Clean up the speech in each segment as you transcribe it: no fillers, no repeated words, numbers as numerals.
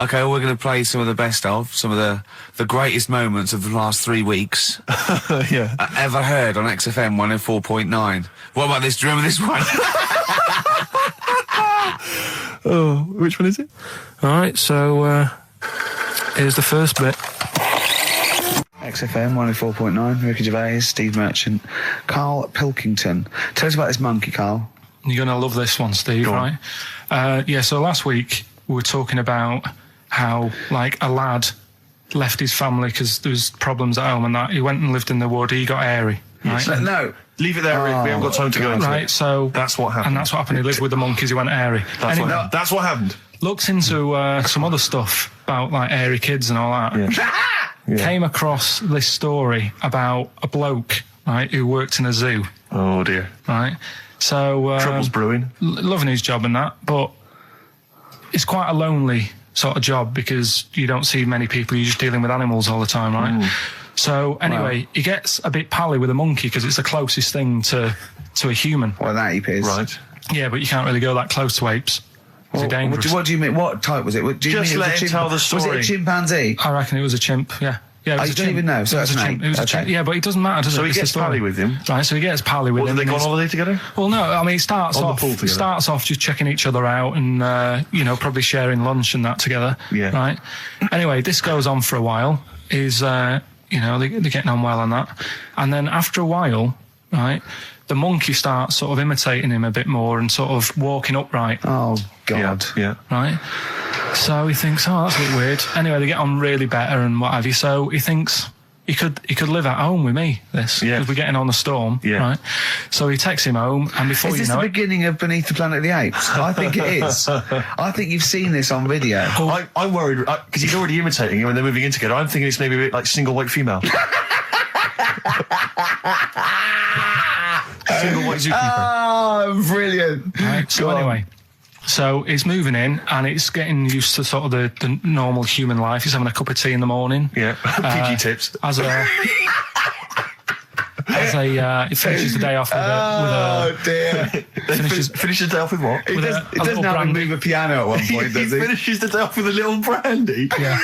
Okay, we're going to play some of the best of, some of the greatest moments of the last 3 weeks. Yeah. Ever heard on XFM 104.9. What about this? Do you remember this one? Oh, which one is it? Alright, so, here's the first bit. XFM 104.9, Ricky Gervais, Steve Merchant, Karl Pilkington. Tell us about this monkey, Karl. You're going to love this one, Steve, right? Yeah, so last week we were talking about how, like, a lad left his family because there was problems at home and that. He went and lived in the wood. He got airy. Right? No. Leave it there, Rick. We haven't got time to go into it. Right, so... That's what happened. And that's what happened. He lived with the monkeys. He went airy. That's what happened. Looked into some other stuff about, like, airy kids and all that. Yeah. Came across this story about a bloke, right, who worked in a zoo. Oh, dear. Right? So... Trouble's brewing. Loving his job and that, but it's quite a lonely sort of job because you don't see many people. You're just dealing with animals all the time, right? So anyway, he gets a bit pally with a monkey because it's the closest thing to a human. Well, that ape is. Right. Yeah, but you can't really go that close to apes. They're dangerous. What do you mean? What type was it? Do you Just mean let him tell the story. Was it a chimpanzee? I reckon it was a chimp, yeah. Yeah, it was you a don't chimp. even know, so it was that's a an chimp. ape. It was a Okay. chimp. Yeah, but it doesn't matter, does it? So he It's the gets story. pally with him. Right, so he gets pally with What, him. do they go on and holiday together? well, no, I mean, it starts On the off. pool together. It starts off just checking each other out and probably sharing lunch and that together. Yeah. Right. Anyway, this goes on for a while. They're getting on well on that, and then after a while, right, the monkey starts sort of imitating him a bit more and sort of walking upright. Oh, God. Yeah. Right. So he thinks, oh, that's a bit weird. Anyway, they get on really better and what have you. So he thinks he could live at home with me. Because we're getting on the storm. Yeah. Right. So he takes him home, and before Is you this know the it, beginning of Beneath the Planet of the Apes? I think it is. I think you've seen this on video. I'm worried because he's already imitating him and they're moving in together. I'm thinking it's maybe a bit like Single White Female. Single White Zookeeper. Oh, brilliant. right, so anyway. So he's moving in, and it's getting used to sort of the normal human life. He's having a cup of tea in the morning. Yeah. PG tips. He finishes the day off with Oh, dear. Finish the day off with what? He with does, a he doesn't little have to brandy. move a piano at one point, does he? Finishes the day off with a little brandy. Yeah.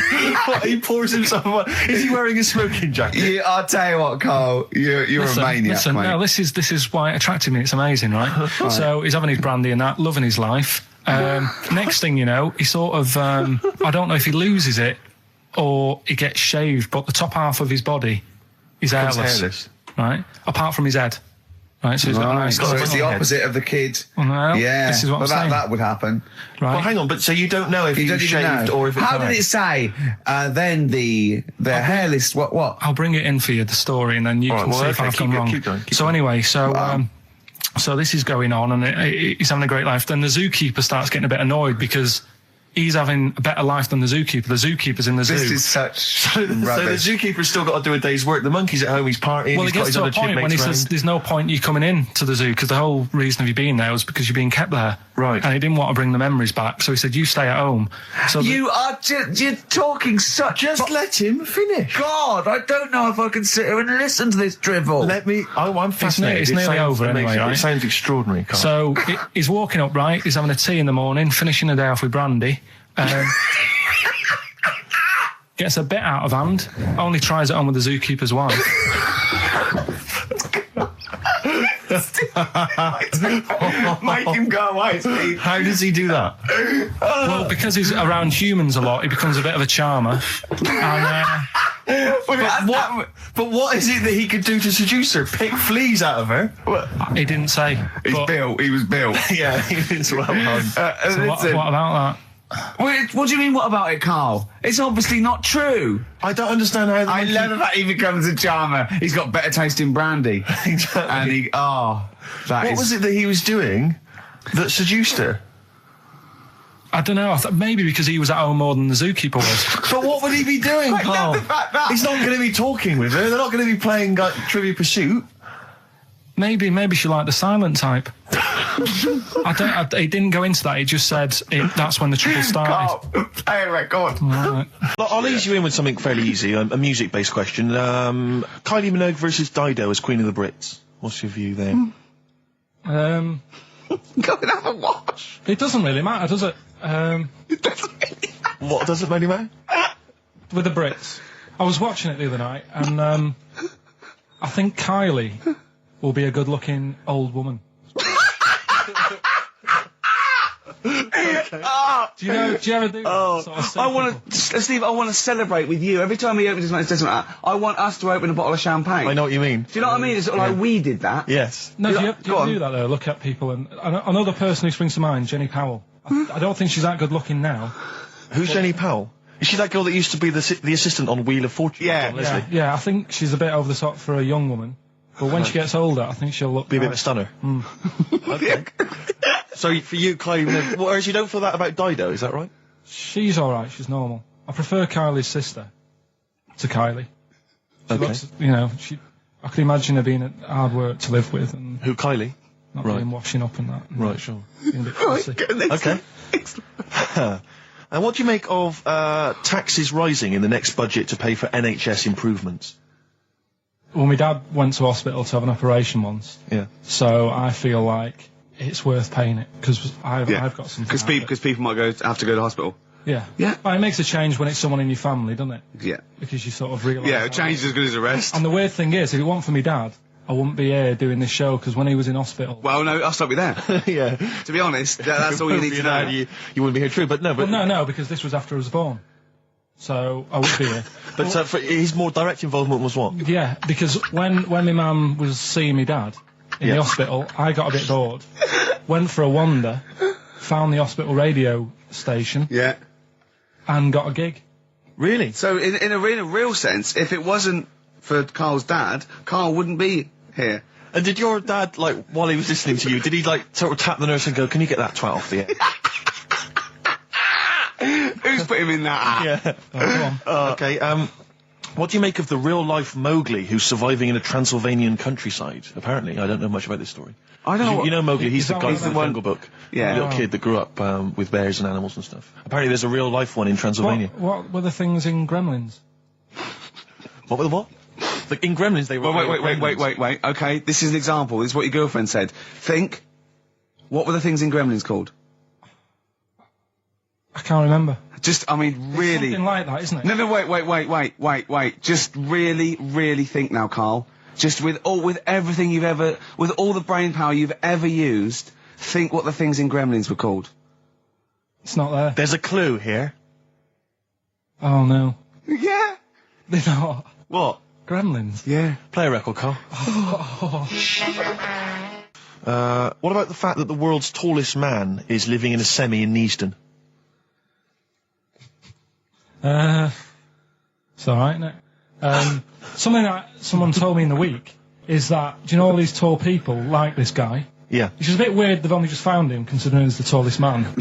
He pours himself one. Is he wearing a smoking jacket? Yeah, I'll tell you what, Carl. You're a maniac, mate. No, this is why it attracted me. It's amazing, right? So he's having his brandy and that, loving his life. Next thing you know, he sort of I don't know if he loses it or he gets shaved, but the top half of his body is hairless. Right? Apart from his head. Right, so he's got a nice... So it's the opposite of the kid. Well, no, Yeah, this is what I'm saying. that would happen. Right? Well, hang on, but so you don't know if You he don't was even shaved know. or if it's How did it say? Then the hairless... What? I'll bring it in for you, the story, and then you can see if I've done wrong. Keep going. Anyway, so this is going on, and he's having a great life. Then the zookeeper starts getting a bit annoyed because he's having a better life than the zookeeper. The zookeeper's in the zoo. This is such So the rubbish. zookeeper's still got to do a day's work. The monkey's at home, he's partying, Well, he's it got gets his to a other point when he says there's no point you coming in to the zoo because the whole reason of you being there was because you're being kept there. Right. And he didn't want to bring the memories back, so he said, you stay at home. So You are you're talking such... Just let him finish. God, I don't know if I can sit here and listen to this drivel. I'm fascinated. It's It nearly sounds over anyway, amazing. right? It sounds extraordinary, Carl. So he's walking up right, he's having a tea in the morning, finishing the day off with brandy. Gets a bit out of hand, only tries it on with the zookeeper's wife. Make him go away, Steve. How does he do that? Well, because he's around humans a lot, he becomes a bit of a charmer. And, But what is it that he could do to seduce her? Pick fleas out of her? he didn't say. He was built. Yeah, it's well done. So what about that? What do you mean, what about it, Carl? It's obviously not true. I don't understand how... I love that he becomes a charmer. He's got better taste in brandy. Exactly. And What was it that he was doing that seduced her? I don't know. I thought maybe because he was at home more than the zookeeper was. But what would he be doing, I Carl? love the fact that- He's not going to be talking with her. They're not going to be playing like, Trivia Pursuit. Maybe she liked the silent type. He didn't go into that. He just said that's when the trouble started. Carl, play a record. Right. I'll ease you in with something fairly easy, a music-based question. Kylie Minogue versus Dido as Queen of the Brits. What's your view there? Go and have a watch. It doesn't really matter, does it? It doesn't really matter. What, does it really matter? With the Brits. I was watching it the other night, and I think Kylie will be a good-looking old woman. Do you ever do that? Sort of I want to, Steve, I want to celebrate with you. Every time he opens his mouth, it doesn't matter. I want us to open a bottle of champagne. I know what you mean. Do you know what I mean? It's sort of like we did that. Yes. No, do you ever do that, though? Look at people, and another person who springs to mind, Jenny Powell. I don't think she's that good-looking now. Who's Jenny Powell? Is she that girl that used to be the assistant on Wheel of Fortune? Yeah. Yeah, I think she's a bit over the top for a young woman. But when she gets older, I think she'll look... Be a bit of a stunner. Okay. So for you, Kylie, whereas you don't feel that about Dido, is that right? She's alright, she's normal. I prefer Kylie's sister to Kylie. She looks, I could imagine her being hard work to live with and Who, Kylie? not being washing up and that. And Right, sure. being a bit fussy. Okay. And what do you make of taxes rising in the next budget to pay for NHS improvements? Well, my dad went to hospital to have an operation once. Yeah. So I feel like it's worth paying it, because I've got something. Because people might have to go to hospital. Yeah. Yeah. Well, it makes a change when it's someone in your family, doesn't it? Yeah. Because you sort of realise... Yeah, a change is as good as a rest. And the weird thing is, if it weren't for my dad, I wouldn't be here doing this show, because when he was in hospital... Well, no, I'll stop you there. Yeah. To be honest, that's all you need to know. You wouldn't be here, true, but no. But Well, no, because this was after I was born. So I would be here. But his more direct involvement was what? Yeah, because when my mum was seeing my dad in the hospital, I got a bit bored. Went for a wander, found the hospital radio station, Yeah. and got a gig. Really? So in a real sense, if it wasn't for Karl's dad, Karl wouldn't be here. And did your dad, like, while he was listening to you, did he, like, sort of tap the nurse and go, can you get that 12 off the air? Who's put him in that? Yeah. Oh, go on. Okay, what do you make of the real-life Mowgli who's surviving in a Transylvanian countryside? Apparently, I don't know much about this story. I don't know. You know Mowgli, he's the guy He's from the Jungle Book. Yeah. The little kid that grew up with bears and animals and stuff. Apparently there's a real-life one in Transylvania. What were the things in Gremlins? What were the what? Like, in Gremlins they were... Wait. Okay, this is an example. This is what your girlfriend said. Think. What were the things in Gremlins called? I can't remember. Just, I mean, really. Something like that, isn't it? No, wait. Just really think now, Karl. Just with everything with all the brain power you've ever used, think what the things in Gremlins were called. It's not there. There's a clue here. Oh, no. Yeah. They're not. What? Gremlins. Yeah. Play a record, Karl. What about the fact that the world's tallest man is living in a semi in Neasden? It's alright, isn't it? Something that someone told me in the week is that, do you know all these tall people like this guy? Yeah. Which is a bit weird they've only just found him, considering he's the tallest man. I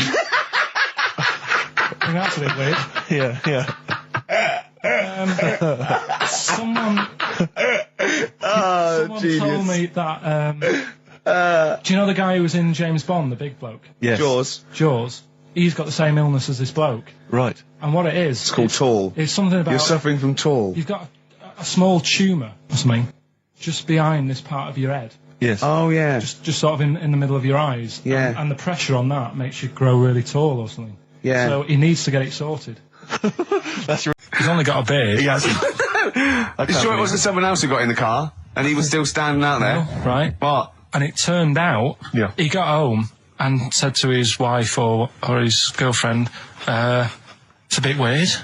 think that's a bit weird. Yeah. Someone genius. told me that, do you know the guy who was in James Bond, the big bloke? Yes. Jaws. He's got the same illness as this bloke. Right. And what it is... It's called tall. It's something about... You're suffering from tall. You've got a small tumour or something just behind this part of your head. Yes. Oh, yeah. Just sort of in the middle of your eyes. Yeah. And the pressure on that makes you grow really tall or something. Yeah. So he needs to get it sorted. That's right. He's only got a beard. He hasn't. You sure it wasn't someone else who got in the car and he was still standing out there? No, right? What? And it turned out he got home and said to his wife or his girlfriend, it's a bit weird. So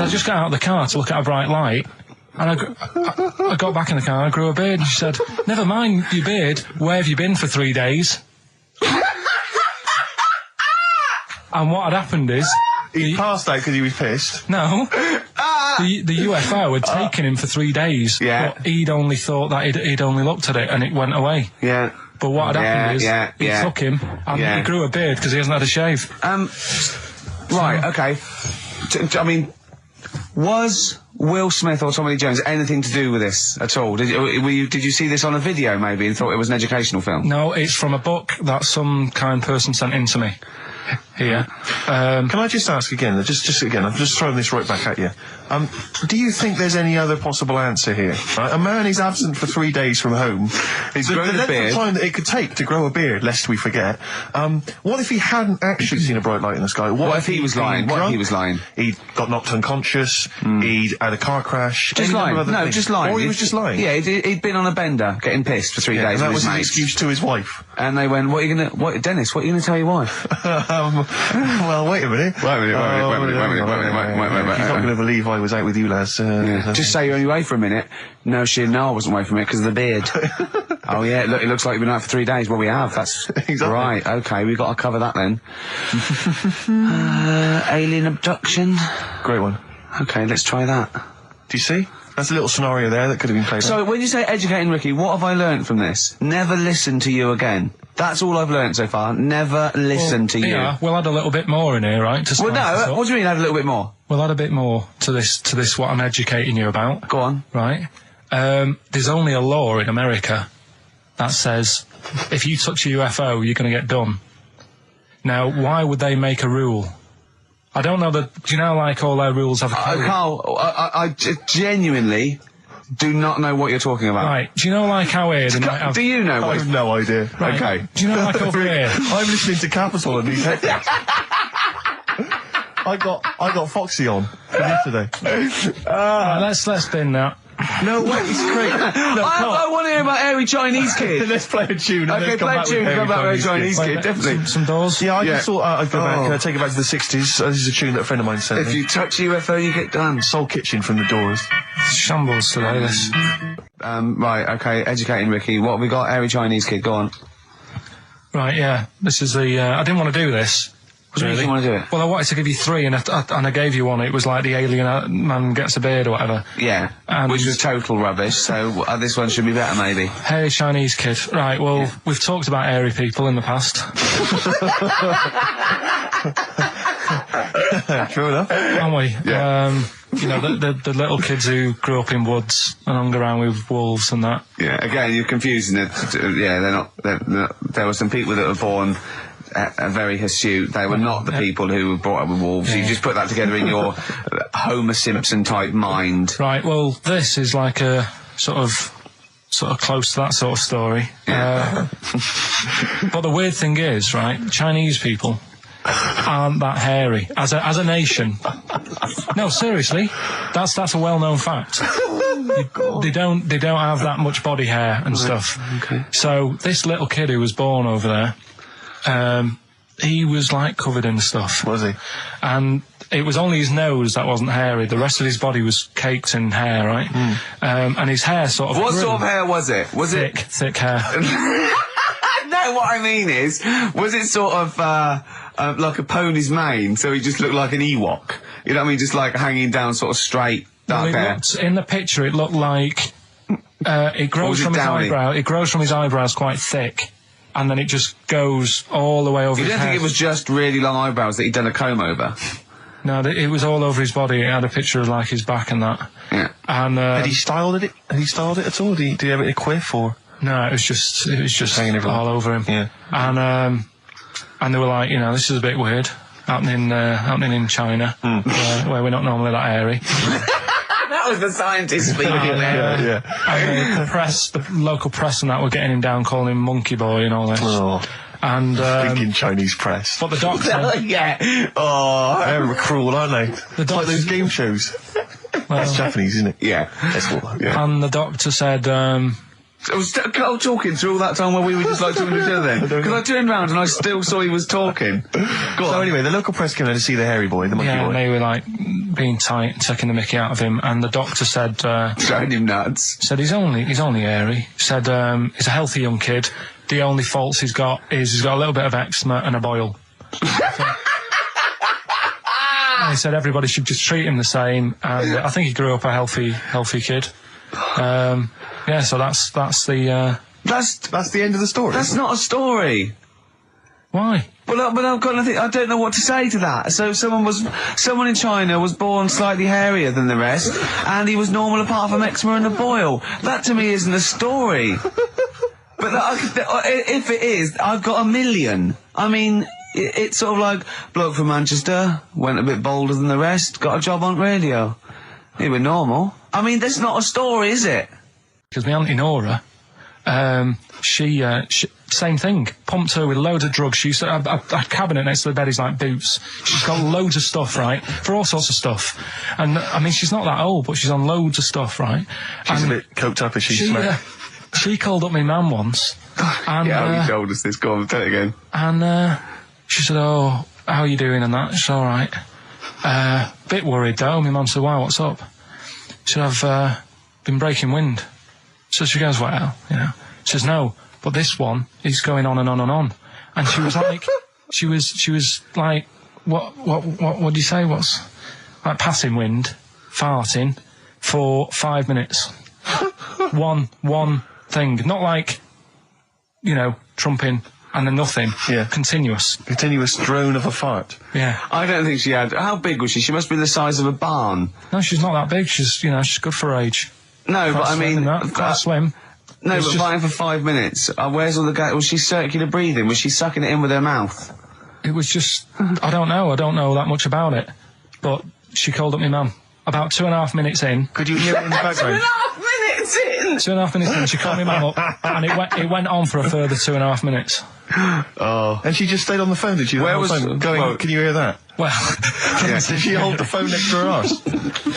I just got out of the car to look at a bright light, and I got back in the car and I grew a beard, and she said, never mind your beard, where have you been for 3 days? And what had happened is... He passed out because he was pissed. No. The UFO had taken him for 3 days. Yeah. But he'd only thought that he'd only looked at it and it went away. Yeah. But what had happened is he took him and he grew a beard because he hasn't had a shave. Right, okay. I mean, was Will Smith or Tommy Lee Jones anything to do with this at all? Did you see this on a video maybe and thought it was an educational film? No, it's from a book that some kind person sent in to me. here. Can I just ask again, just again, I'm just throwing this right back at you. Do you think there's any other possible answer here? Right? A man is absent for 3 days from home. He's the grown a length beard. of time that it could take to grow a beard, lest we forget. What if he hadn't actually seen a bright light in the sky? What if he was lying? What if he was lying? He got knocked unconscious. He'd had a car crash. Just any lying. number of other No, things. just lying. Or he was just lying. Yeah, he'd been on a bender, getting pissed for 3 days And that with was his an mates. excuse to his wife. And they went, Dennis, what are you going to tell your wife? Well, wait a minute. Wait a minute. You're not going to believe I was out with you, lads. Just say you're only away for a minute. No, I wasn't away from it because of the beard. Oh yeah, look, it looks like you've been out for 3 days. Well, we have. That's Exactly. right. Okay, we've got to cover that then. Alien abduction. Great one. Okay, let's try that. Do you see? That's a little scenario there that could have been played out. So when you say educating Ricky, what have I learnt from this? Never listen to you again. That's all I've learnt so far. Never listen to you. Yeah, we'll add a little bit more in here, right? To Well, spice this no. up. What do you mean? Add a little bit more. We'll add a bit more to this. What I'm educating you about. Go on. Right. There's only a law in America that says if you touch a UFO, you're going to get done. Now, why would they make a rule? I don't know that. Do you know, like all their rules have a code? Carl, I genuinely do not know what you're talking about. Right. Do you know, like how here they might have? Do you know I what? have no idea. Right. Okay. Do you know, like over here? I'm listening to Capital and these headphones. I got Foxy on from yesterday. Right, let's bin that. No, wait, it's great. No, I want to hear about Airy Chinese Kid. Let's play a tune. And Okay, then come play a back tune. with Come back with Airy Airy Chinese Kid, Wait, definitely. some doors. Yeah, I Yeah. just thought I'd go back, Oh. take it back to the 60s. This is a tune that a friend of mine sent If me. you touch UFO, you get done. Soul Kitchen from the Doors. Shambles today. This. Right, okay, educating Ricky. What have we got? Airy Chinese Kid, go on. Right. Yeah. This is the. I didn't want to do this. What do you Really. want to do it? Well, I wanted to give you three, and I gave you one. It was like the alien man gets a beard or whatever. Yeah, And- which was total rubbish, so this one should be better, maybe. Hairy Chinese kid. Right, well, we've talked about hairy people in the past. True enough. Haven't we? Yeah. You know, the little kids who grew up in woods and hung around with wolves and that. Yeah, again, you're confusing it. Yeah, they're not, there were some people that were born very hirsute. They were not the people who were brought up with wolves. Yeah. You just put that together in your Homer Simpson type mind. Right, well, this is like a sort of close to that sort of story. But the weird thing is, right, Chinese people aren't that hairy as a nation. No, seriously, that's a well-known fact. They don't have that much body hair and stuff. Okay. So this little kid who was born over there, he was like covered in stuff. Was he? And it was only his nose that wasn't hairy. The rest of his body was caked in hair, right? And his hair sort of What grew. sort of hair was it? Was Thick hair. No, what I mean is, was it sort of like a pony's mane, so he just looked like an Ewok? You know what I mean? Just like hanging down sort of straight, dark hair. In the picture, it looked like it grows was it from his downy? eyebrow. It grows from his eyebrows quite thick, and then it just goes all the way over You his don't head. think it was just really long eyebrows that he'd done a comb over? No, it was all over his body. It had a picture of like his back and that. Yeah. And Had he styled it? Had he styled it at all? Did he have it in a quiff or? no, it was just hanging everywhere. all over him. Yeah. And they were like, you know, this is a bit weird happening in China, where we're not normally that hairy. That was the scientist speaking there. Yeah. And the local press and that were getting him down, calling him monkey boy and all this. Oh, And thinking Chinese press. but the doctor, Yeah. Oh. They're cruel, aren't they? It's like those game shows. That's Japanese, isn't it? Yeah. That's what. Yeah. and the doctor said, I was Carl talking through all that time while we were just like talking to each other then. Because I turned round and I still saw he was talking. Go So on. anyway, the local press came in to see the hairy boy, the monkey yeah, boy. and they were like being tight, taking the mickey out of him. And the doctor said, Throwing him nuts. he's only hairy. Said he's a healthy young kid. The only faults he's got is he's got a little bit of eczema and a boil. And he said everybody should just treat him the same. And I think he grew up a healthy kid. Yeah, so that's the. That's the end of the story. That's not a story. Why? But I've got nothing. I don't know what to say to that. So someone in China was born slightly hairier than the rest, and he was normal apart from eczema and a boil. That to me isn't a story. But if it is, I've got a million. I mean, It's sort of like, bloke from Manchester, went a bit bolder than the rest, got a job on radio. It was normal. I mean, that's not a story, is it? Because my auntie Nora, she same thing, pumped her with loads of drugs. She used to have a cabinet next to the bed is like boots. She's got loads of stuff, right, for all sorts of stuff. And, I mean, she's not that old, but she's on loads of stuff, right? She's a bit coked up, is she? She called up my mum once. And, yeah, you told us this. Go on, tell it again. And she said, "Oh, how are you doing?" And that. It's all right. Bit worried though. My mum said, "Why? What's up?" She said, "I've been breaking wind." So she goes, "Well, you know." She says, "No, but this one is going on and on and on." And she was like, she was like, what do you say? What's like passing wind, farting for 5 minutes. one thing, not like, you know, trumping and then nothing. Yeah. Continuous drone of a fart. Yeah. I don't think she had... How big was she? She must be the size of a barn. No, she's not that big. She's good for her age. No, but I mean... Can't swim. No, but fine for 5 minutes. Where's all the gas? Was she circular breathing? Was she sucking it in with her mouth? It was just... I don't know that much about it. But she called up my mum. About 2.5 minutes in... Could you hear it in the background? 2.5 minutes in! 2.5 minutes in, she called my mum up, and it went on for a further 2.5 minutes. Oh. And she just stayed on the phone, did she? Where was... Going, well, can you hear that? Well... Did she hold the phone next to her arse?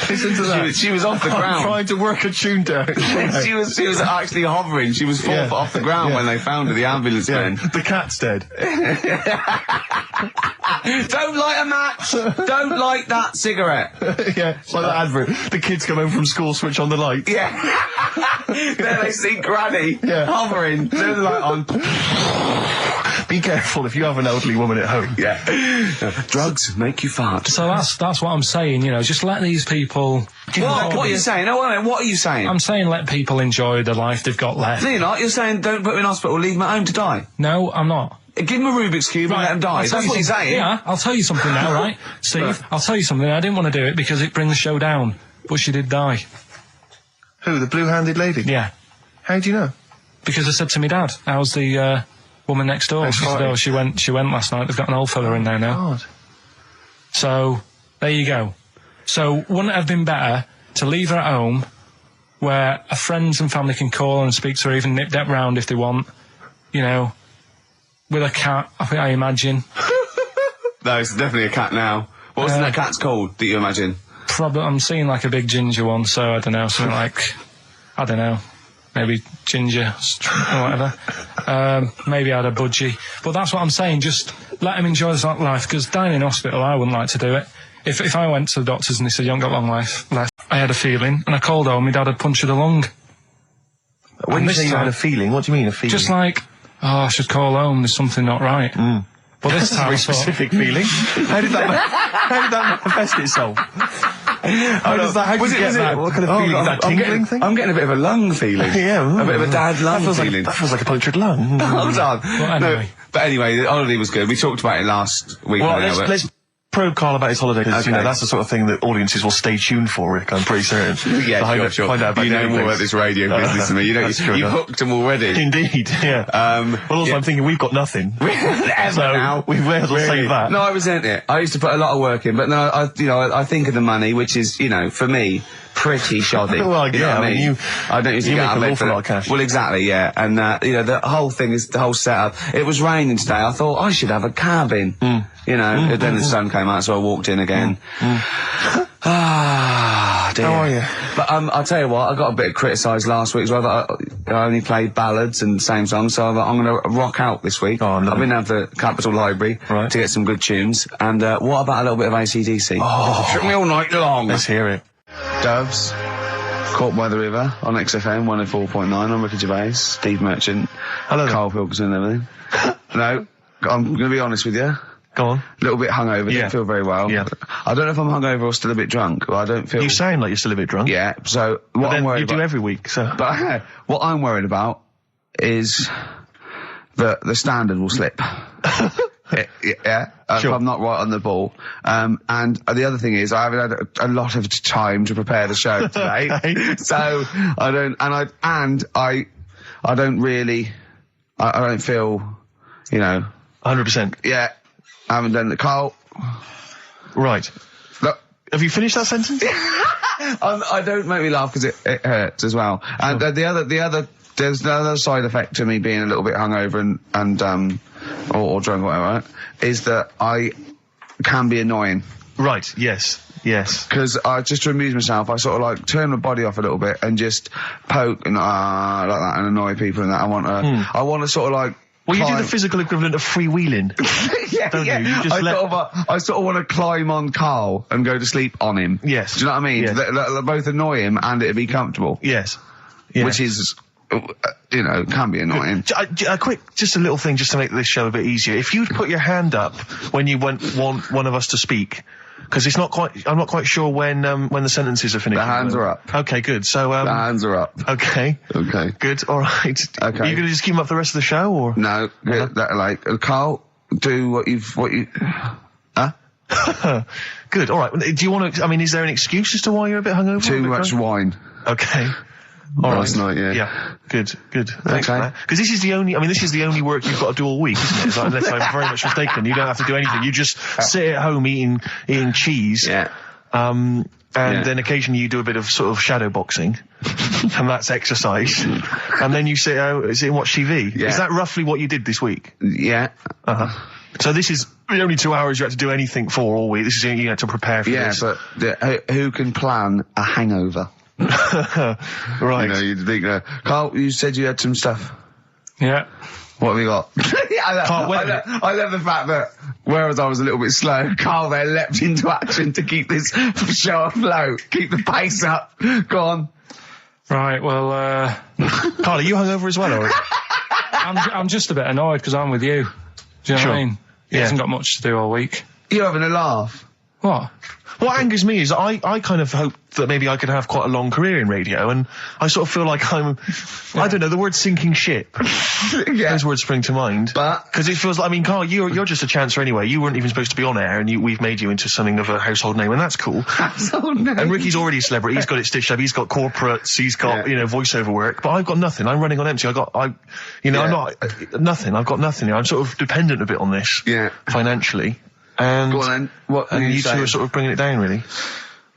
Listen to that. She was off the ground. Trying to work a tune down. she was actually hovering. She was 4 foot off the ground when they found her, the ambulance men. The cat's dead. Don't light a match! Don't light that cigarette! Yeah, it's like that advert. The kids come home from school, switch on the light. Yeah. Then they see Granny hovering, turn the light on. Be careful if you have an elderly woman at home. Yeah. Drugs make you fart. So that's what I'm saying, you know, just let these people... What are you saying? No, wait, what are you saying? I'm saying let people enjoy the life they've got left. No, you're not. You're saying don't put them in hospital, leave them at home to die. No, I'm not. Give them a Rubik's Cube and let them die. That's what you're saying. Yeah, I'll tell you something now, right? Steve, I'll tell you something. I didn't want to do it because it brings the show down, but she did die. Who, the blue-handed lady? Yeah. How do you know? Because I said to my dad, how's the woman next door? She said, oh, she went last night. They've got an old fella in there now. God. So, there you go. So, wouldn't it have been better to leave her at home where her friends and family can call and speak to her, even nip that round if they want, you know, with a cat, I imagine. No, it's definitely a cat now. What's that cat's called, that you imagine? Probably, I'm seeing like a big ginger one, so I don't know, something like, I don't know, maybe ginger or whatever. Maybe I had a budgie. But that's what I'm saying, just let him enjoy his life, because dying in hospital, I wouldn't like to do it. If I went to the doctors and they said, you haven't got long life left, I had a feeling, and I called home, my dad had punctured a lung. When you say you had a feeling, what do you mean, a feeling? Just like, oh, I should call home, there's something not right. But this time, very specific feeling. How did that manifest itself? How did you get that? What kind of feeling? Is that tingling thing? I'm getting a bit of a lung feeling. Yeah. A bit of a dad lung feeling. That feels like a punctured lung. Hold on. Well, anyway. No, but anyway, the holiday was good. We talked about it last week. Well, let's probe Karl about his holiday, because, you know, that's the sort of thing that audiences will stay tuned for, Rick, I'm pretty certain. Yeah, sure. Find out about you know more about this radio business than me. You've hooked them already. Indeed, yeah. Well, also, I'm thinking we've got nothing. Now. We may as well save that. No, I resent it. I used to put a lot of work in, but no, I think of the money, which is, you know, for me, pretty shoddy. Well, you know what I mean? I don't usually you get out of make an bed awful lot of cash. Well, exactly, yeah. And, you know, the whole thing is, the whole setup. It was raining today. I thought I should have a cabin. You know, then the sun came out, so I walked in again. Ah, dear. How are you? But, I'll tell you what, I got a bit criticised last week as well, that I only played ballads and same songs, so I'm going to rock out this week. Oh, I've been down to the Capitol Library to get some good tunes. And, what about a little bit of AC/DC? Oh. Took me all night long. Let's hear it. Doves, Caught by the River on XFM 104.9. I'm Ricky Gervais, Steve Merchant, Hello. Karl Pilkington and everything. No, I'm going to be honest with you. Go on. A little bit hungover, Yeah. don't feel very well. Yeah. I don't know if I'm hungover or still a bit drunk, but I don't feel... You sound like you're still a bit drunk. Yeah, so what I'm worried you about... do every week, so... But what I'm worried about is that the standard will slip. Yeah, Sure. if I'm not right on the ball. And the other thing is, I haven't had a lot of time to prepare the show today. Okay. So I don't really, I don't feel, you know... 100%. Yeah. I haven't done it. Carl. Right. Look. Have you finished that sentence? I don't make me laugh because it hurts as well. And the other, there's another side effect to me being a little bit hungover and or drunk or whatever, right, is that I can be annoying. Right, yes. Because just to amuse myself, I sort of like turn my body off a little bit and just poke and like that and annoy people and that. I want to sort of like. Well, you do the physical equivalent of freewheeling. Don't you? You just I sort of want to climb on Karl and go to sleep on him. Yes. Do you know what I mean? Yes. They both annoy him and it'd be comfortable. Yes. Which is, can be annoying. Just a little thing just to make this show a bit easier. If you'd put your hand up when you want one of us to speak, because I'm not quite sure when the sentences are finished. The hands are up. Okay, good. So, the hands are up. Okay. Okay. Good, alright. Okay. Are you gonna just keep them up the rest of the show, or? No, Karl, do what you, huh? Good, alright. Do you want to, is there an excuse as to why you're a bit hungover? Too much wine. Okay. Last night, yeah. Yeah. Good. Thanks for that. Because this is the only work you've got to do all week, isn't it? Unless I'm very much mistaken. You don't have to do anything. You just sit at home eating cheese. Yeah. Then occasionally you do a bit of sort of shadow boxing. And that's exercise. And then you sit and watch TV. Yeah. Is that roughly what you did this week? Yeah. Uh-huh. So this is the only 2 hours you had to do anything for all week. This is, to prepare for this. Yeah, but who can plan a hangover? Right. You'd think, Karl, you said you had some stuff. Yeah. What have you got? I love the fact that, whereas I was a little bit slow, Karl there leapt into action to keep this show afloat, keep the pace up. Go on. Right, well, Karl, are you hungover as well, or? I'm just a bit annoyed because I'm with you. Do you know what I mean? He hasn't got much to do all week. You're having a laugh. What? What angers me is I kind of hope that maybe I could have quite a long career in radio, and I sort of feel like I don't know, the word sinking ship. Yeah. Those words spring to mind. But because it feels like, Karl, you're just a chancer anyway. You weren't even supposed to be on air, and we've made you into something of a household name, and that's cool. Household name. And Ricky's already a celebrity. He's got it stitched up. He's got corporates. He's got voiceover work. But I've got nothing. I'm running on empty. I'm not nothing. I've got nothing. I'm sort of dependent a bit on this. Yeah. Financially. And, go on then. What and you two are sort of bringing it down, really.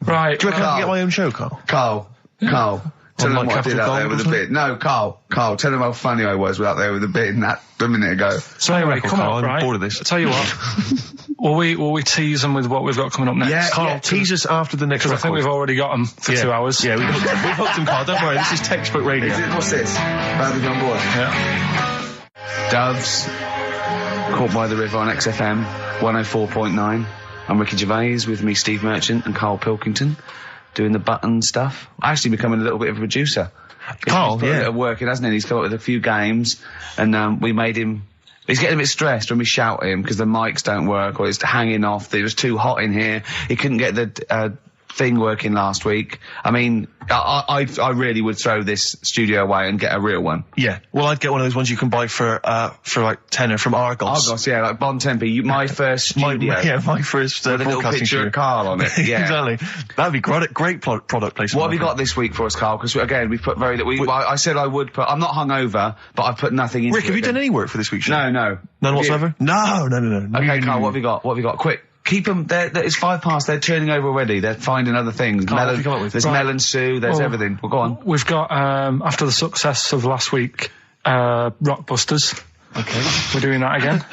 Right. Do you reckon I can get my own show, Karl? Karl. Tell them what I did out there with a bit. No, Karl, tell them how funny I was out there with a bit in that a minute ago. So anyway, come on, I'm bored of this. I'll tell you what. will we tease them with what we've got coming up next? Yeah, Karl, tease us after the next record. I think we've already got them for 2 hours. Yeah, we've hooked them, Karl. Don't worry, this is textbook radio. What's this? Badly on board. Yeah. Doves, Caught by the River on XFM 104.9. I'm Ricky Gervais, with me Steve Merchant and Karl Pilkington, doing the button stuff. Actually becoming a little bit of a producer. Karl, he's put a bit of work in, hasn't he? He's come up with a few games, and we made him. He's getting a bit stressed when we shout at him because the mics don't work or it's hanging off. It was too hot in here. He couldn't get the thing working last week. I mean, I really would throw this studio away and get a real one. Yeah. Well, I'd get one of those ones you can buy for like tenner from Argos. Argos, yeah, like Bon Tempe. My first studio. my first with a little broadcasting picture studio. of Karl on it. Yeah. Exactly. That'd be great product placement. What have you got this week for us, Karl? Because again, we've put very little. I said I would put. I'm not hungover, but I've put nothing into Rick, have you done any work for this week's show? No. None whatsoever? No. Okay, Karl, what have you got? What have you got? Quick. Keep them. It's 5 past. They're turning over already. They're finding other things. There's melon stew. There's everything. Well, go on. We've got after the success of last week, Rockbusters. Okay. We're doing that again.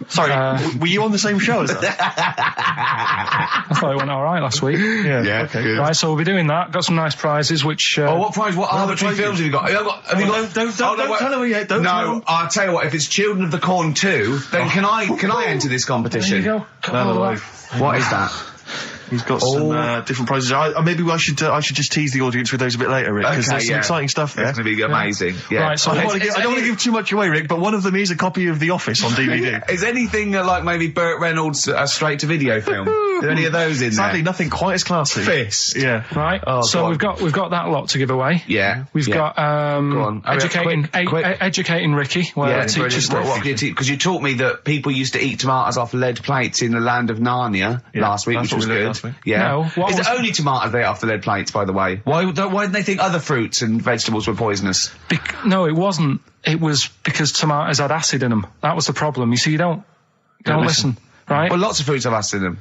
Sorry, were you on the same show as us? I thought it went all right last week. Yeah. Okay. Good. Right, so we'll be doing that. Got some nice prizes, which. What prize? What arbitrary films have you got? Have you got? Don't tell him yet. No, I'll tell you what. If it's Children of the Corn 2, then can I enter this competition? There you go. No. What is that? He's got some different prizes. Maybe I should just tease the audience with those a bit later, Rick, because there's some exciting stuff there. It's going to be amazing. Yeah. Right, so I don't want to give too much away, Rick, but one of them is a copy of The Office on DVD. Is anything like maybe Burt Reynolds' straight-to-video film? Are there any of those in Sadly, there? nothing quite as classy. Fist. Yeah. Right. So we've got that lot to give away. Yeah. We've got Go on. educating Ricky. Where teachers stuff. Because you taught me that people used to eat tomatoes off lead plates in the land of Narnia last week, which was good. Yeah. No, Is it only tomatoes they ate off the lead plates, by the way? Why didn't they think other fruits and vegetables were poisonous? No, it wasn't. It was because tomatoes had acid in them. That was the problem. You see, you don't listen. right? Well, lots of fruits have acid in them.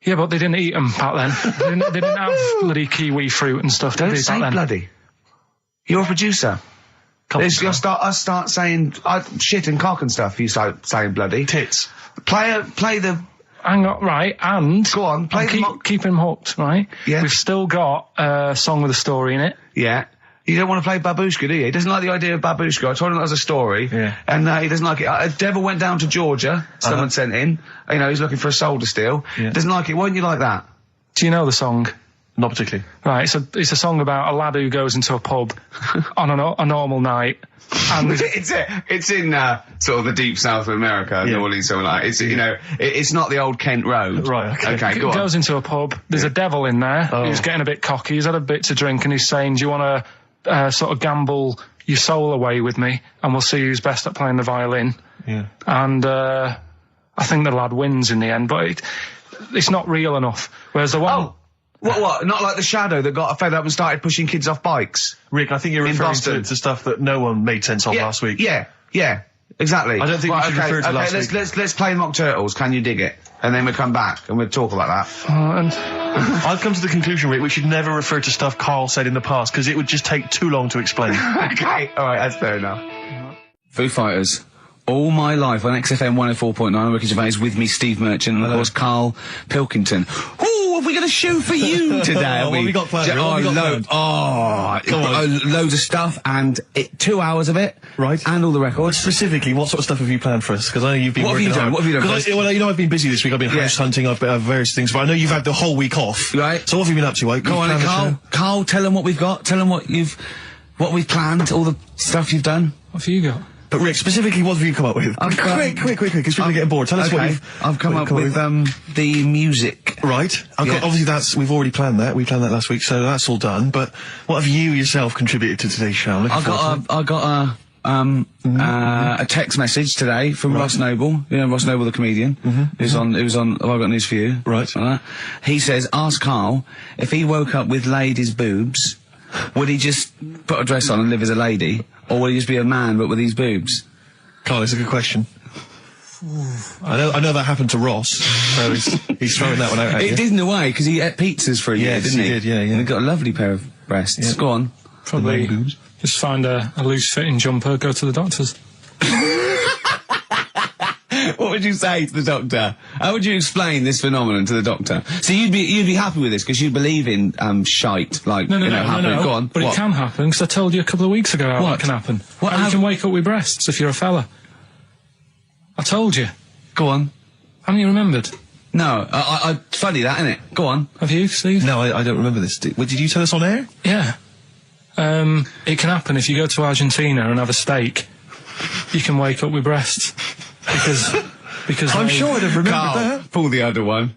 Yeah, but they didn't eat them back then. they didn't have bloody kiwi fruit and stuff, did Don't they, say back then? bloody. You're a producer. You'll start saying shit and cock and stuff. You start saying bloody. Tits. Play the. Hang on, right, and... Go on, play keep him hooked, right? Yeah. We've still got a song with a story in it. Yeah. You don't want to play Babushka, do you? He doesn't like the idea of Babushka. I told him that was a story. Yeah. And he doesn't like it. A devil went down to Georgia. Someone sent in. You know, he's looking for a soul to steal. Yeah. Doesn't like it. Why don't you like that? Do you know the song? Not particularly. Right, it's a song about a lad who goes into a pub on a normal night. And it's in sort of the deep south of America, New Orleans, something like that. It's, you know, it's not the old Kent Road. Right, okay. Okay, go on. Goes into a pub. There's a devil in there. Oh. He's getting a bit cocky. He's had a bit to drink and he's saying, do you want to sort of gamble your soul away with me and we'll see who's best at playing the violin? Yeah. And I think the lad wins in the end, but it's not real enough. Whereas the one... Oh! What? Not like the Shadow that got fed up and started pushing kids off bikes? Rick, I think you're referring to stuff that no one made sense of last week. Yeah, exactly. I don't think we should refer to last week. Let's play Mock Turtles, Can You Dig It? And then we'll come back and we'll talk about that. I've come to the conclusion, Rick, we should never refer to stuff Karl said in the past, because it would just take too long to explain. Okay, alright, that's fair enough. Foo Fighters. All my life on XFM 104.9, I'm Ricky Gervais, with me, Steve Merchant, and of course, Karl Pilkington. Ooh, have we got a show for you today? What have we got planned? Loads of stuff, and 2 hours of it. Right. And all the records. Specifically, what sort of stuff have you planned for us? Because I know you've been What have you done? What have you done? Well, you know, I've been busy this week. I've been house hunting, I've various things, but I know you've had the whole week off. Right. So what have you been up to? Like, Go on, Karl. Karl, tell them what we've got. Tell them what we've planned, all the stuff you've done. What have you got? But Rick, specifically, what have you come up with? Quick, because people are getting bored. Tell us what I've come up with the music. Right. Obviously, we've already planned that. We planned that last week, so that's all done. But what have you yourself contributed to today's show? I got a text message today from Ross Noble. You know Ross Noble, the comedian. It was on. Have I got news for you? Right. He says, ask Karl if he woke up with lady's boobs, would he just put a dress on and live as a lady, or would he just be a man but with these boobs? Karl, it's a good question. I know that happened to Ross, so he's throwing that one out at you. It did in a way, because he ate pizzas for a year, didn't he? He did, yeah. And he got a lovely pair of breasts. Yeah. Go on. Probably just find a loose-fitting jumper, go to the doctor's. What would you say to the doctor? How would you explain this phenomenon to the doctor? So you'd be happy with this because you believe in shite, like No. Go on. But it can happen because I told you a couple of weeks ago how it can happen. How you can wake up with breasts if you're a fella. I told you. Go on. Haven't you remembered? No, it's funny that, isn't it? Go on. Have you, Steve? No, I don't remember this. Did you tell us on air? Yeah. It can happen if you go to Argentina and have a steak. You can wake up with breasts. Because I'm sure I'd have remembered Karl, that. pull the other one.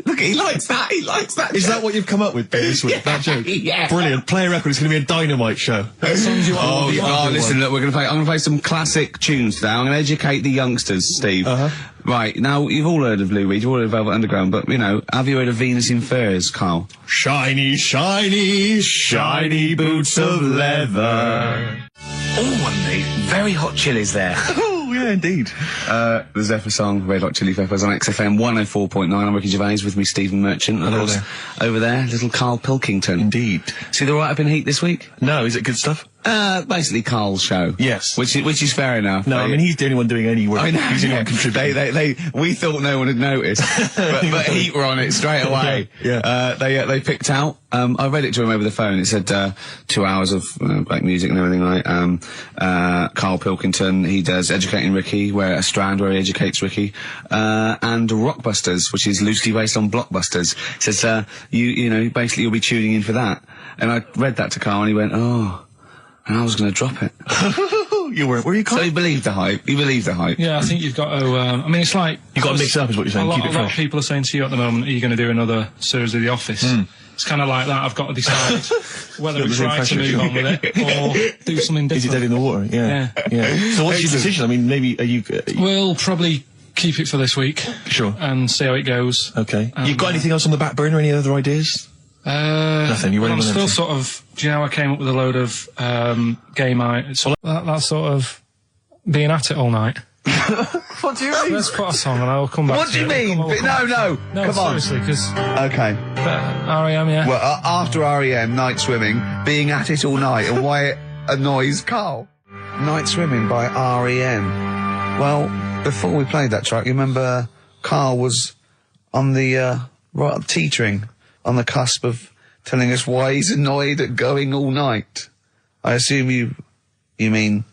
Look, he likes that. Is that what you've come up with, Ben, this week? That joke? Yeah. Brilliant. Play a record. It's going to be a dynamite show. Listen, look, I'm going to play some classic tunes today. I'm going to educate the youngsters, Steve. Right, now, you've all heard of Lou Reed, you've all heard of Velvet Underground, but, you know, have you heard of Venus in Furs, Karl? Shiny, shiny, shiny boots of leather. Oh, and the very hot chilies there. Oh, yeah, indeed. The Zephyr song, Red Hot Chili Peppers on XFM 104.9. I'm Ricky Gervais, with me, Stephen Merchant. Hello there. Over there, little Karl Pilkington. Indeed. See the write-up in Heat this week? No, is it good stuff? Basically Karl's show. Yes. Which is fair enough. No, I mean, he's the only one doing any work. I know. He's the only one contributing. We thought no one had noticed, but Heat were on it straight away. Yeah. They picked out, I read it to him over the phone. It said, 2 hours of black music and everything, right? Karl Pilkington, he does Educating Ricky, where a strand where he educates Ricky, and Rockbusters, which is loosely based on Blockbusters. Says, you know, basically you'll be tuning in for that. And I read that to Karl and he went, oh, and I was going to drop it. You weren't, were you, Karl? So he believed the hype. Yeah, I think you've got to, I mean, it's like... You've got to mix it up is what you're saying, keep it fresh. A lot of people are saying to you at the moment, are you going to do another series of The Office? It's kind of like that. I've got to decide whether we try to move on with it or do something different. Is it dead in the water? Yeah. So what's your decision? I mean, maybe, We'll probably keep it for this week. Sure. And see how it goes. Okay. You got anything else on the back burner? Any other ideas? Nothing. You I'm still sort of. Do you know I came up with a load of game ideas? So that sort of being at it all night. What do you mean? Let's put a song and I'll come back What to do you it. mean? Come on, No, No, come on. seriously, because Okay. R.E.M., yeah. Well, after REM, Night Swimming, being at it all night, and why it annoys Karl. Night Swimming by REM. Well, before we played that track, you remember Karl was on the, right, teetering on the cusp of telling us why he's annoyed at going all night. I assume you mean...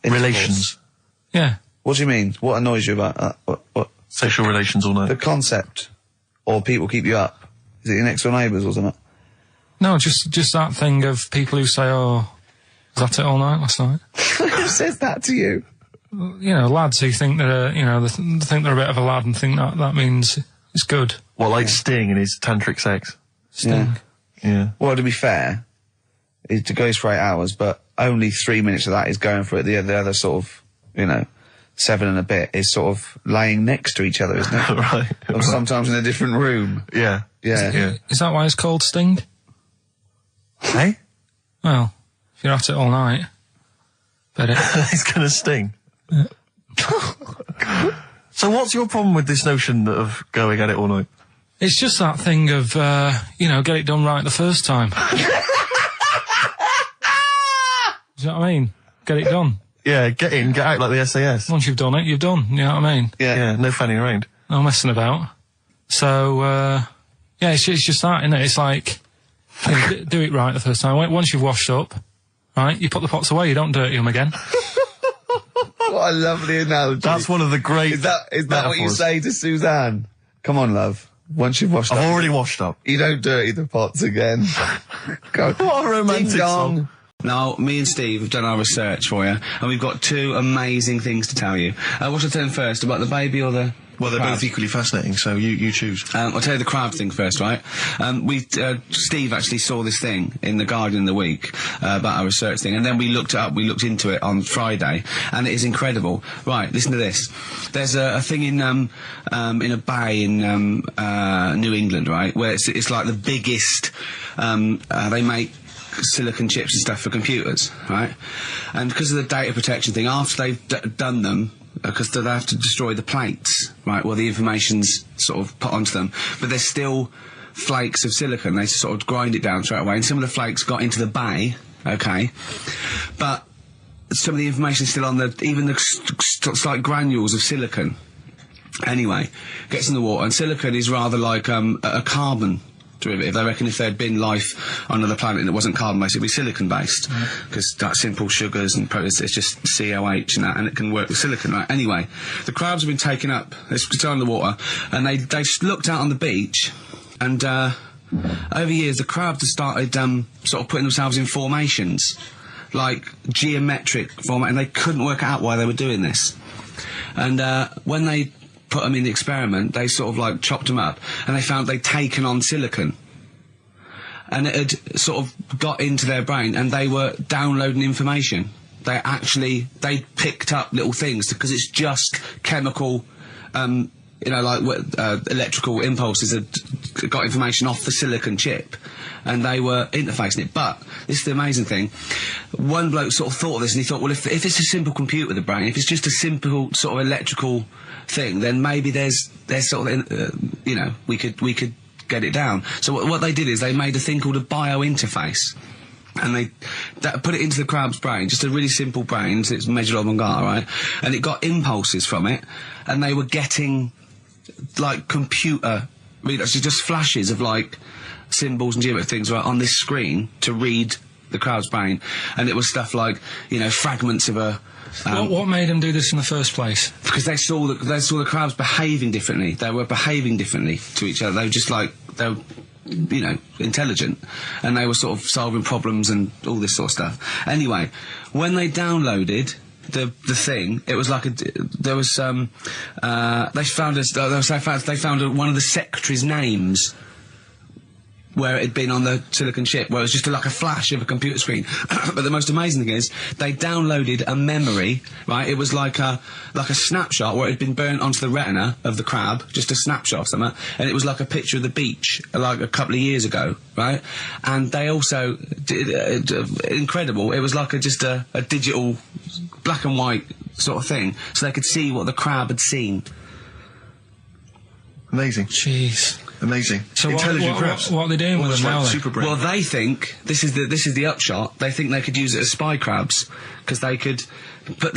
intercourse. Relations. Yeah. What do you mean? What annoys you about that? What? Sexual relations all night. The concept? Or people keep you up? Is it your next door neighbours or something? No, just that thing of people who say, oh, was that it all night last night? Who says that to you? You know, lads who think they're, they think they're a bit of a lad and think that means it's good. Well, like Sting and his tantric sex. Sting. Yeah. Well, to be fair, it goes for 8 hours, but only 3 minutes of that is going for it. The other sort of, 7 and a bit is sort of laying next to each other, isn't it? Right. Or sometimes in a different room. Yeah. Yeah. Is that why it's called Sting? Hey? Well, if you're at it all night, bet it. It's gonna sting. So what's your problem with this notion of going at it all night? It's just that thing of, get it done right the first time. Do you know what I mean? Get it done. Yeah, get in, get out like the SAS. Once you've done it, you've done. You know what I mean? Yeah, no fanning around. No messing about. So, it's just that, isn't it? It's like, do it right the first time. Once you've washed up, right, you put the pots away, you don't dirty them again. What a lovely analogy. That's one of the great Is that what you metaphors. say to Suzanne? Come on, love. Once you've washed up, I've already washed up. you don't dirty the pots again. Go. What a romantic Ding dong. song. Now, me and Steve have done our research for you, and we've got 2 amazing things to tell you. What should I tell you first, about the baby or the... Well, they're both equally fascinating, so you choose. I'll tell you the crab thing first, right? Steve actually saw this thing in The Guardian in the week about our research thing, and then we looked it up, we looked into it on Friday, and it is incredible. Right, listen to this. There's a thing in a bay in New England, right, where it's like the biggest, they make silicon chips and stuff for computers, right? And because of the data protection thing, after they've done them, because they have to destroy the plates, right, well, the information's sort of put onto them, but there's still flakes of silicon. They sort of grind it down straight away, and some of the flakes got into the bay, okay, but some of the information is still on even the slight granules of silicon. Anyway, gets in the water, and silicon is rather like a carbon derivative. They reckon if there had been life on another planet that wasn't carbon-based, it'd be silicon-based, because that's simple sugars and proteins, it's just COH and that, and it can work with silicon, right? Anyway, the crabs have been taken up, they're still in the water, and they looked out on the beach, and over years the crabs have started sort of putting themselves in formations, like geometric format, and they couldn't work out why they were doing this. And when they put them in the experiment, they sort of like chopped them up, and they found they'd taken on silicon, and it had sort of got into their brain, and they were downloading information. They picked up little things, because it's just chemical, electrical impulses that got information off the silicon chip, and they were interfacing it. But this is the amazing thing. One bloke sort of thought of this, and he thought, well, if it's a simple computer, the brain, if it's just a simple sort of electrical thing, then maybe there's sort of, we could get it down. So what they did is they made a thing called a biointerface, and they put it into the crab's brain, just a really simple brain, so it's measured avant-garde, right? And it got impulses from it, and they were getting like computer, actually just flashes of like symbols and geometric things right on this screen to read the crab's brain, and it was stuff like fragments of a. What made them do this in the first place? Because they saw the crabs behaving differently. They were behaving differently to each other. They were just like intelligent, and they were sort of solving problems and all this sort of stuff. Anyway, when they downloaded the thing, it was like they found one of the secretary's names where it had been on the silicon chip, where it was just like a flash of a computer screen. But the most amazing thing is, they downloaded a memory, right? It was like a snapshot where it had been burnt onto the retina of the crab, just a snapshot of something, and it was like a picture of the beach, like a couple of years ago, right? And they also did, incredible, it was like just a digital black and white sort of thing, so they could see what the crab had seen. Amazing. Jeez. Amazing. So intelligent crabs. What are they doing with Almost them now? like then? super brain. Well, they think this is the upshot. They think they could use it as spy crabs because they could get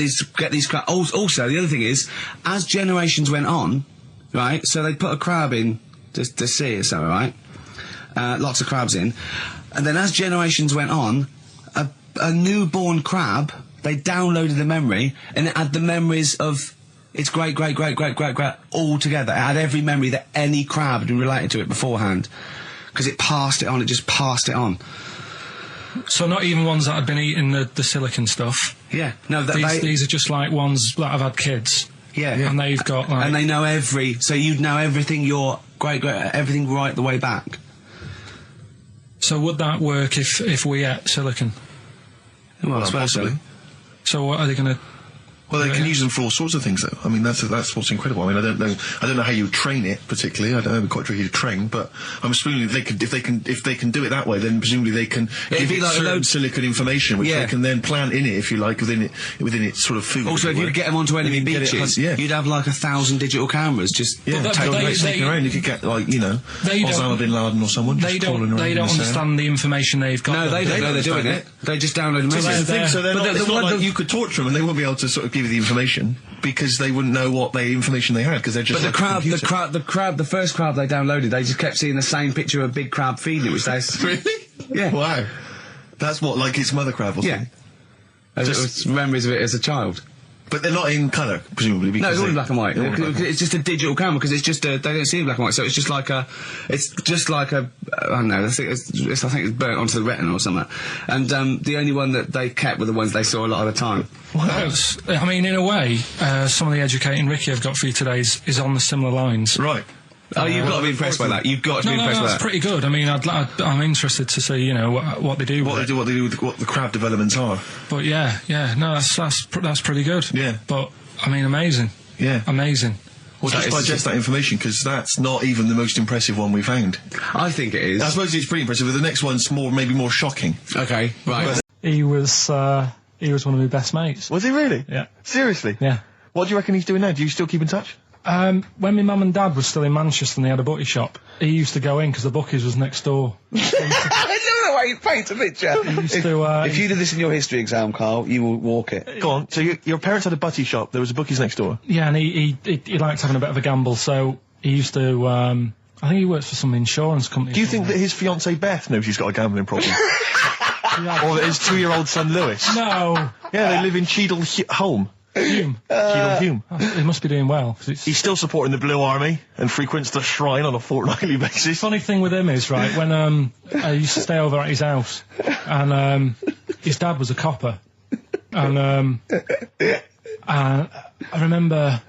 these crabs. Also, the other thing is, as generations went on, right? So they put a crab in to see it, so right, lots of crabs in, and then as generations went on, a newborn crab, they downloaded the memory and it had the memories of its great all together. It had every memory that any crab had been related to it beforehand. Because it passed it on, it just passed it on. So not even ones that had been eating the silicon stuff? Yeah. No, These are just like ones that have had kids? Yeah. And they've got like... And they know so you'd know everything your everything right the way back. So would that work if we ate silicon? Well, I suppose so. possibly. So what are they going to... Well, they can use them for all sorts of things, though. I mean, that's what's incredible. I mean, I don't know how you train it particularly. I don't know, it'd be quite tricky to train, but I'm assuming if they can do it that way, then presumably they can give it like certain silicon information, which they can then plant in it, if you like, within its sort of food. Also, if you could get them onto enemy beaches, you'd have like 1,000 digital cameras just sneaking around. You could get like Osama bin Laden or someone. They don't understand the information they've got. No, they don't know they're doing it. They just download them. So it's not like you could torture them and they won't be able to sort of give you the information because they wouldn't know what information they had because they're just. But the first crab they downloaded, they just kept seeing the same picture of a big crab feeding it, which they really. Yeah. Wow. That's what, like its mother crab or something. Yeah. Just memories of it as a child. But they're not in colour, presumably. Because no, it's all in black and white. It's just a digital camera because it's just they don't see in black and white, so it's just like a I don't know. I think it's burnt onto the retina or something. And the only one that they kept were the ones they saw a lot of the time. Wow. I mean, in a way, some of the educating Ricky I've got for you today is on the similar lines. Right. Oh, you've got to be impressed by that. You've got to be impressed by that. That's pretty good. I mean, I'm interested to see, what they do. What they do with what the crab developments are. But yeah, no, that's pretty good. Yeah. But I mean, amazing. Yeah. Amazing. Well, just digest that information because that's not even the most impressive one we found. I think it is. I suppose it's pretty impressive, but the next one's maybe more shocking. Okay, right. He was one of my best mates. Was he really? Yeah. Seriously? Yeah. What do you reckon he's doing now? Do you still keep in touch? When my mum and dad were still in Manchester and they had a butty shop, he used to go in because the Bucky's was next door. I love the way you paint a picture. If you did this in your history exam, Karl, you will walk it. Go on. So your parents had a butty shop. There was a Bucky's next door. Yeah, and he liked having a bit of a gamble, so he used to. I think he works for some insurance company. Do you think that his fiancée Beth knows he's got a gambling problem? Or that his 2-year-old son Lewis? No. Yeah, they live in Cheadle Holme. Hume. Hume. He must be doing well. He's still supporting the Blue Army and frequents the shrine on a fortnightly basis. Funny thing with him is, right, when I used to stay over at his house, and his dad was a copper, and I remember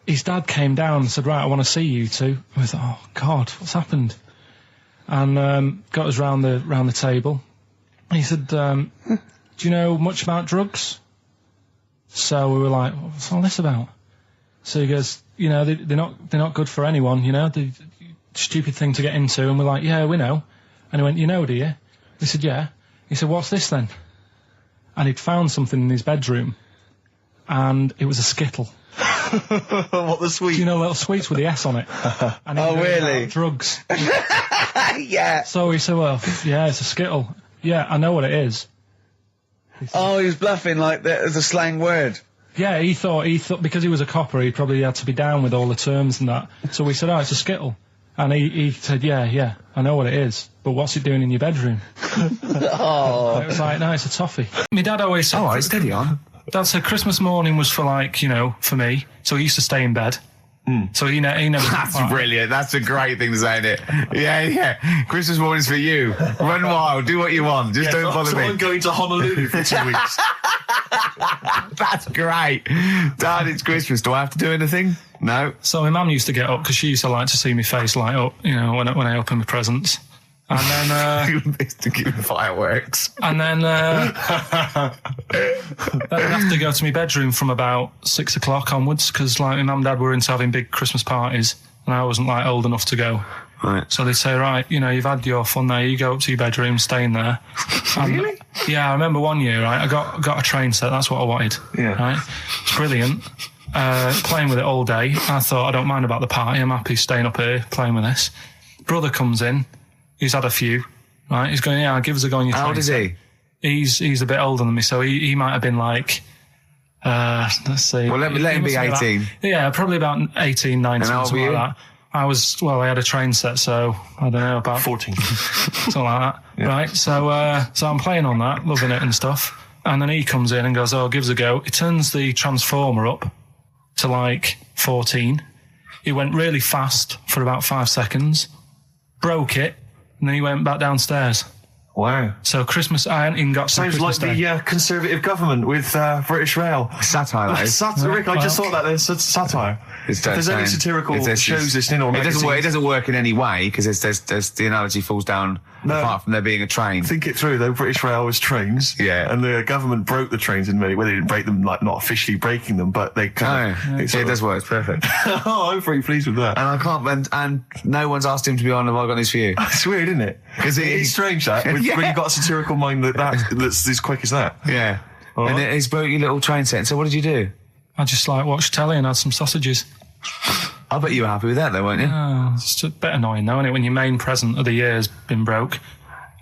his dad came down and said, right, I want to see you two. I was like, oh God, what's happened? And got us round the table. And he said, do you know much about drugs? So we were like, what's all this about? So he goes, they're not good for anyone, they're stupid thing to get into. And we're like, yeah, we know. And he went, you know, do you? We said, yeah. He said, what's this then? And he'd found something in his bedroom, and it was a Skittle. What, the sweet? Do you know little sweets with the S on it? And oh, really? Drugs. Yeah. So he said, well, yeah, it's a Skittle. Yeah, I know what it is. Oh, he was bluffing like that as a slang word. Yeah, he thought because he was a copper, he probably had to be down with all the terms and that. So we said, oh, it's a Skittle. And he said, yeah, I know what it is, but what's it doing in your bedroom? Oh. It was like, no, it's a toffee. My dad always said... Oh, right, steady on. Dad said Christmas morning was for, like, for me, so he used to stay in bed. So he never... That's brilliant. That's a great thing to say, isn't it? Yeah. Christmas morning's for you. Run wild. Do what you want. Just don't bother me. I'm going to Honolulu for 2 weeks. That's great. Dad, it's Christmas. Do I have to do anything? No. So my mum used to get up because she used to like to see my face light up, when I open my presents. And then... to give fireworks. And then I'd have to go to my bedroom from about 6 o'clock onwards because, like, my mum and dad were into having big Christmas parties. and I wasn't like old enough to go. Right. So they'd say, right, you know, you've had your fun there, you go up to your bedroom, stay in there. Really? Yeah, I remember one year, right, I got a train set, that's what I wanted. Yeah. Right? It's brilliant. Playing with it all day. I thought, I don't mind about the party, I'm happy staying up here, playing with this. Brother comes in, he's had a few, right, he's going, yeah, give us a go on your train. How old is he? He's a bit older than me, so he might have been like, let's see. Well, let him be 18. Probably about 18, 19, how old something were like you? that. I had a train set, so I don't know, about 14. something like that. Yeah. Right, so I'm playing on that, loving it and stuff. And then he comes in and goes, oh, give us a go. He turns the transformer up to like 14. He went really fast for about 5 seconds, broke it, and then he went back downstairs. Wow. So Christmas, I hadn't even got to Sounds Christmas like Day. the Conservative government with British Rail. Satire, that is. Satire, Rick, I just thought that there's satire. If there's any satirical shows listening or magazines... It doesn't work in any way, because there's the analogy falls down apart from there being a train. Think it through, though. British Rail was trains. Yeah. And the government broke the trains in many... Well, they didn't break them, like, not officially breaking them, but they kind of... It does work. It's perfect. Oh, I'm pretty pleased with that. And I can't... And no one's asked him to be on Have I Got News For You? It's weird, isn't it? Because it's strange, that, when you've got a satirical mind that's as quick as that. Yeah. All and right. he's broke your little train set. So what did you do? I just like watched telly and had some sausages. I bet you were happy with that, though, weren't you? Oh, it's a bit annoying, though, isn't it, when your main present of the year has been broke.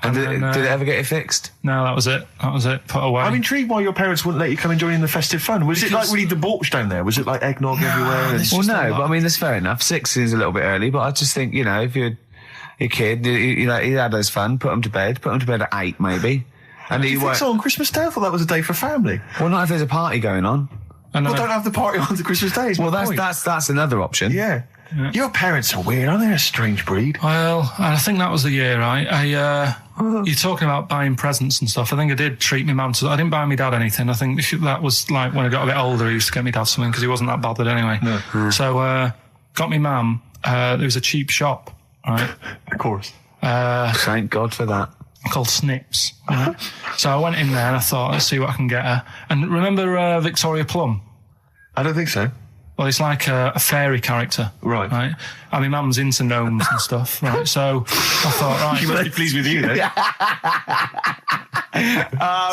And did it ever get it fixed? No, that was it. Put away. I'm intrigued why your parents wouldn't let you come and join in the festive fun. Was it like really debauched down there? Was it like eggnog everywhere? Well, no, but I mean, that's fair enough. 6 is a little bit early, but I just think, you know, if you're a kid, you know, he had his fun, put him to bed at 8, maybe. And Do you think so on Christmas Day? I thought that was a day for family. Well, not if there's a party going on. And Well, don't have the party on the Christmas Day. Well, that's another option. Yeah. Your parents are weird, aren't they? A strange breed. Well, I think that was the year, right? You're talking about buying presents and stuff. I think I did treat my mum to... I didn't buy my dad anything. I think that was like when I got a bit older, I used to get my dad something because he wasn't that bothered anyway. No. So, got my mum. There was a cheap shop, right? Of course. Thank God for that. Called Snips. Right? So I went in there and I thought, let's see what I can get her. And remember Victoria Plum? I don't think so. Well, it's like a fairy character. Right. And my mum's into gnomes and stuff, right? So I thought, right. She must be pleased with you, then.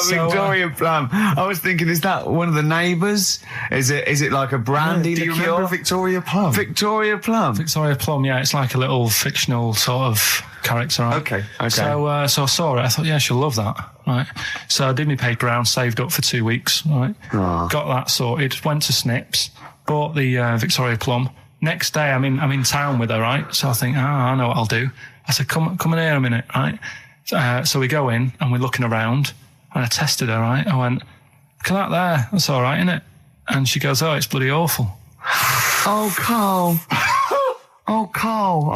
Victoria Plum. I was thinking, is that one of the neighbours? Is it like a brandy Do you liqueur? remember Victoria Plum? Victoria Plum. Victoria Plum, yeah, it's like a little fictional sort of character, right? Okay. So I saw it, I thought, yeah, she'll love that, right? So I did my paper round, saved up for 2 weeks, right? Aww. Got that sorted, went to Snips, bought the Victoria Plum. Next day, I'm in town with her, right? So I think, I know what I'll do. I said, come in here a minute, right? So we go in and we're looking around and I tested her, right? I went, look at that there, that's all right, innit? And she goes, oh, it's bloody awful. Oh, Karl. Oh, Karl.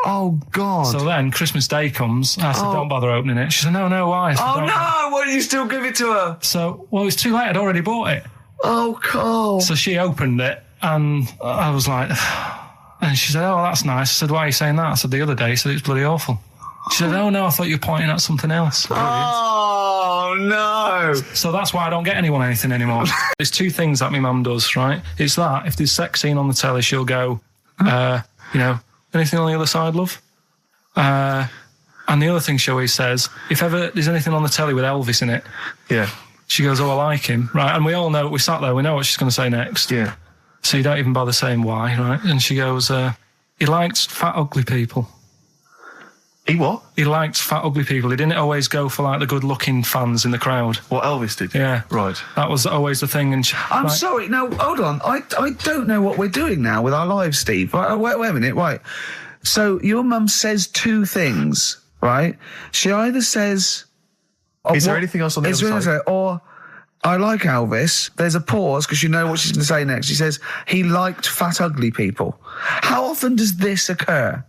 Oh, God. So then Christmas Day comes. I said, don't bother opening it. She said, no, why? I said, Oh, "Don't." no. Why didn't you still give it to her? So, well, it's too late. I'd already bought it. Oh, Karl. So she opened it and I was like, and she said, oh, that's nice. I said, why are you saying that? I said, the other day, she said, it's bloody awful. She said, oh, no, I thought you were pointing at something else. Oh, no. So that's why I don't get anyone anything anymore. There's 2 things that my mum does, right? It's that, if there's sex scene on the telly, she'll go, you know, anything on the other side, love? And the other thing she always says, if ever there's anything on the telly with Elvis in it, Yeah. she goes, oh, I like him, right? And we all know, we sat there, we know what she's going to say next. Yeah. So you don't even bother saying why, right? And she goes, he likes fat, ugly people. He what? He liked fat, ugly people. He didn't always go for, like, the good-looking fans in the crowd. What Elvis did? Yeah. Right. That was always the thing. And I'm sorry. Now, hold on. I don't know what we're doing now with our lives, Steve. Right, wait a minute. Right. So your mum says 2 things, right? She either says... Is there anything else on the other side? Or, I like Elvis. There's a pause because you know what she's going to say next. She says, he liked fat, ugly people. How often does this occur?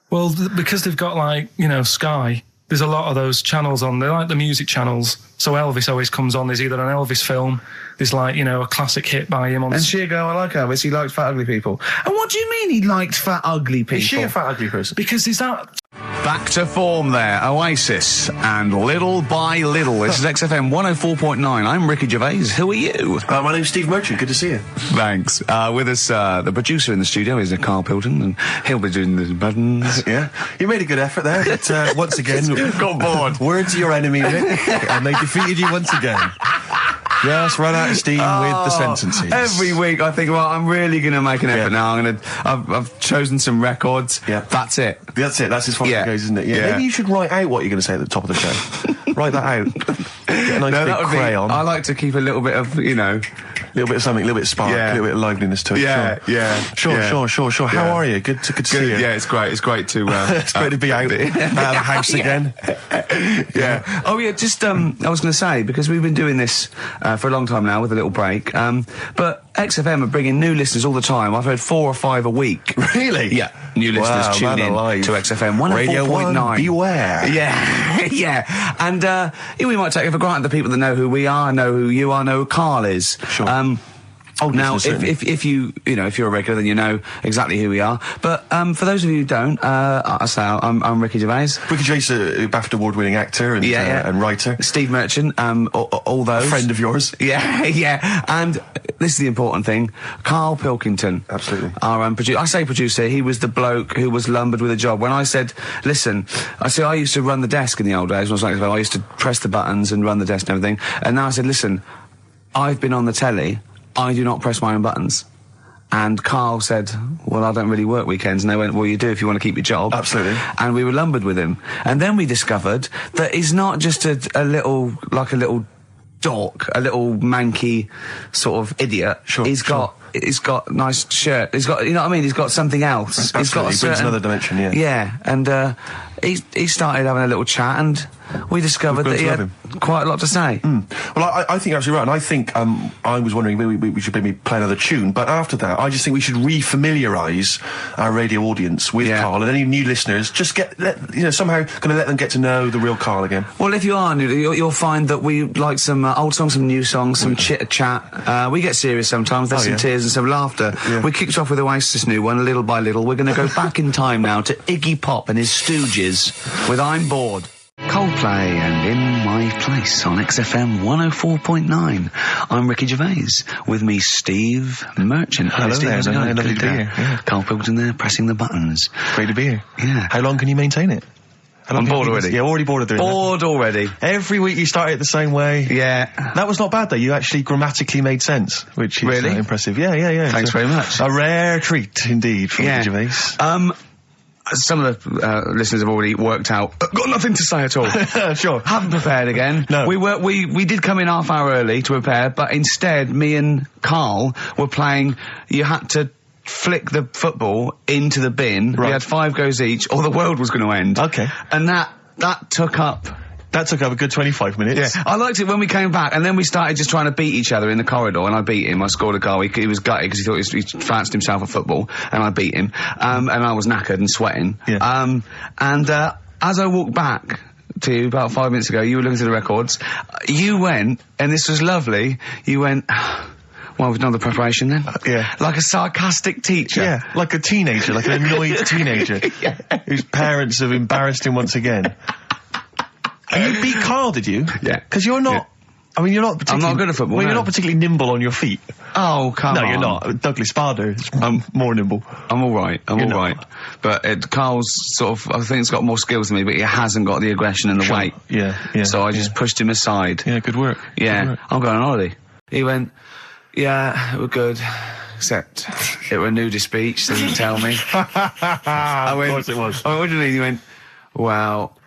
Well, because they've got, like, you know, Sky, there's a lot of those channels on. They're like the music channels. So Elvis always comes on. There's either an Elvis film, there's, like, you know, a classic hit by him on... And she'll go, I like Elvis, he likes fat, ugly people. And what do you mean he liked fat, ugly people? Is she a fat, ugly person? Because is that... Back to form there, Oasis and Little by Little. This is XFM 104.9. I'm Ricky Gervais. Who are you? My name's Steve Merchant. Good to see you. Thanks. With us, the producer in the studio is Karl Pilkington, and he'll be doing the buttons. Yeah, you made a good effort there, but once again, got bored. Words are your enemy, Rick, and they defeated you once again. Just run out of steam with the sentences. Every week I think, well, I'm really going to make an effort now. I've chosen some records. Yeah. That's it. That's it. That's as far as it goes, isn't it? Yeah. Maybe you should write out what you're going to say at the top of the show. Write that out. Get a nice big crayon. I like to keep a little bit of, a little bit of something, a little bit of spark, a little bit of liveliness to it. Sure. How are you? Good to see you. Yeah, it's great. It's great to it's great to be out of the house again. Yeah. Oh yeah, just I was going to say, because we've been doing this for a long time now with a little break, but XFM are bringing new listeners all the time. I've heard 4 or 5 a week. Really? Yeah. New listeners tune in to XFM 104.9. Beware. Yeah. And we might take it for granted the people that know who we are, know who you are, know who Karl is. Sure. Now, if you're a regular, then you know exactly who we are. But for those of you who don't, I'm Ricky Gervais. Ricky Gervais, a BAFTA award-winning actor and writer. Steve Merchant, all those. A friend of yours. Yeah. And this is the important thing. Karl Pilkington. Absolutely. Our producer. I say producer, he was the bloke who was lumbered with a job. When I said, listen, I used to run the desk in the old days. I used to press the buttons and run the desk and everything. And now I said, listen, I've been on the telly. I do not press my own buttons. And Karl said, well, I don't really work weekends. And they went, well, you do if you want to keep your job. Absolutely. And we were lumbered with him. And then we discovered that he's not just a little dork, a little manky sort of idiot. Sure. He's got nice shirt. He's got, you know what I mean? He's got something else. Absolutely. He's got He brings another dimension, yeah. Yeah. And, he started having a little chat, and we discovered that he had quite a lot to say. Well, I think you're absolutely right, and I think I was wondering maybe we should maybe play another tune, but after that, I just think we should re-familiarise our radio audience with Karl, and any new listeners, just somehow going to let them get to know the real Karl again. Well, if you are new, you'll find that we like some old songs, some new songs, some chit-chat. We get serious sometimes, there's some tears and some laughter. Yeah. We kicked off with Oasis' new one, Little by Little. We're going to go back in time now to Iggy Pop and his Stooges with I'm Bored. Coldplay and In My Place on XFM 104.9. I'm Ricky Gervais. With me, Steve Merchant. Hello Steve, there. Lovely to be here. Yeah. Karl Pilkington there, pressing the buttons. Great to be here. Yeah. How long can you maintain it? I'm bored already. Yeah, already bored of doing Bored already. Every week you start it the same way. Yeah. That was not bad, though. You actually grammatically made sense, which is really impressive. Yeah. Thanks very much. A rare treat, indeed, from Ricky Gervais. Some of the listeners have already worked out. Got nothing to say at all. Sure. Haven't prepared again. No. We did come in half hour early to prepare, but instead, me and Karl were playing. You had to flick the football into the bin. Right. We had 5 goes each, or the world was going to end. Okay. And that took up. That took up a good 25 minutes. Yeah, I liked it when we came back, and then we started just trying to beat each other in the corridor, and I beat him. I scored a goal. He was gutted because he thought he fancied himself at football, and I beat him. And I was knackered and sweating. Yeah. As I walked back to you about 5 minutes ago, you were looking through the records. You went, and this was lovely, you went, well, we've done the preparation then. Yeah. Like a sarcastic teacher. Yeah, like a teenager, like an annoyed teenager whose parents have embarrassed him once again. And you beat Karl, did you? Yeah. Because you're not... Yeah. I mean, you're not particularly... I'm not good at football, You're not particularly nimble on your feet. Oh, come on. No, you're not. Douglas Bader is more nimble. I'm all right. But Karl's sort of... I think he's got more skills than me, but he hasn't got the aggression and the weight. Yeah. So I just pushed him aside. Yeah, good work. Yeah. Good work. I'm going on holiday. He went, yeah, it was good. Except it were a nudist speech, didn't tell me. I went, of course it was. I went, what do you mean? He went, well,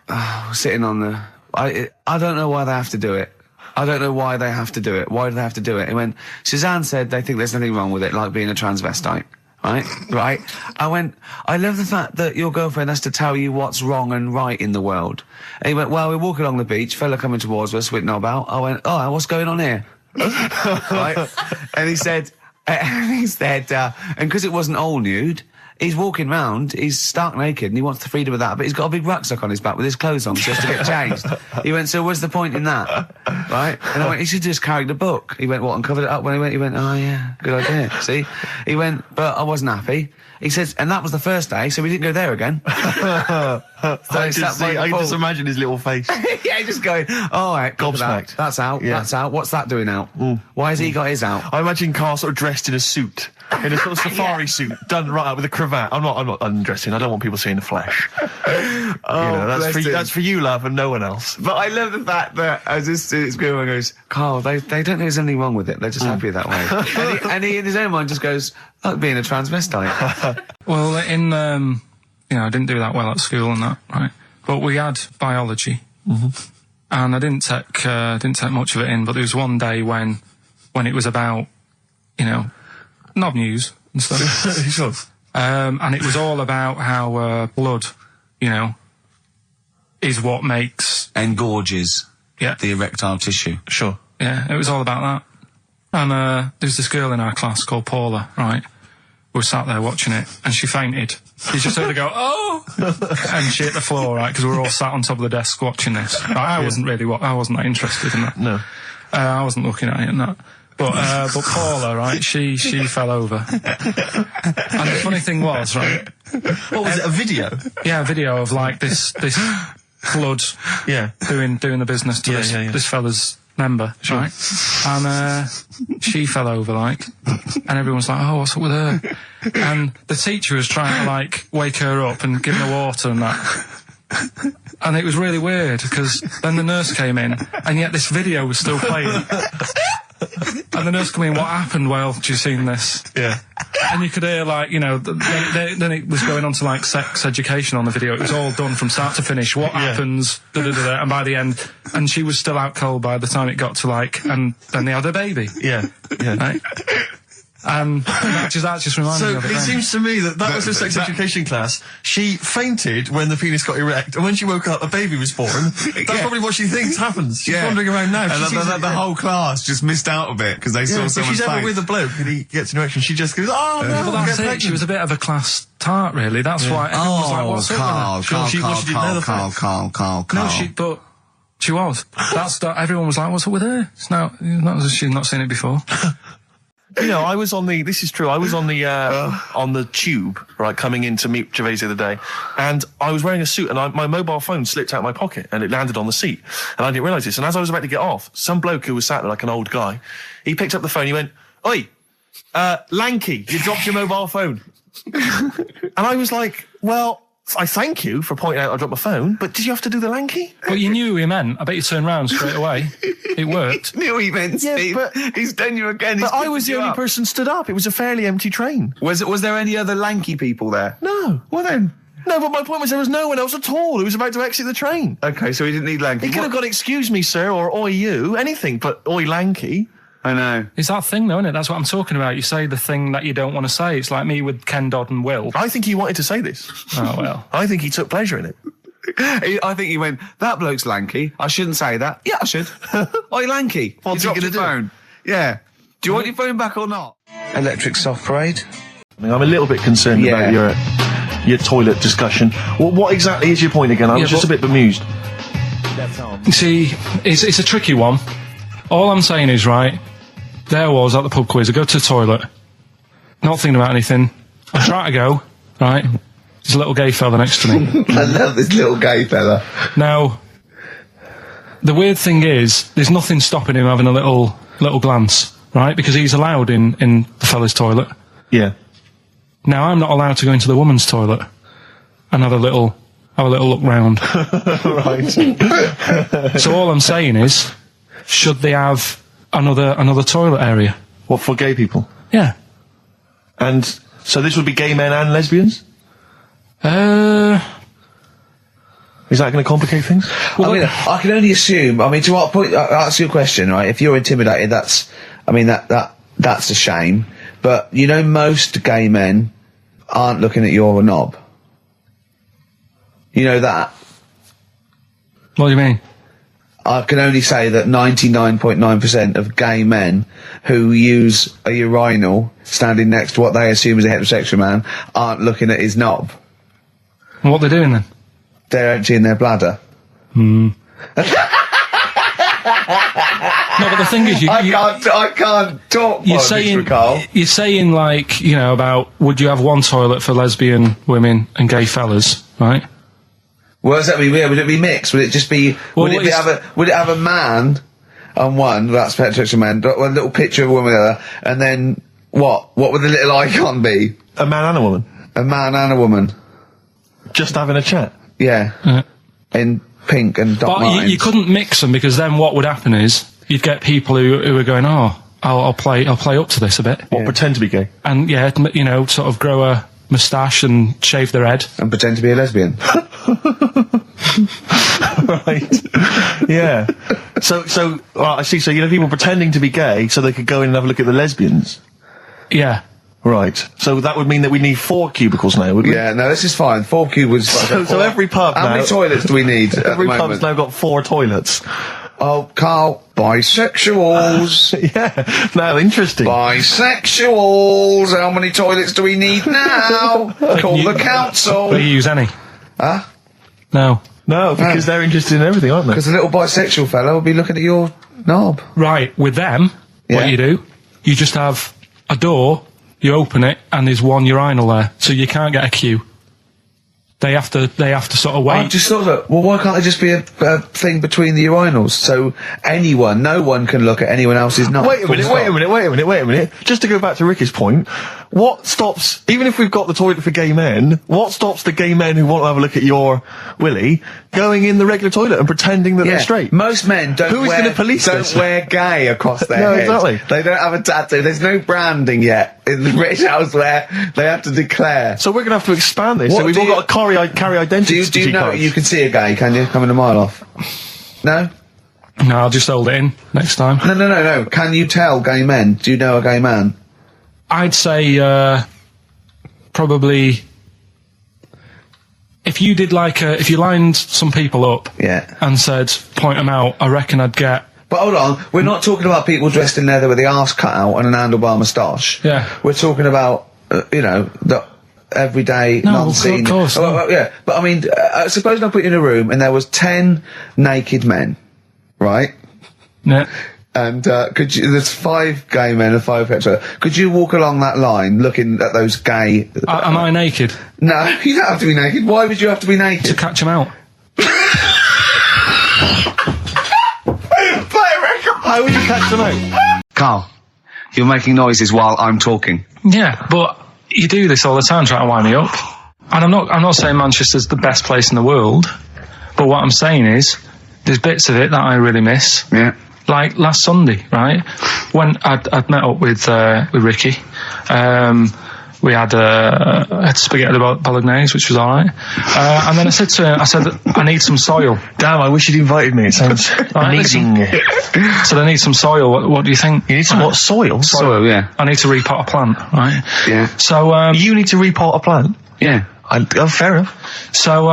sitting on the... I don't know why they have to do it. I don't know why they have to do it. Why do they have to do it? He went, Suzanne said they think there's nothing wrong with it, like being a transvestite. Right? I went, I love the fact that your girlfriend has to tell you what's wrong and right in the world. And he went, well, we're walking along the beach, fella coming towards us with knob out. I went, oh, what's going on here? Right? And he said, and because it wasn't all nude, he's walking round, he's stark naked, and he wants the freedom of that, but he's got a big rucksack on his back with his clothes on just to get changed. He went, so what's the point in that? Right? And I went, he should just carry the book. He went, what, and covered it up when he went, oh yeah, good idea. See? He went, but I wasn't happy. He says, and that was the first day, so we didn't go there again. I just imagine his little face. Yeah, he's just going, all right, gobsmacked. That's out, that's out. What's that doing out? Why has he got his out? I imagine Karl sort of dressed in a suit, in a sort of safari suit, done right up with a cravat. I'm not undressing. I don't want people seeing the flesh. That's for you, love, and no one else. But I love the fact that as this girl goes, Karl, they don't think there's anything wrong with it. They're just happy that way. and he in his own mind just goes, like being a transvestite. Well, I didn't do that well at school and that, right? But we had biology, and I didn't take much of it in. But there was one day when it was about, knob news and stuff. And it was all about how blood, is what makes engorges the erectile tissue. Sure. Yeah, it was all about that. And there was this girl in our class called Paula, right? We were sat there watching it, and she fainted. You just heard her go, oh! And she hit the floor, right? Because we were all sat on top of the desk watching this. I wasn't that interested in that. No. I wasn't looking at it and that. But Paula, right, she fell over. And the funny thing was, right... What was it, a video? Yeah, a video of, like, this blood doing the business to this fella's member, right? And she fell over, like, and everyone's like, oh, what's up with her? And the teacher was trying to, like, wake her up and give her water and that. And it was really weird, because then the nurse came in, and yet this video was still playing. And the nurse came in, what happened? Well, do you seen this? Yeah. And you could hear, like, then it was going on to, like, sex education on the video. It was all done from start to finish. What happens? And by the end, and she was still out cold by the time it got to, like, and then they had a baby. Yeah. Right? That just reminded me of it. So it seems to me that was her sex education class. She fainted when the penis got erect, and when she woke up, a baby was born. That's probably what she thinks happens. She's wandering around now. And the whole class just missed out a bit because they saw someone's face. If she's ever with a bloke and he gets an erection, she just goes, oh, no, well, that's it. She was a bit of a class tart, really. That's why everyone was like, what's up Karl. No, but she was. Everyone was like, what's up with her? She's not seen it before. I was on this is true, I was on the tube, right, coming in to meet Gervais the other day, and I was wearing a suit, and my mobile phone slipped out of my pocket, and it landed on the seat, and I didn't realise this, and as I was about to get off, some bloke who was sat there like an old guy, he picked up the phone, he went, oi, lanky, you dropped your mobile phone. And I was like, well, I thank you for pointing out I dropped my phone, but did you have to do the lanky? Well, you knew who he meant. I bet you turned round straight away. It worked. Knew he meant, Steve. But he's done you again. But I was the only person stood up. It was a fairly empty train. Was there any other lanky people there? No. Well then. No, but my point was there was no one else at all who was about to exit the train. Okay, so he didn't need lanky. He could have got excuse me, sir, or oi you, anything, but oi lanky. I know. It's that thing, though, isn't it? That's what I'm talking about. You say the thing that you don't want to say. It's like me with Ken Dodd and Will. I think he wanted to say this. Oh, well. I think he took pleasure in it. I think he went, that bloke's lanky. I shouldn't say that. Yeah, I should. Oi, lanky. What's he going to do? Phone. Yeah. Do you want your phone back or not? Electric soft parade. I'm a little bit concerned about your toilet discussion. What exactly is your point again? I was just a bit bemused. You see, it's a tricky one. All I'm saying is, right, there I was at the pub quiz. I go to the toilet, not thinking about anything. I try to go, right? There's a little gay fella next to me. I love this little gay fella. Now, the weird thing is, there's nothing stopping him having a little glance, right? Because he's allowed in the fella's toilet. Yeah. Now, I'm not allowed to go into the woman's toilet and have a little look round. Right. So all I'm saying is, should they have another toilet area? What, for gay people? Yeah. And so this would be gay men and lesbians? Is that going to complicate things? Well, I can only assume. I mean, to what point? I'll ask you a question, right? If you're intimidated, that's a shame. But most gay men aren't looking at your knob. You know that. What do you mean? I can only say that 99.9% of gay men who use a urinal standing next to what they assume is a heterosexual man aren't looking at his knob. And what they're doing then? They're emptying their bladder. No, but the thing is, I can't talk. You're saying like, you know, about would you have one toilet for lesbian women and gay fellas, right? What does that mean? Would it be mixed? Would it just be? Would it have a man on one? That's heterosexual man. One little picture of a woman on the other, and then what? What would the little icon be? A man and a woman. A man and a woman. Just having a chat. Yeah. In pink and dot lines. But you couldn't mix them, because then what would happen is you'd get people who are going, oh, I'll play up to this a bit. Or pretend to be gay. And yeah, you know, sort of grow a moustache and shave their head. And pretend to be a lesbian. Right. Yeah. So I see. So you know, people pretending to be gay so they could go in and have a look at the lesbians. Yeah. Right. So that would mean that we need 4 cubicles now, would we? Yeah. No, this is fine. 4 cubicles. So every pub How now, many toilets do we need? Every pub's now got 4 toilets. Oh, Karl, bisexuals. Yeah. Now, interesting. Bisexuals. How many toilets do we need now? Call the council. Do you use any? Huh? No. No, because they're interested in everything, aren't they? Because a little bisexual fella will be looking at your knob. Right. With them, Yeah. what you just have a door, you open it, and there's one urinal there, so you can't get a queue. They have to sort of wait. I just thought that, well, why can't there just be a thing between the urinals so no one can look at anyone else's knob? Wait a minute. Just to go back to Ricky's point, what stops, even if we've got the toilet for gay men, what stops the gay men who want to have a look at your willy going in the regular toilet and pretending that they're straight? Most men don't wear gay across their No, head. exactly. They don't have a tattoo. There's no branding yet in the British house where they have to declare. So we're going to have to expand this. What So we've do all you- got to carry identity. Do you know cards. you can see a gay, can you? Coming a mile off. No? No, I'll just hold it in next time. No. Can you tell gay men? Do you know a gay man? I'd say probably if you did if you lined some people up and said point them out, I reckon I'd get. But hold on, we're not talking about people dressed in leather with the arse cut out and an handlebar moustache. Yeah. We're talking about the everyday non-seen. Of course. Yeah, but I mean, suppose I put you in a room and there was 10 naked men, right? Yeah. And there's 5 gay men and 5 hetero. Could you walk along that line looking at those gay... Am I naked? No, you don't have to be naked. Why would you have to be naked? To catch them out. How would you catch them out? Karl, you're making noises while I'm talking. Yeah, but you do this all the time trying to wind me up. And I'm not saying Manchester's the best place in the world, but what I'm saying is there's bits of it that I really miss. Yeah. Like last Sunday, right? When I'd met up with Ricky, we had spaghetti bolognese, which was alright. And then I said to him, I need some soil. Damn, I wish you'd invited me. It sounds amazing. So I need some soil. What do you think? You need some what? Soil? Soil, yeah. I need to repot a plant, right? Yeah. So you need to repot a plant? Yeah. Fair enough. So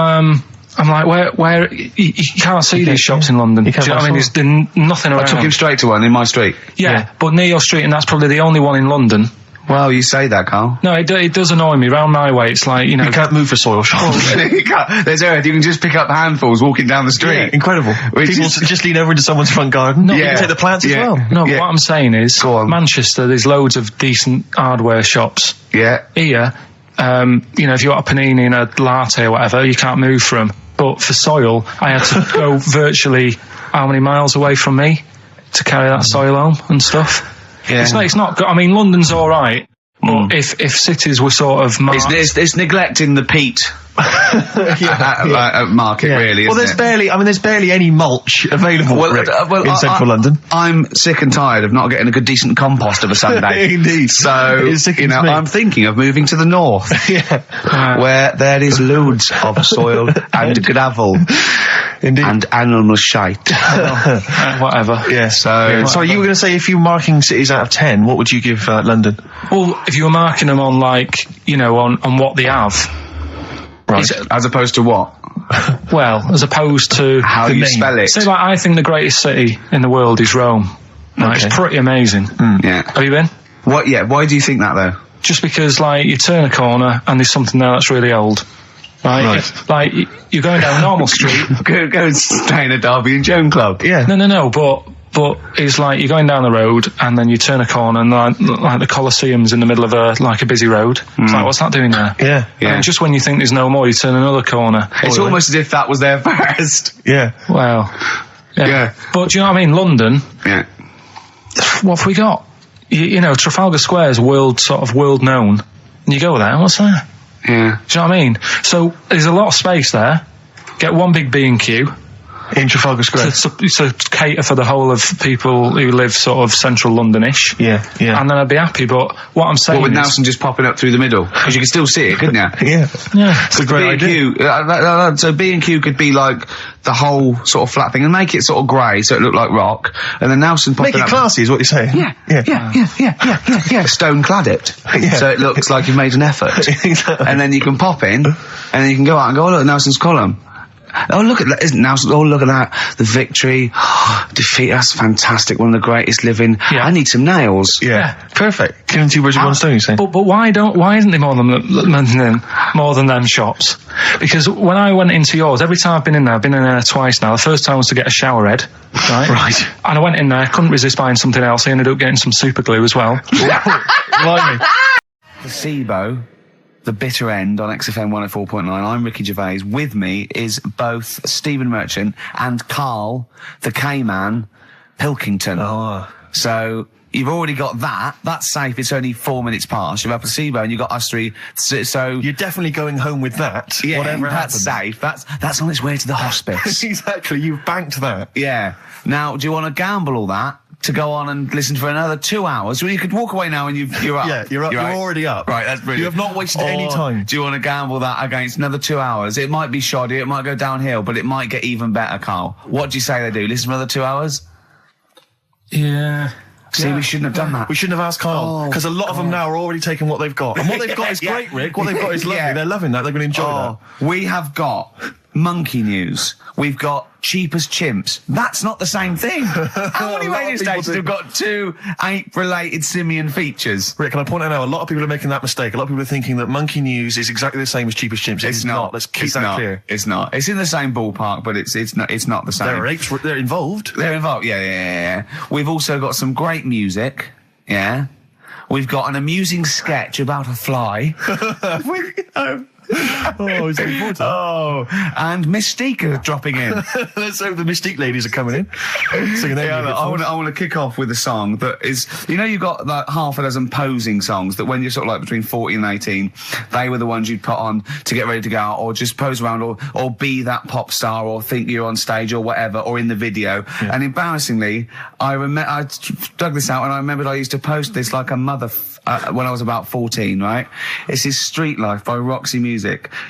I'm like, where you can't see these shops in London. Do you know what I mean? There's nothing around. I took him straight to one in my street. Yeah, but near your street, and that's probably the only one in London. Well, you say that, Karl. No, it does annoy me. Round my way, it's like, you know... You can't move for soil shops. You can't. There's Earth, you can just pick up handfuls walking down the street. Yeah, incredible. People just lean over into someone's front garden. No, you can take the plants as well. No, but what I'm saying is, Go on. Manchester, there's loads of decent hardware shops. Yeah. Here, if you want a panini and a latte or whatever, you can't move from. But for soil, I had to go virtually how many miles away from me to carry that soil home and stuff. Yeah. It's not good. I mean, London's all right, but if cities were sort of marked, It's neglecting the peat market, really. Well, isn't there's barely any mulch available in central London. I'm sick and tired of not getting a good, decent compost of a Sunday. Indeed. So, I'm thinking of moving to the north, where there is loads of soil and gravel. Indeed. And animal shite. whatever. Yeah. So you were going to say, if you were marking cities out of 10, what would you give London? Well, if you were marking them on on what they have. Right. As opposed to what? well, as opposed to how you spell it. Say, like, I think the greatest city in the world is Rome. Right, it's pretty amazing. Yeah. Have you been? What? Yeah. Why do you think that though? Just because, like, you turn a corner and there's something there that's really old. Right. Like, you're going down a normal street. go and stay in a Derby and Joan club. Yeah. No. But it's like you're going down the road and then you turn a corner and like the Colosseum's in the middle of a busy road. It's like, what's that doing there? Yeah. And just when you think there's no more, you turn another corner. It's almost as if that was there first. Yeah. Well, Yeah. But do you know what I mean? London. Yeah. What have we got? You know, Trafalgar Square is world known. And you go there, what's there? Yeah. Do you know what I mean? So there's a lot of space there. Get one big B&Q. In Trafalgar Square. To cater for the whole of people who live sort of central Londonish. Yeah. And then I'd be happy, but what I'm saying with is... Nelson just popping up through the middle? Because you can still see it, couldn't you? Yeah. It's a great idea. So B&Q could be like the whole sort of flat thing and make it sort of grey so it looked like rock, and then Nelson popping up... Make it classy is what you're saying. Yeah. Stone clad it. So it looks like you've made an effort. And then you can pop in, and then you can go out and go, oh look, Nelson's column. Oh, look at that. Isn't Nelson? Oh, look at that. The victory. Defeat. That's fantastic. One of the greatest living. Yeah. I need some nails. Yeah. Perfect. Killing two birds with one stone, you say? But why isn't there more than them shops? Because when I went into yours, every time I've been in there twice now. The first time was to get a shower head. Right. And I went in there, couldn't resist buying something else. I ended up getting some super glue as well. Blimey. Placebo. The Bitter End on XFM 104.9. I'm Ricky Gervais. With me is both Stephen Merchant and Karl, the K-Man, Pilkington. Oh. So you've already got that. That's safe. It's only 4 minutes past. You've got Placebo and you've got us three. So you're definitely going home with that. Yeah, whatever that's happens. safe. That's on its way to the hospice. Exactly. You've banked that. Yeah. Now, do you want to gamble all that to go on and listen for another 2 hours? Well, you could walk away now and you're up. Yeah, you're up. You're already up. Right, that's brilliant. You have not wasted any time. Do you want to gamble that against another 2 hours? It might be shoddy, it might go downhill, but it might get even better, Karl. What do you say they do? Listen for another 2 hours? Yeah. See, we shouldn't have done that. We shouldn't have asked Karl, because a lot of them now are already taking what they've got. And what they've got is great, Rick. What they've got is lovely. They're loving that. They're going to enjoy that. We have got monkey news. We've got cheap as chimps. That's not the same thing. How many radio stations have got two ape-related simian features? Rick, can I point out now, a lot of people are making that mistake. A lot of people are thinking that monkey news is exactly the same as cheap as chimps. It's not. Let's keep that clear. It's not. It's in the same ballpark, but it's not the same. There are apes. They're involved. They're involved. Yeah. We've also got some great music. Yeah. We've got an amusing sketch about a fly. Oh, he's looking forward to that. Oh, and Mystique are dropping in. Let's hope the Mystique ladies are coming in. Singing I want to kick off with a song that is, you've got like half a dozen posing songs that when you're sort of like between 14 and 18, they were the ones you'd put on to get ready to go out or just pose around or be that pop star or think you're on stage or whatever or in the video. Yeah. And embarrassingly, I dug this out and I remembered I used to post this like a mother when I was about 14, right? It's his Street Life by Roxy Music.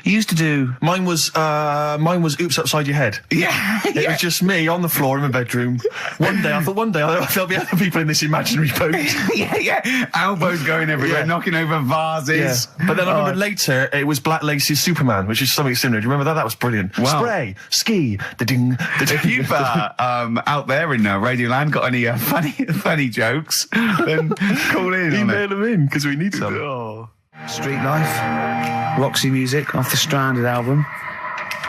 You used to do... Mine was Oops Upside Your Head. Yeah. It was just me on the floor in my bedroom. One day there'll be other people in this imaginary pose. yeah. Elbows going everywhere, knocking over vases. Yeah. But then I remember later, it was Black Lace's Superman, which is something similar. Do you remember that? That was brilliant. Wow. Spray, ski, da-ding, da-ding. If you've out there in Radioland got any funny jokes, then call in. Email them in, because we need some. Street Life, Roxy Music off the Stranded album.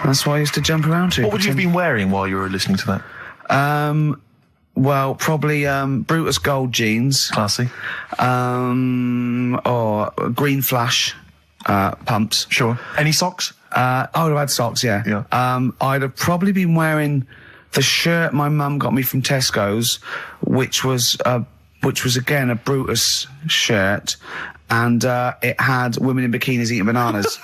That's what I used to jump around to. What would you have been wearing while you were listening to that? Well, probably Brutus Gold jeans. Classy. Or Green Flash pumps. Sure. Any socks? I would have had socks, yeah. I'd have probably been wearing the shirt my mum got me from Tesco's, which was again a Brutus shirt, and it had women in bikinis eating bananas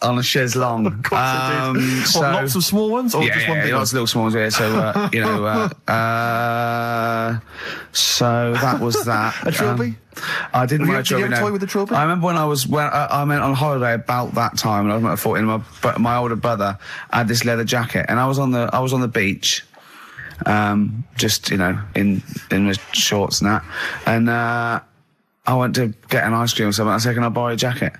on a chaise longue. Of course it did. So, lots of small ones, or just one big one? Lots of little small ones. Yeah, so so that was that. A trilby? I didn't wear a trilby. Did you have a toy with a trilby? I remember when I went on holiday about that time, and I was about 14. My older brother had this leather jacket, and I was on the beach. Just in my shorts and that, I went to get an ice cream or something. I said, can I borrow a jacket?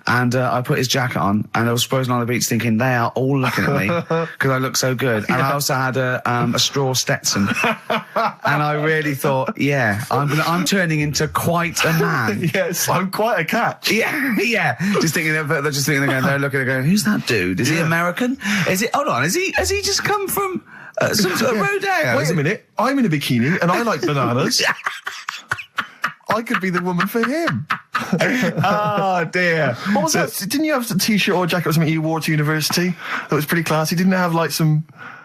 And I put his jacket on, and I was frozen on the beach thinking, they are all looking at me because I look so good. And I also had a straw Stetson. And I really thought, yeah, I'm turning into quite a man. Yes, I'm quite a catch. Yeah. Just thinking, they're going, they're looking, they're going, who's that dude? Is he American? Hold on, has he just come from some sort of rodeo? Wait a minute, I'm in a bikini and I like bananas. I could be the woman for him. Oh dear. What was that? Didn't you have a t-shirt or a jacket or something you wore to university that was pretty classy? Didn't it have like some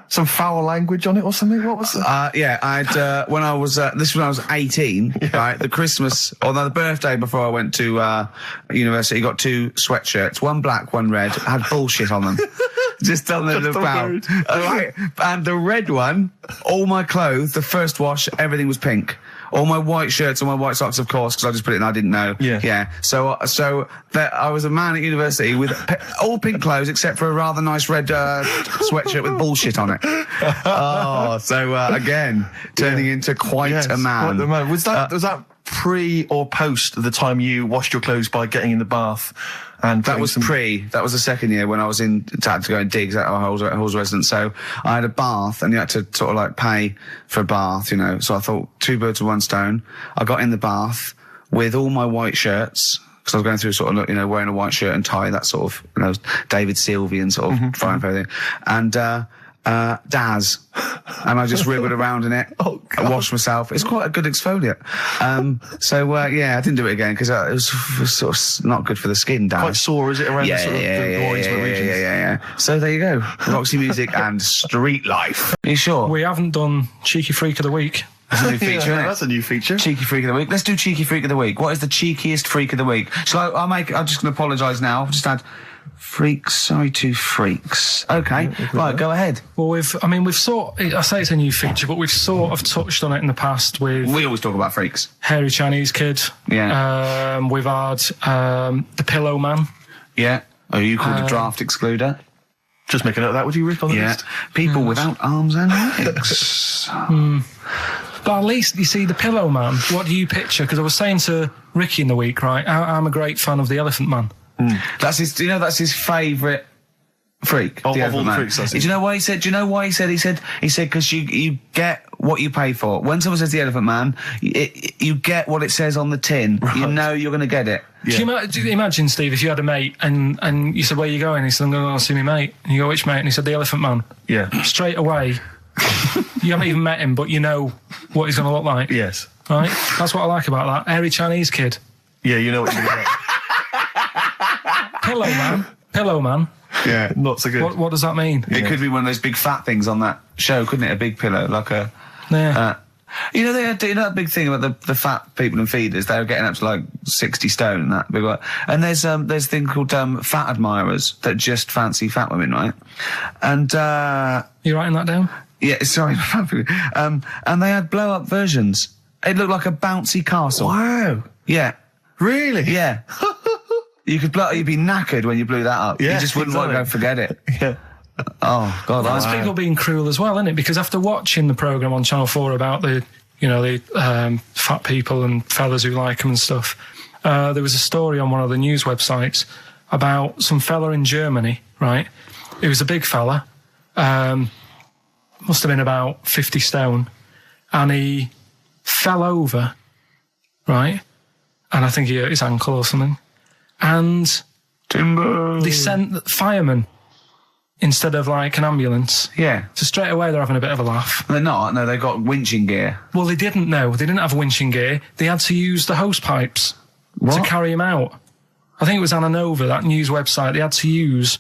foul language on it or something? What was that? Yeah, I'd when I was this was when I was 18, right? The Christmas or the birthday before I went to university, got 2 sweatshirts, one black, one red, had bullshit on them. Just telling them about. Right. And the red one, all my clothes, the first wash, everything was pink. All my white shirts and my white socks, of course, because I just put it in, I didn't know. Yeah. So I was a man at university with all pink clothes except for a rather nice red sweatshirt with bullshit on it. Again, turning into quite a man. Quite the man. Was that pre or post the time you washed your clothes by getting in the bath? And that was pre. That was the second year when I was had to go and digs at our Halls residence. So I had a bath, and you had to sort of like pay for a bath, So I thought 2 birds with 1 stone. I got in the bath with all my white shirts, because I was going through sort of, wearing a white shirt and tie, that sort of, David Sylvian sort of fine for everything. And, Daz. And I just wriggled around in it. I washed myself. It's quite a good exfoliant. I didn't do it again because it was sort of not good for the skin, Daz. Quite sore, is it, around the regions? Yeah. So there you go. Roxy Music and Street Life. Are you sure? We haven't done Cheeky Freak of the Week. That's a new feature, isn't it? That's a new feature. Cheeky Freak of the Week. Let's do Cheeky Freak of the Week. What is the cheekiest freak of the week? I'm just going to apologise now. I've just had freaks, sorry to freaks. Okay, right, go ahead. Well, I say it's a new feature, but we've sort of touched on it in the past with... We always talk about freaks. Hairy Chinese Kid. Yeah. We've had the Pillow Man. Yeah. Are you called a draft excluder? Just make a note of that, would you, Rick, on the list? People without arms and legs. But at least, you see, the Pillow Man, what do you picture? Because I was saying to Ricky in the week, right, I'm a great fan of the Elephant Man. That's his favourite freak. Of all the freaks, do you know why he said? He said because you get what you pay for. When someone says the Elephant Man, you get what it says on the tin. Right. You know you're going to get it. Yeah. Do you imagine, Steve, if you had a mate and you said, where are you going? He said, I'm going to go see my mate. And you go, which mate? And he said, the Elephant Man. Yeah. Straight away, you haven't even met him, but you know what he's going to look like. Yes. Right? That's what I like about that. Hairy Chinese Kid. Yeah, you know what you're going to get. Pillow Man. Yeah, not so good. What does that mean? It could be one of those big fat things on that show, couldn't it? A big pillow, like a... Yeah. they had that big thing about the fat people and feeders. They were getting up to like 60 stone and that big one. And there's a thing called fat admirers that just fancy fat women, right? And you writing that down? Yeah, sorry. And they had blow up versions. It looked like a bouncy castle. Wow. Yeah. Really? Yeah. You'd be knackered when you blew that up. Yeah, you just wouldn't want to go forget it. Yeah. Oh, God. Well, that's people being cruel as well, isn't it? Because after watching the programme on Channel 4 about the fat people and fellas who like them and stuff, there was a story on one of the news websites about some fella in Germany, right? He was a big fella, must have been about 50 stone, and he fell over, right? And I think he hurt his ankle or something. And Timber. They sent firemen instead of like an ambulance. Yeah. So straight away they're having a bit of a laugh. They're not. No, they've got winching gear. Well, they didn't know. They didn't have winching gear. They had to use the hose pipes to carry him out. I think it was Anna Nova, that news website. They had to use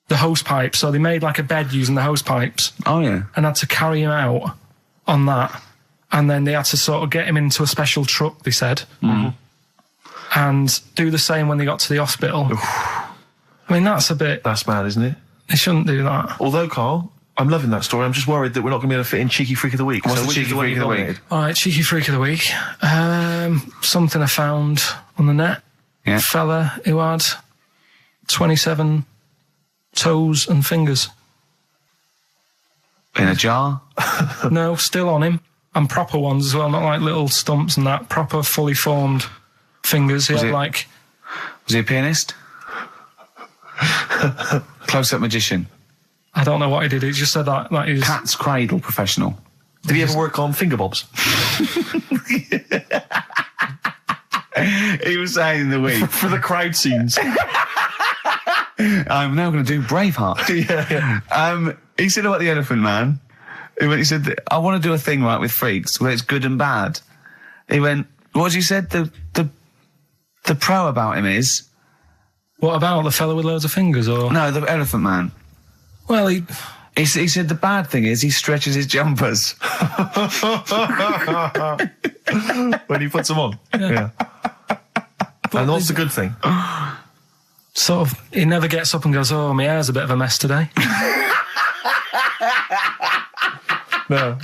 the hose pipes. So they made like a bed using the hose pipes. Oh, yeah. And had to carry him out on that. And then they had to sort of get him into a special truck, they said. Mm-hmm. And do the same when they got to the hospital. I mean, that's a bit... That's mad, isn't it? They shouldn't do that. Although, Karl, I'm loving that story. I'm just worried that we're not going to be able to fit in Cheeky Freak of the Week. What's the Cheeky Freak of the Week? All right, Cheeky Freak of the Week. Something I found on the net. Yeah. A fella who had 27 toes and fingers. In a jar? No, still on him. And proper ones as well, not like little stumps and that. Proper, fully formed fingers. He Was had it- like... Was he a pianist? Close-up magician. I don't know what he did. He just said that he was... Cat's cradle professional. Did he ever work on finger bobs? He was saying in the week. For the crowd scenes. I'm now going to do Braveheart. Yeah. He said about the Elephant Man. He said, I want to do a thing right with freaks where it's good and bad. He went, what did you said? The pro about him is? What about the fellow with loads of fingers, or...? No, the Elephant Man. Well, he said the bad thing is he stretches his jumpers. When he puts them on. Yeah. And what's the good thing? sort of... He never gets up and goes, oh, my hair's a bit of a mess today. No.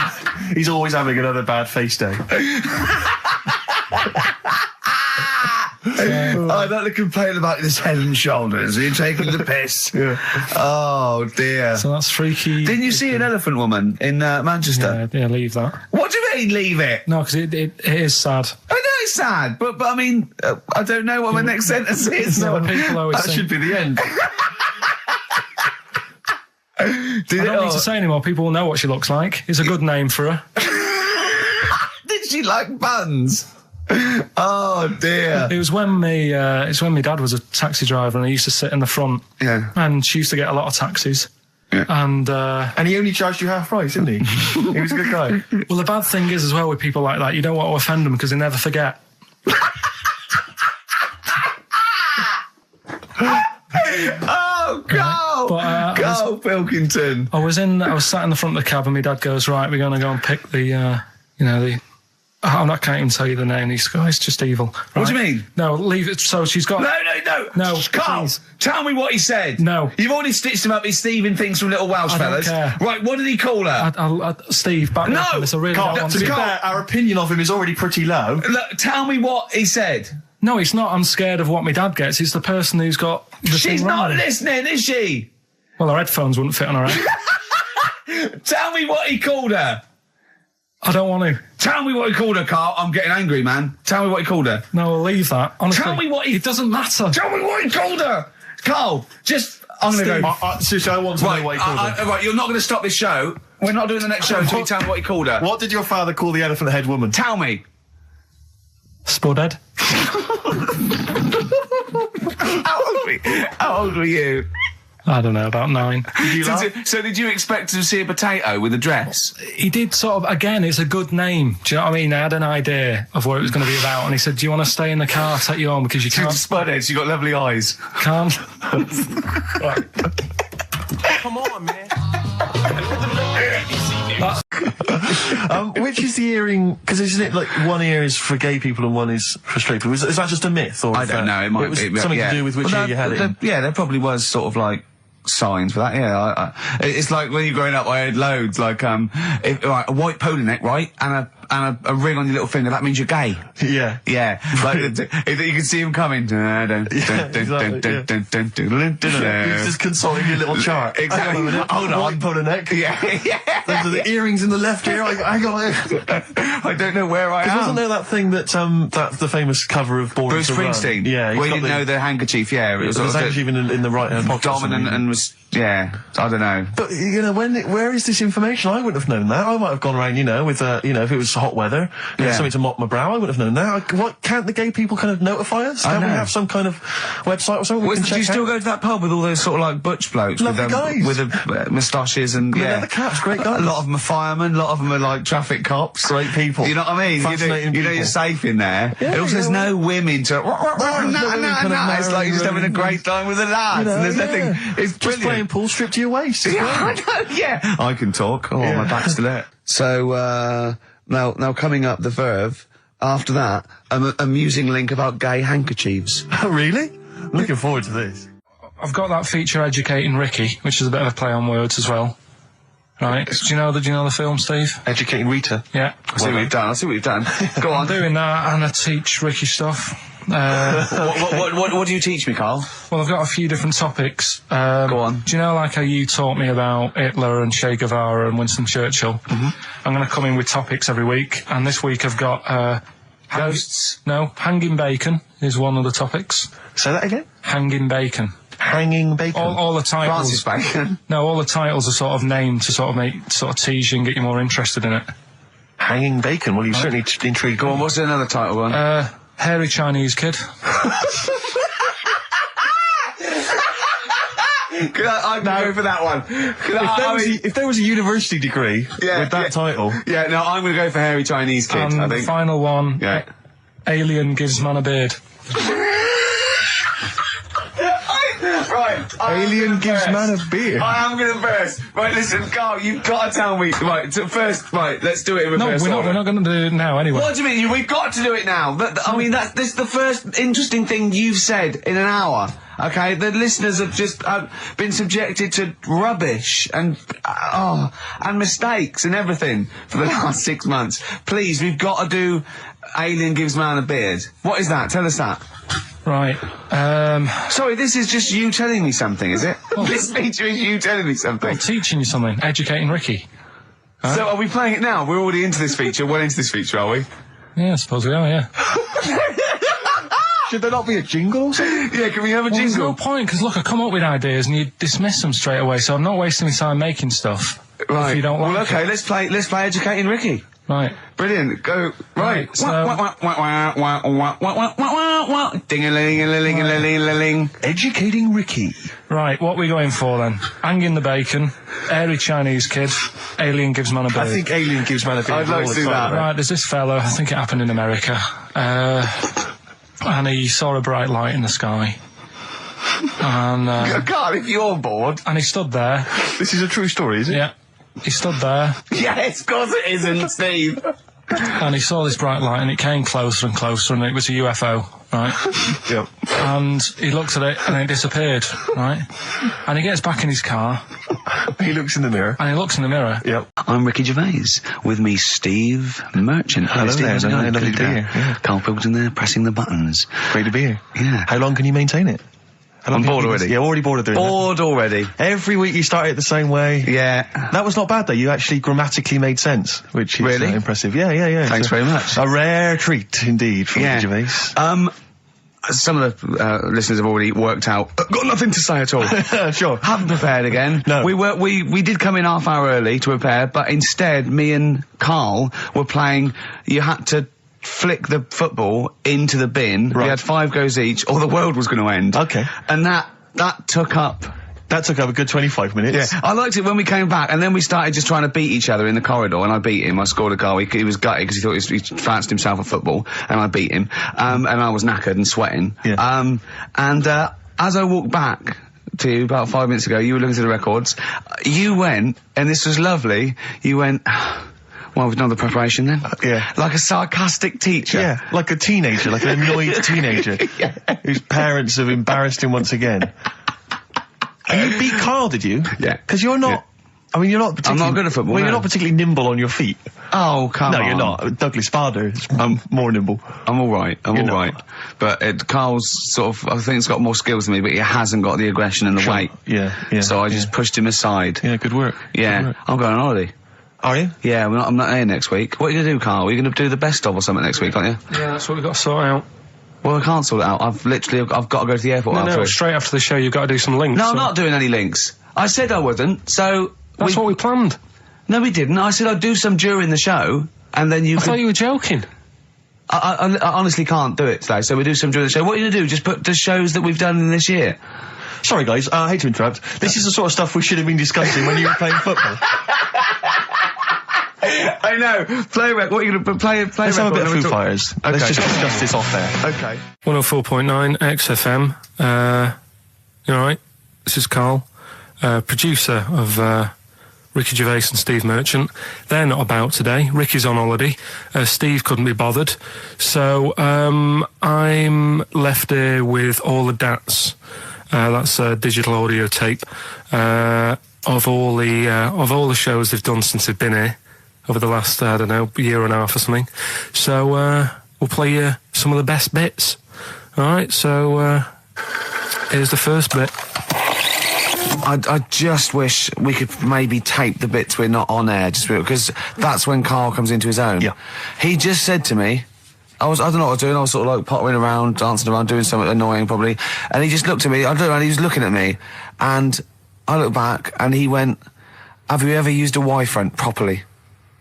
He's always having another bad face day. I don't to complain about this head and shoulders. Are you taking the piss? Yeah. Oh, dear. So that's freaky. Didn't you see an elephant woman in Manchester? Yeah, leave that. What do you mean, leave it? No, because it is sad. I know it's sad, but I mean, I don't know what my next sentence is. No, people always That think, should be the end. I don't need to say anymore. People will know what she looks like. It's a good name for her. Did she like buns? Oh dear. It was when it's when my dad was a taxi driver and he used to sit in the front. Yeah. And she used to get a lot of taxis. Yeah. And he only charged you half price, didn't he? He was a good guy. well, the bad thing is as well with people like that, you don't want to offend them because they never forget. Oh, go! But, go, Pilkington. I was sat in the front of the cab and my dad goes, right, we're going to go and pick the I can't even tell you the name. He's oh, it's just evil. Right? What do you mean? No, leave it. So she's got... No, No, Karl, please. tell me what he said. No. You've already stitched him up. He's Stephen things from Little Welsh I don't Fellas. care. Right, what did he call her? Steve, back me up on this. I really Karl, don't want to be to. fair, our opinion of him is already pretty low. Look, tell me what he said. No, it's not. I'm scared of what my dad gets. It's the person who's got the She's thing not wrong. listening, is she? Well, her headphones wouldn't fit on her head. Tell me what he called her. I don't want to. Tell me what he called her, Karl. I'm getting angry, man. Tell me what he called her. No, I'll leave that. Honestly, Tell me what he... It doesn't matter. Tell me what he called her. Karl, just... I'm going to go... Seriously, I want to know what he called her. Right, you're not going to stop this show. We're not doing the next show until you tell me what he called her. What did your father call the elephant head woman? Tell me. Spudhead. How old were you? I don't know, about 9. So did you expect to see a potato with a dress? He did sort of, again, it's a good name. Do you know what I mean? I had an idea of what it was going to be about, and he said, do you want to stay in the car, take you home, because you She's can't... spudhead, she got lovely eyes. Can't. Come on, man. Which is the earing? Because isn't it like one ear is for gay people and one is for straight people? Is that just a myth, or I don't know. It might was be something to do with which ear you had it in? Yeah, there probably was sort of like signs for that. Yeah, it's like when you're growing up, I had loads. Like right, a white polo neck, right, and a ring on your little finger. That means you're gay. Yeah. Yeah, like you can see him coming. He's just consulting your little chart. Exactly. Hang on a minute. Hold on. One polo neck. Yeah. Those are the earrings in the left ear. Hang on. I don't know where I am. Wasn't there that thing that's the famous cover of Born Bruce to Run? Springsteen. Yeah. Where you didn't know the handkerchief. Yeah, it was There's handkerchief in the right hand pocket. dominant and was I don't know. But where is this information? I wouldn't have known that. I might have gone around, with if it was hot weather, something to mop my brow. I wouldn't have known that. What can't the gay people kind of notify us? Can't we have some kind of website or something? Do you still go to that pub with all those sort of like butch blokes Lovely guys. with the moustaches and leather caps, great guys. A lot of them are firemen, a lot of them are like traffic cops. Great people. You know what I mean? Fascinating You know people. you're safe in there. Yeah, it also there's no women to. No. It's like you're just having a great time with the lads. And there's nothing. It's just brilliant. playing pool, stripped to your waist. Yeah, I know, yeah. I can talk. Oh, my back's to it. So, now coming up the verve, after that, an amusing link about gay handkerchiefs. Oh, really? I'm looking forward to this. I've got that feature Educating Ricky, which is a bit of a play on words as well. Right? Do you know the film, Steve? Educating Rita. Yeah. I see what you've done. Go on. I'm doing that, and I teach Ricky stuff. What do you teach me, Karl? Well, I've got a few different topics. Go on. Do you know, like how you taught me about Hitler and Che Guevara and Winston Churchill? Mm-hmm. I'm going to come in with topics every week, and this week I've got Ghosts. No, hanging bacon is one of the topics. Say that again? Hanging bacon. Hanging bacon. All the titles. Francis Bacon. No, all the titles are sort of named to sort of tease you and get you more interested in it. Hanging bacon. Well, you've certainly intrigued. Go on, what's another title one? Hairy Chinese kid. I'm going to go for that one. If there was a university degree with that title... Yeah, no, I'm going to go for Hairy Chinese Kid, I think. The final one, Yeah. Alien gives man a beard. Right. Alien gives man a beard. I am going to burst. Right, listen, Carl, you've got to tell me. Right, first, right, let's do it in reverse. No, we're not going to do it now anyway. What do you mean? We've got to do it now. I mean, this is the first interesting thing you've said in an hour. Okay, the listeners have just been subjected to rubbish and mistakes and everything for the last 6 months. Please, we've got to do Alien Gives Man a Beard. What is that? Tell us that. Right. Sorry, this is just you telling me something, is it? This feature is you telling me something. I'm teaching you something. Educating Ricky. So are we playing it now? We're already into this feature. Well into this feature, are we? Yeah, I suppose we are, yeah. Should there not be a jingle or something? Yeah, can we have a There's jingle? no point, because look, I come up with ideas and you dismiss them straight away, so I'm not wasting my time making stuff. Right. If you don't like well, okay, it. let's play Educating Ricky. Right. Brilliant. Go. Right. So- Ding-a-ling-a-ling-a-ling-a-ling. Educating Ricky. Right, what are we going for then? Hanging the bacon, Hairy Chinese kid, Alien Gives Man a Beard. I think Alien Gives Man a beard. I'd like to do that. Right, there's this fellow, I think it happened in America, and he saw a bright light in the sky. And Carl, if you're bored. he stood there. This is a true story, is it? Yeah. He stood there, Yes, of course it isn't, Steve. and he saw this bright light, and it came closer and closer, and it was a UFO, right? Yep. And he looked at it, and it disappeared, right? And he gets back in his car, He looks in the mirror. and he looks in the mirror. Yep. I'm Ricky Gervais. With me, Steve Merchant. Hello Steve, there, how's it going? lovely to Good be day. here, yeah. Carl Pilkington there, pressing the buttons. Great to be here. Yeah. How long can you maintain it? How long I'm can you bored keep already. this- Yeah, already bored of doing that. Bored already. Every week you start it the same way. Yeah. That was not bad though. You actually grammatically made sense, which is Really? impressive. Yeah. Thanks very much. A rare treat indeed from Yeah. Ricky Gervais. Some of the listeners have already worked out. Got nothing to say at all. Sure. Haven't prepared again. No. We did come in half hour early to prepare, but instead me and Karl were playing. You had to flick the football into the bin. Right. We had 5 goes each, or the world was going to end. Okay. And that took up. That took up a good 25 minutes. Yeah, I liked it when we came back, and then we started just trying to beat each other in the corridor, and I beat him. I scored a goal. He was gutted because he thought he fancied himself at football, and I beat him. And I was knackered and sweating. Yeah. As I walked back to you about 5 minutes ago, you were looking at the records. You went, and this was lovely, you went, well, we've done the preparation then. Yeah. Like a sarcastic teacher. Yeah, like a teenager, like an annoyed teenager whose parents have embarrassed him once again. And you beat Karl, did you? Yeah. Because you're not. Yeah. I mean, you're not particularly. I'm not good at football, Well, you're no. not particularly nimble on your feet. Oh, come on. No, you're not. Douglas Bader is more nimble. I'm alright, You're not. alright. But Carl's sort of, I think he's got more skills than me, but he hasn't got the aggression and the weight. Yeah. So I just pushed him aside. Yeah, good work. Yeah. Good work. I'm going on holiday. Are you? Yeah, I'm not here next week. What are you going to do, Karl? Are you going to do the best of or something next week, aren't you? Yeah, that's what we've got to sort out. Well, I can't sort it out. I've got to go to the airport No, after. straight after the show you've got to do some links. No, so- I'm not doing any links. I said I wouldn't, so... That's what we planned. No, we didn't. I said I'd do some during the show, and then you I could... thought you were joking. I honestly can't do it today, so we do some during the show. What are you going to do? Just put the shows that we've done in this year? Sorry, guys. I hate to interrupt. This is the sort of stuff we should have been discussing when you were playing football. I know. Play record. What are you going to play? Let's have a bit of Foo Fighters. Okay. Let's just discuss this off there. Okay. 104.9 XFM. You alright? This is Karl, producer of Ricky Gervais and Steve Merchant. They're not about today. Ricky's on holiday. Steve couldn't be bothered. So I'm left here with all the DATs. That's a digital audio tape of all the shows they've done since they've been here over the last, I don't know, year and a half or something. So we'll play you some of the best bits. Alright, so here's the first bit. I just wish we could maybe tape the bits we're not on air, just because that's when Karl comes into his own. Yeah. He just said to me, I don't know what I was doing. I was sort of like pottering around, dancing around, doing something annoying probably. And he just looked at me. I don't know. And he was looking at me, and I looked back, and he went, "Have you ever used a Y-front properly?"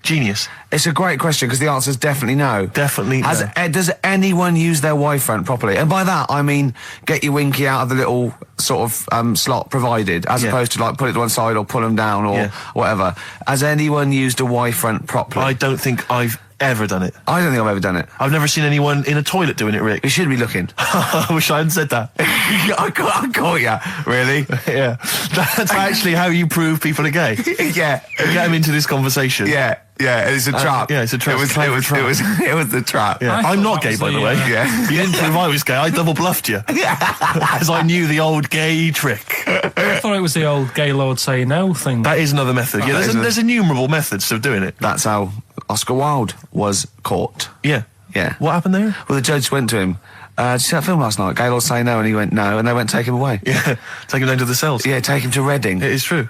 Genius. It's a great question because the answer is definitely no. Definitely no. Does anyone use their Y-front properly? And by that I mean get your winky out of the little sort of slot provided, as opposed to like put it to one side or pull them down or whatever. Has anyone used a Y-front properly? I don't think I've ever done it. I don't think I've ever done it. I've never seen anyone in a toilet doing it, Rick. You should be looking. I wish I hadn't said that. I caught ya. Really? Yeah. That's actually how you prove people are gay. Yeah. Get them into this conversation. Yeah. Yeah, it's a trap. Yeah, it's a trap. It was the trap. Yeah. I'm not gay, by the way. Yeah. You didn't prove I was gay. I double bluffed you. Because I knew the old gay trick. I thought it was the old gay lord say no thing. That is another method. Yeah, there's innumerable methods of doing it. That's how Oscar Wilde was caught. Yeah. Yeah. What happened there? Well, the judge went to him. Did you see that film last night? Gay Lord Say No, and he went no, and they went take him away. Yeah. Take him down to the cells. Yeah, take him to Reading. It is true.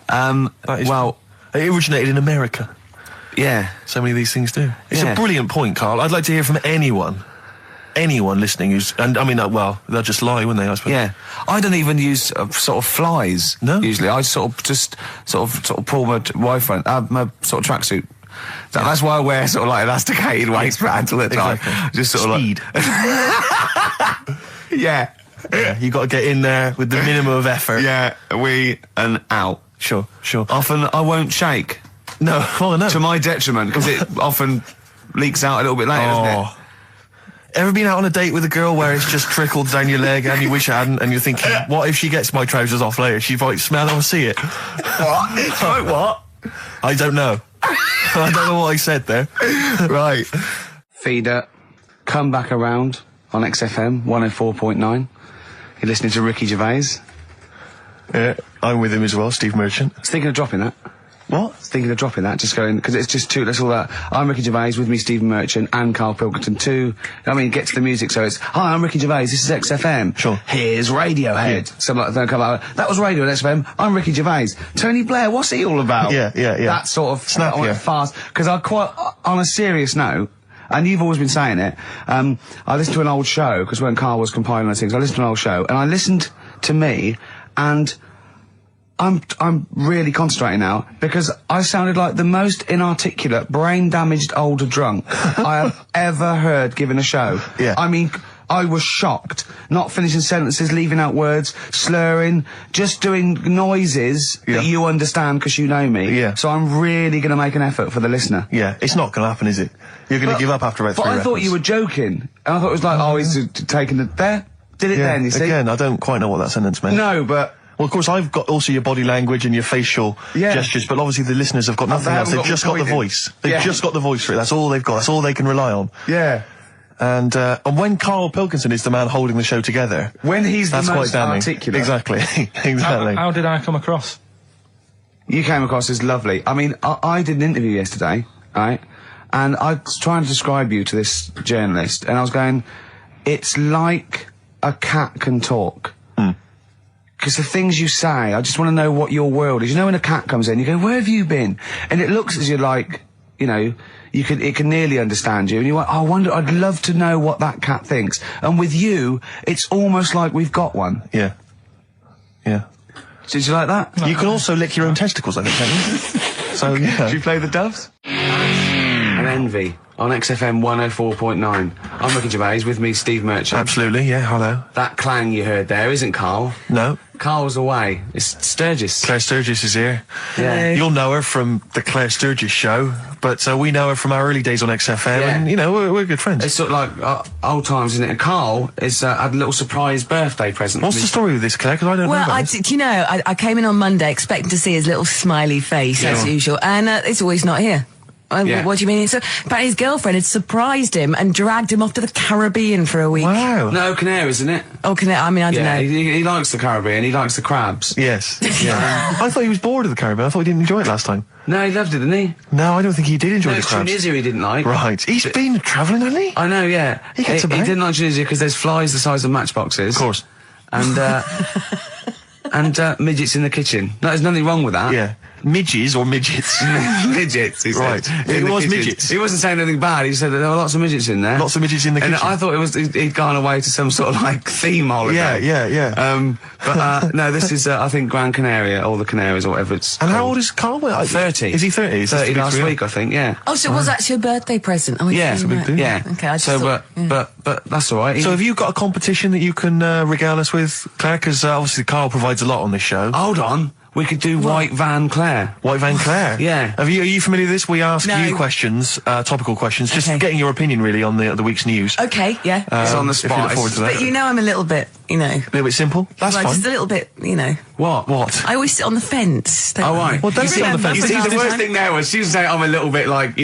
Well, it originated in America. Yeah. So many of these things do. It's a brilliant point, Karl. I'd like to hear from anyone listening who's, and I mean, well, they'll just lie, wouldn't they, I suppose? Yeah. I don't even use sort of flies. No? Usually. I sort of pull my Y-front, my sort of tracksuit. That's why I wear sort of like elasticated waistbands all the time. Exactly. Just sort Speed. of like... Yeah. You got to get in there with the minimum of effort. Yeah, and out. Sure. Often I won't shake. No, oh no. To my detriment, because it often leaks out a little bit later, doesn't it? Ever been out on a date with a girl where it's just trickled down your leg and you wish it hadn't, and you're thinking, what if she gets my trousers off later? She might smell or see it. What? What? I don't know. I don't know what I said there. Right. Feeder, come back around on XFM 104.9. You're listening to Ricky Gervais. Yeah, I'm with him as well, Steve Merchant. I was thinking of dropping that. What? Thinking of dropping that, just going, because it's just too, that's all that. I'm Ricky Gervais, with me Stephen Merchant and Karl Pilkington too. I mean, get to the music, so it's, hi, I'm Ricky Gervais, this is XFM. Sure. Here's Radiohead. Yeah. Something like that, come out, that was Radio at XFM, I'm Ricky Gervais. Tony Blair, what's he all about? Yeah. That sort of, Snappier. fast, because I quite, on a serious note, and you've always been saying it, I listened to an old show, because when Karl was compiling those things, I listened to an old show, and I listened to me, and I'm really concentrating now because I sounded like the most inarticulate, brain-damaged older drunk I have ever heard given a show. Yeah. I mean, I was shocked. Not finishing sentences, leaving out words, slurring, just doing noises that you understand because you know me. Yeah. So I'm really going to make an effort for the listener. Yeah, it's not going to happen, is it? You're going to give up after about 3 But I thought records. you were joking. And I thought it was like, oh, he's taking it there. Did it then, you see? Again, I don't quite know what that sentence meant. No, but... Well, of course, I've got also your body language and your facial gestures, but obviously the listeners have got nothing else. They've just got the voice. They've just got the voice for it. That's all they've got. That's all they can rely on. Yeah. And when Karl Pilkington is the man holding the show together... When he's the that's most quite damning. articulate. Exactly. Exactly. How did I come across? You came across as lovely. I mean, I did an interview yesterday, right? And I was trying to describe you to this journalist, and I was going, it's like a cat can talk. Because the things you say, I just want to know what your world is. You know when a cat comes in, you go, where have you been? And it looks as you're like, you know, it can nearly understand you. And you're like, I wonder, I'd love to know what that cat thinks. And with you, it's almost like we've got one. Yeah. Yeah. Did you like that? You can also lick your own testicles, I think, can't you? So, yeah. Did you play the Doves? And Envy on XFM 104.9. I'm Ricky Gervais, with me Steve Merchant. Absolutely, yeah, hello. That clang you heard there isn't Karl. No. Karl's away. It's Sturgis. Claire Sturgis is here. Yeah. You'll know her from the Claire Sturgis show, but we know her from our early days on XFM, and, you know, we're good friends. It's sort of like old times, isn't it? And Karl is had a little surprise birthday present. What's the story with this, Claire? Because I don't know about this. Do you know, I came in on Monday expecting to see his little smiley face, as usual, and it's always not here. What do you mean? So, apparently his girlfriend had surprised him and dragged him off to the Caribbean for a week. Wow. No, Canaries, isn't it? Oh, I mean, I don't know. He likes the Caribbean. He likes the crabs. Yes. Yeah. I thought he was bored of the Caribbean. I thought he didn't enjoy it last time. No, he loved it, didn't he? No, I don't think he did enjoy the crabs. Tunisia he didn't like. Right. He's been travelling, hasn't he? I know, yeah. He gets about. He didn't like Tunisia because there's flies the size of matchboxes. Of course. And, and midgets in the kitchen. No, there's nothing wrong with that. Yeah. midges or midgets? Midgets, he said. Right. In It the was kitchen. midgets. He wasn't saying anything bad. He said that there were lots of midgets in there. Lots of midgets in the And kitchen. I thought he'd gone away to some sort of like theme holiday. Yeah. But no, this is I think Gran Canaria or the Canaries or whatever it's. And how called. old is Karl? 30. Is he 30? Is this 30 the big last reveal? week, I think. Yeah. Oh, so it was actually a birthday present. Oh, Yeah, it's it's a big deal. Yeah. Okay, I just so, thought- but that's all right. So have you got a competition that you can regale us with, Claire? Because obviously Karl provides a lot on this show. Hold on. We could do White Van Claire. White Van Claire. Yeah. Are you familiar with this? We ask No. you questions, topical questions, just Okay. getting your opinion really on the week's news. Okay, yeah. It's on the If you spot. look forward to that. But you know I'm a little bit, A little bit simple. That's well, fine. just a little bit, What? I always sit on the fence. Oh, right. Well, don't You sit on the remember fence. You from see, last the worst time? thing there was she was saying I'm a little bit like,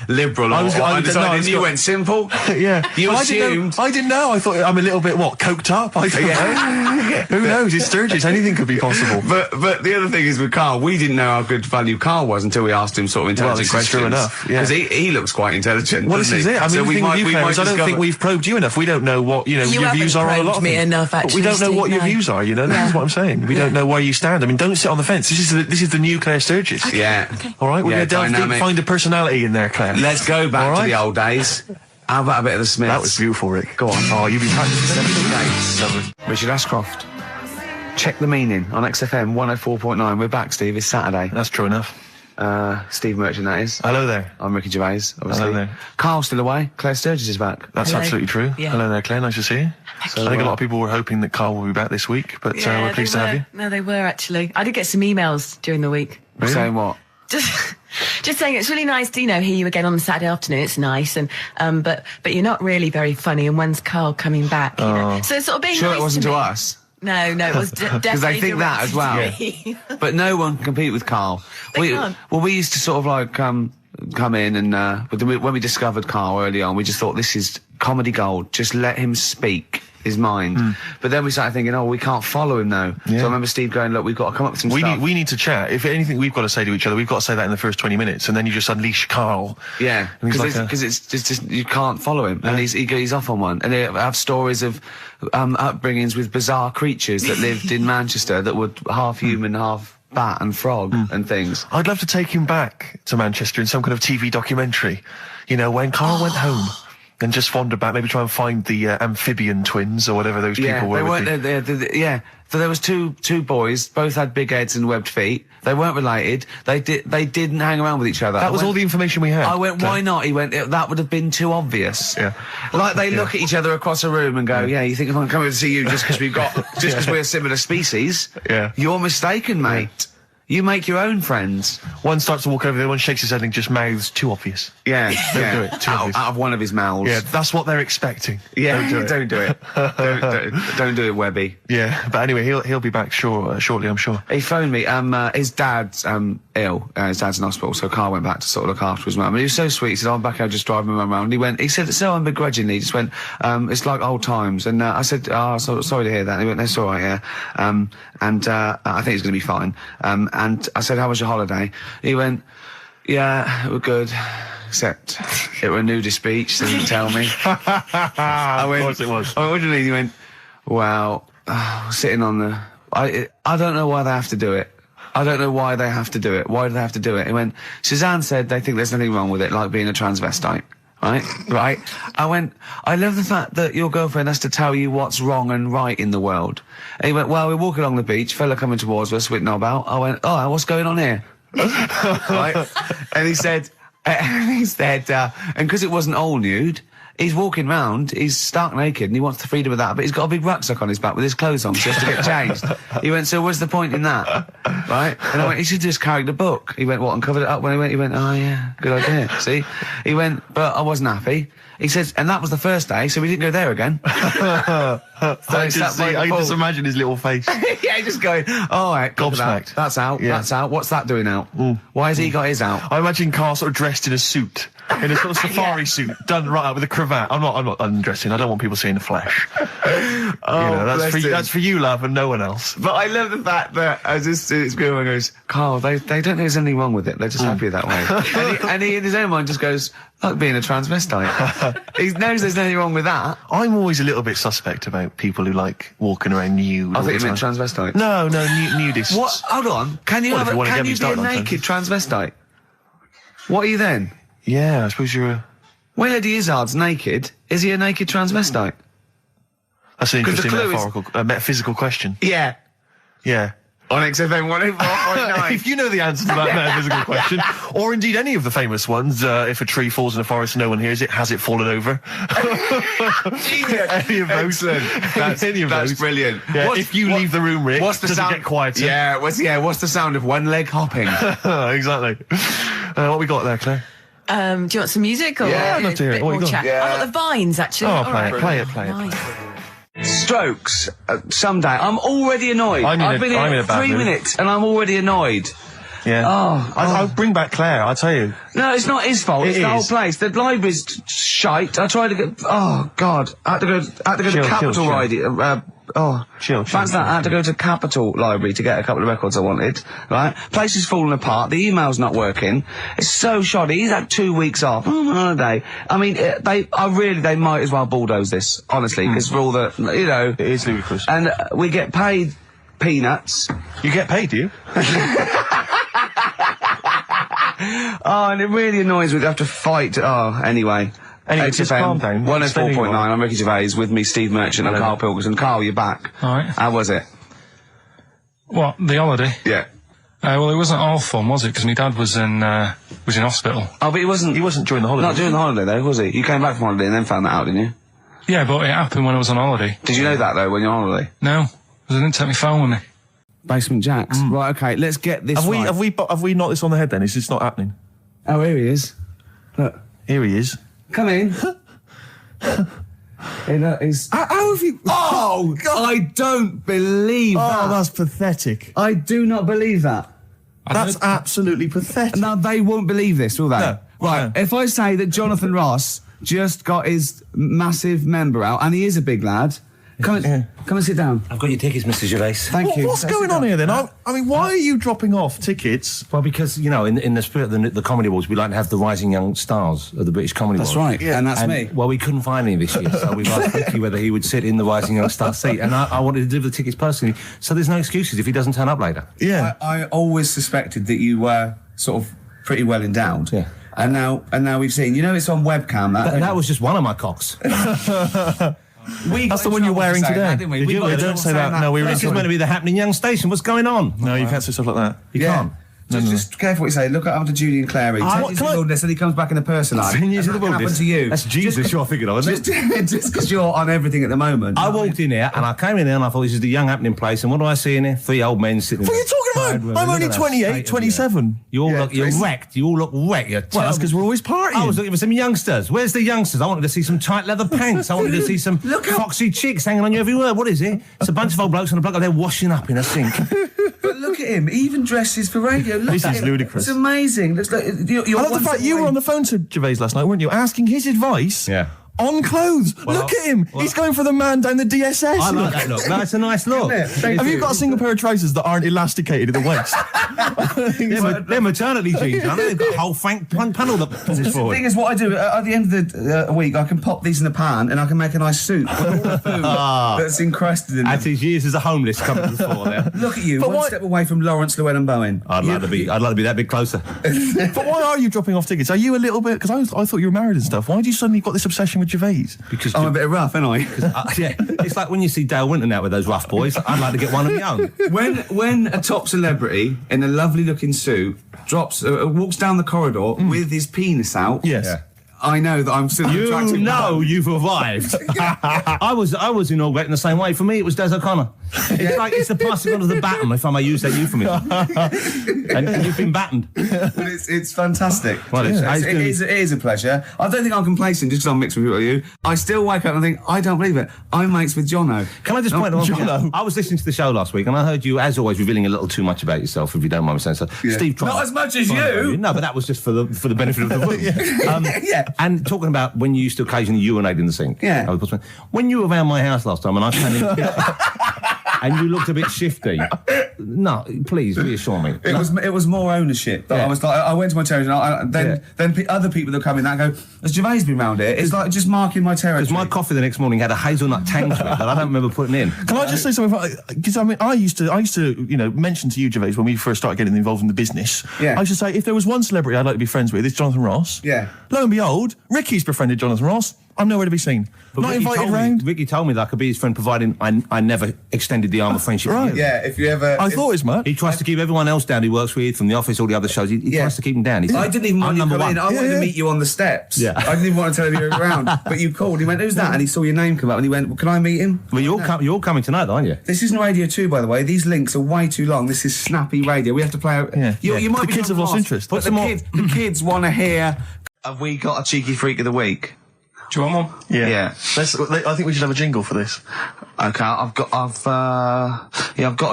liberal or undecided, and you went simple. Yeah. You Well, assumed. I didn't know. I thought I'm a little bit, coked up? I don't know. Who knows? It's Sturgis. Anything could be possible. But the other thing is with Karl, we didn't know how good value Karl was until we asked him sort of Well, intelligent this is questions. true enough, yeah. Because he looks quite intelligent. Well, this doesn't is he? it. I mean, So the thing with you, Claire, is I don't think we've probed you enough. We don't know what, You your haven't views are on a lot probed of me things. enough, But we actually, don't know what Steve, your no. views are, This is what I'm saying. We don't know where you stand. I mean, don't sit on the fence. This is the new Claire Sturgis. Yeah. All right, we're Yeah, going to delve deep, dynamic. find a personality in there, Claire. Let's go back All to right. the old days. How about a bit of the Smiths? That was beautiful, Rick. Go on. Oh, you've been practicing Dates. Lovely. Richard Ashcroft. Check the meaning on XFM 104.9. We're back, Steve. It's Saturday. That's true enough. Steve Merchant, that is. Hello there. I'm Ricky Gervais, obviously. Hello there. Carl's still away. Claire Sturgis is back. That's Hello. absolutely true. Yeah. Hello there, Claire. Nice to see you. I think a lot of people were hoping that Karl will be back this week, but we're pleased to have you. No, they were actually. I did get some emails during the week. Really? Saying what? Just saying it's really nice to hear you again on the Saturday afternoon. It's nice, and but you're not really very funny. And when's Karl coming back? You know? So it's sort of being Sure nice it wasn't to to me. us. No, it was definitely Because they think that as well. directed to me. But no one can compete with Karl. They can't. Well, we used to sort of like come in and but then when we discovered Karl early on, we just thought this is comedy gold. Just let him speak his mind. But then we started thinking, oh, we can't follow him now. Yeah. So I remember Steve going, look, we've got to come up with some stuff. We need to chat. If anything we've got to say to each other, we've got to say that in the first 20 minutes, and then you just unleash Karl. Yeah, And he's because like it's just you can't follow him, and he's off on one. And they have stories of upbringings with bizarre creatures that lived in Manchester that were half human, half bat and frog and things. I'd love to take him back to Manchester in some kind of TV documentary. When Karl went home and just wander back, maybe try and find the amphibian twins or whatever those people were. They with weren't. the- Yeah. So there was two boys, both had big heads and webbed feet. They weren't related. They didn't hang around with each other. That was all the information we had. I went, why not? He went, that would have been too obvious. Yeah. Like they look at each other across a room and go, yeah, you think I'm coming to see you just because we're a similar species? Yeah. You're mistaken, mate. You make your own friends. One starts to walk over, the other one shakes his head and just mouths too obvious. Yeah. Don't do it. Too obvious. Out of one of his mouths. Yeah, that's what they're expecting. Yeah. Don't do it. Don't do it, Webby. Yeah, but anyway, he'll be back shortly, I'm sure. He phoned me. His dad's ill. His dad's in hospital, so Karl went back to sort of look after his mum. And he was so sweet. He said, "I'm back. I'll just drive my mum around." He said, so unbegrudgingly, he just went, "It's like old times." And I said, "Oh, sorry to hear that." And he went, "That's all right, yeah." I think he's going to be fine. And I said, "How was your holiday?" He went, "Yeah, it was good. Except it were a nudist beach, so he didn't tell me." I went, Of course it was. I went, "What do you mean?" He went, "Well, sitting on the... I don't know why they have to do it. I don't know why they have to do it. Why do they have to do it?" He went, "Suzanne said they think there's nothing wrong with it, like being a transvestite." Right? I went, "I love the fact that your girlfriend has to tell you what's wrong and right in the world." And he went, "Well, we're walking along the beach, fella coming towards us with knob out." I went, "Oh, what's going on here?" Right? And he said, and because it wasn't all nude, he's walking round, he's stark naked, and he wants the freedom of that, but he's got a big rucksack on his back with his clothes on, so he has to get changed. He went, "So what's the point in that?" Right? And I went, "He should just carry the book." He went, "What, and covered it up?" When he went, "Oh yeah, good idea." See? He went, "But I wasn't happy." He says, and that was the first day, so we didn't go there again. I can just imagine his little face. Yeah, just going, "All right, Gobsmacked. That's out, Yeah. that's out. What's that doing out? Why has he got his out?" I imagine Karl sort of dressed in a suit, in a sort of safari suit, done right up with a cravat. I'm not undressing. I don't want people seeing the flesh. That's for you, love, and no one else. But I love the fact that it's good when he goes, "Karl, they don't think there's anything wrong with it. They're just happy that way." and he in his own mind just goes, "Like being a transvestite." He knows there's nothing wrong with that. I'm always a little bit suspect about people who like walking around nude. I all think the you meant time. transvestite. transvestites? No, nudists. What? Hold on. Can you Well, if you wanna get can me you be a started on naked transvestite? What are you then? Yeah, I suppose you're a... When Eddie Izzard's naked, is he a naked transvestite? That's an 'Cause the interesting clue is- metaphysical question. Yeah. Yeah. On XFM 104.9. If you know the answer to that metaphysical question, or indeed any of the famous ones, if a tree falls in a forest and no one hears it, has it fallen over? Any of those? Excellent. Any of That's those. brilliant. Yeah, if you leave the room, Rick, what's the does sound? it get quieter? Yeah, what's the sound of one leg hopping? Exactly. What we got there, Claire? Do you want some music or Yeah, I'd love to hear a it. bit What more you got? chat? Yeah. I've got the vines actually. Oh, All play right. it, play it. Nice. Strokes. Someday. I'm already annoyed. I've been I'm in here a bad 3 mood. minutes and I'm already annoyed. Yeah. I'll bring back Claire, I'll tell you. No, it's not his fault. It's It the whole is. place. The library's shite. I tried to get. Oh God! I had to go Chill, to Capital chill. Library. Chill. Fancy that. I had to go to Capital Library to get a couple of records I wanted. Right, place is falling apart. The email's not working. It's so shoddy. He's had 2 weeks off. I'm on holiday. I mean, they might as well bulldoze this, honestly, because for all the, It is ludicrous. and we get paid peanuts. You get paid, do you? Oh, and it really annoys me to have to fight. Oh, anyway. Anyway, just calm down. 104.9, I'm Ricky Gervais, with me Steve Merchant and Hello. Karl Pilkington. Karl, you're back. All right. How was it? What, the holiday? Yeah. Well, it wasn't all fun, was it? Because my dad was in hospital. Oh, but he wasn't during the holiday. Not during the holiday, though, was he? You came back from holiday and then found that out, didn't you? Yeah, but it happened when I was on holiday. Did you know that, though, when you're on holiday? No, because I didn't take my phone with me. Basement Jacks. Right, okay, let's get this Have right. we knocked this on the head then? Is this not happening? Oh, here he is. Look. Here he is. Come in. He's... How have you... Oh, God. I don't believe that. that's pathetic. I do not believe that. That's absolutely pathetic. Now, they won't believe this, will they? No. Right, No. if I say that Jonathan Ross just got his massive member out, and he is a big lad, come and sit down. I've got your tickets, Mr. Gervais. Thank you. What's going on here then? I mean, why are you dropping off tickets? Well, because, in the spirit of the Comedy Awards, we like to have the rising young stars of the British Comedy That's Awards. right, and that's me. Well, we couldn't find any this year, so we've asked Ricky whether he would sit in the rising young star seat, and I wanted to deliver the tickets personally, so there's no excuses if he doesn't turn up later. Yeah. I always suspected that you were sort of pretty well endowed. Yeah. And now we've seen. It's on webcam. That was just one of my cocks. That's the one you're wearing today. Didn't we? Did We you? got in Don't trouble say saying that. No, we were This is meant to be the happening young station. What's going on? No, you can't say stuff like that. You can't. Just careful what you say. Look after Julie and Clary. 10 years in the wilderness and he comes back in a person life. 10 years in And the that wilderness. happened to you. That's Jesus you're thinking of, isn't it? Just because you're on everything at the moment. I walked in here and I came in there and I thought this is the young happening place, and what do I see in here? 3 old men sitting What are you in talking about? I'm only 28, 27. you're wrecked. You all look wrecked. You're Well, that's because we're always partying. I was looking for some youngsters. Where's the youngsters? I wanted to see some tight leather pants. I wanted to see some foxy chicks hanging on you every word. What is it? It's a bunch of old blokes on a bloke up there washing up in a sink. But look at him. He even dresses for radio. Look This at is him. ludicrous. It's amazing. Looks like you're I love the fact you were on the phone to Gervais last night, weren't you? Asking his advice Yeah. on clothes. Look at him. He's going for the man down the DSS. I like that look. No, it's a nice look. Have you got a single pair of trousers that aren't elasticated at the waist? They're maternity jeans, aren't they? They've got a whole panel that pulls The forward. thing is, what I do at the end of the week, I can pop these in a pan and I can make a nice soup with all the food that's encrusted in At them. his years as a homeless coming to the fore there. Look at you, But one why- step away from Lawrence Llewellyn Bowen. I'd like to be that bit closer. But why are you dropping off tickets? Are you a little bit... Because I thought you were married and stuff. Why do you suddenly got this obsession with Gervais? Because I'm a bit rough, ain't I? yeah, it's like when you see Dale Winton out with those rough boys. I'd like to get one of my own. When a top celebrity in a lovely looking suit walks down the corridor with his penis out, Yes. Yeah. I know that I'm still You attractive. know you've arrived. I was inaugurated in the same way. For me, it was Des O'Connor. It's the passing on of the baton, if I may use that euphemism. and you've been battened. But it's fantastic. Well, it is a pleasure. I don't think I'm complacent just because I'm mixed with people like you. I still wake up and think, I don't believe it. I'm mates with Jono. Can I just point out? Jono. I was listening to the show last week, and I heard you, as always, revealing a little too much about yourself, if you don't mind me saying so. Yeah. Steve, Not as much as you. No, but that was just for the benefit of the room. Yeah. And talking about when you used to occasionally urinate in the sink. Yeah. When you were around my house last time, and I came in, and you looked a bit shifty. No, please reassure me. It was more ownership. I was like, I went to my territory, and then other people that come in that go, has Gervais been round here? It's like just marking my territory. Because my coffee the next morning had a hazelnut tang to it that I don't remember putting in. Can I just say something? Because I mean, I used to, you know, mention to you, Gervais, when we first started getting involved in the business. Yeah. I used to say, if there was one celebrity I'd like to be friends with, it's Jonathan Ross. Yeah. Lo and behold, Ricky's befriended Jonathan Ross. I'm nowhere to be seen. But Not Ricky invited round. Ricky told me that I could be his friend, providing I never extended the arm of friendship. Right. To you. Yeah, if you ever... I thought it was mad. He tries to keep everyone else down he works with, from the office, all the other shows. He tries to keep them down. I didn't even want you to come in. I wanted to meet you on the steps. Yeah. I didn't even want to tell him you were around. But you called. He went, who's that? And he saw your name come up and he went, well, can I meet him? Well, you're coming tonight, aren't you? This isn't Radio 2, by the way. These links are way too long. This is snappy radio. We have to play... You might The be kids have lost interest. But the kids want to hear... Have we got a cheeky freak of the week? Do you want one? Yeah. I think we should have a jingle for this. Okay, I've got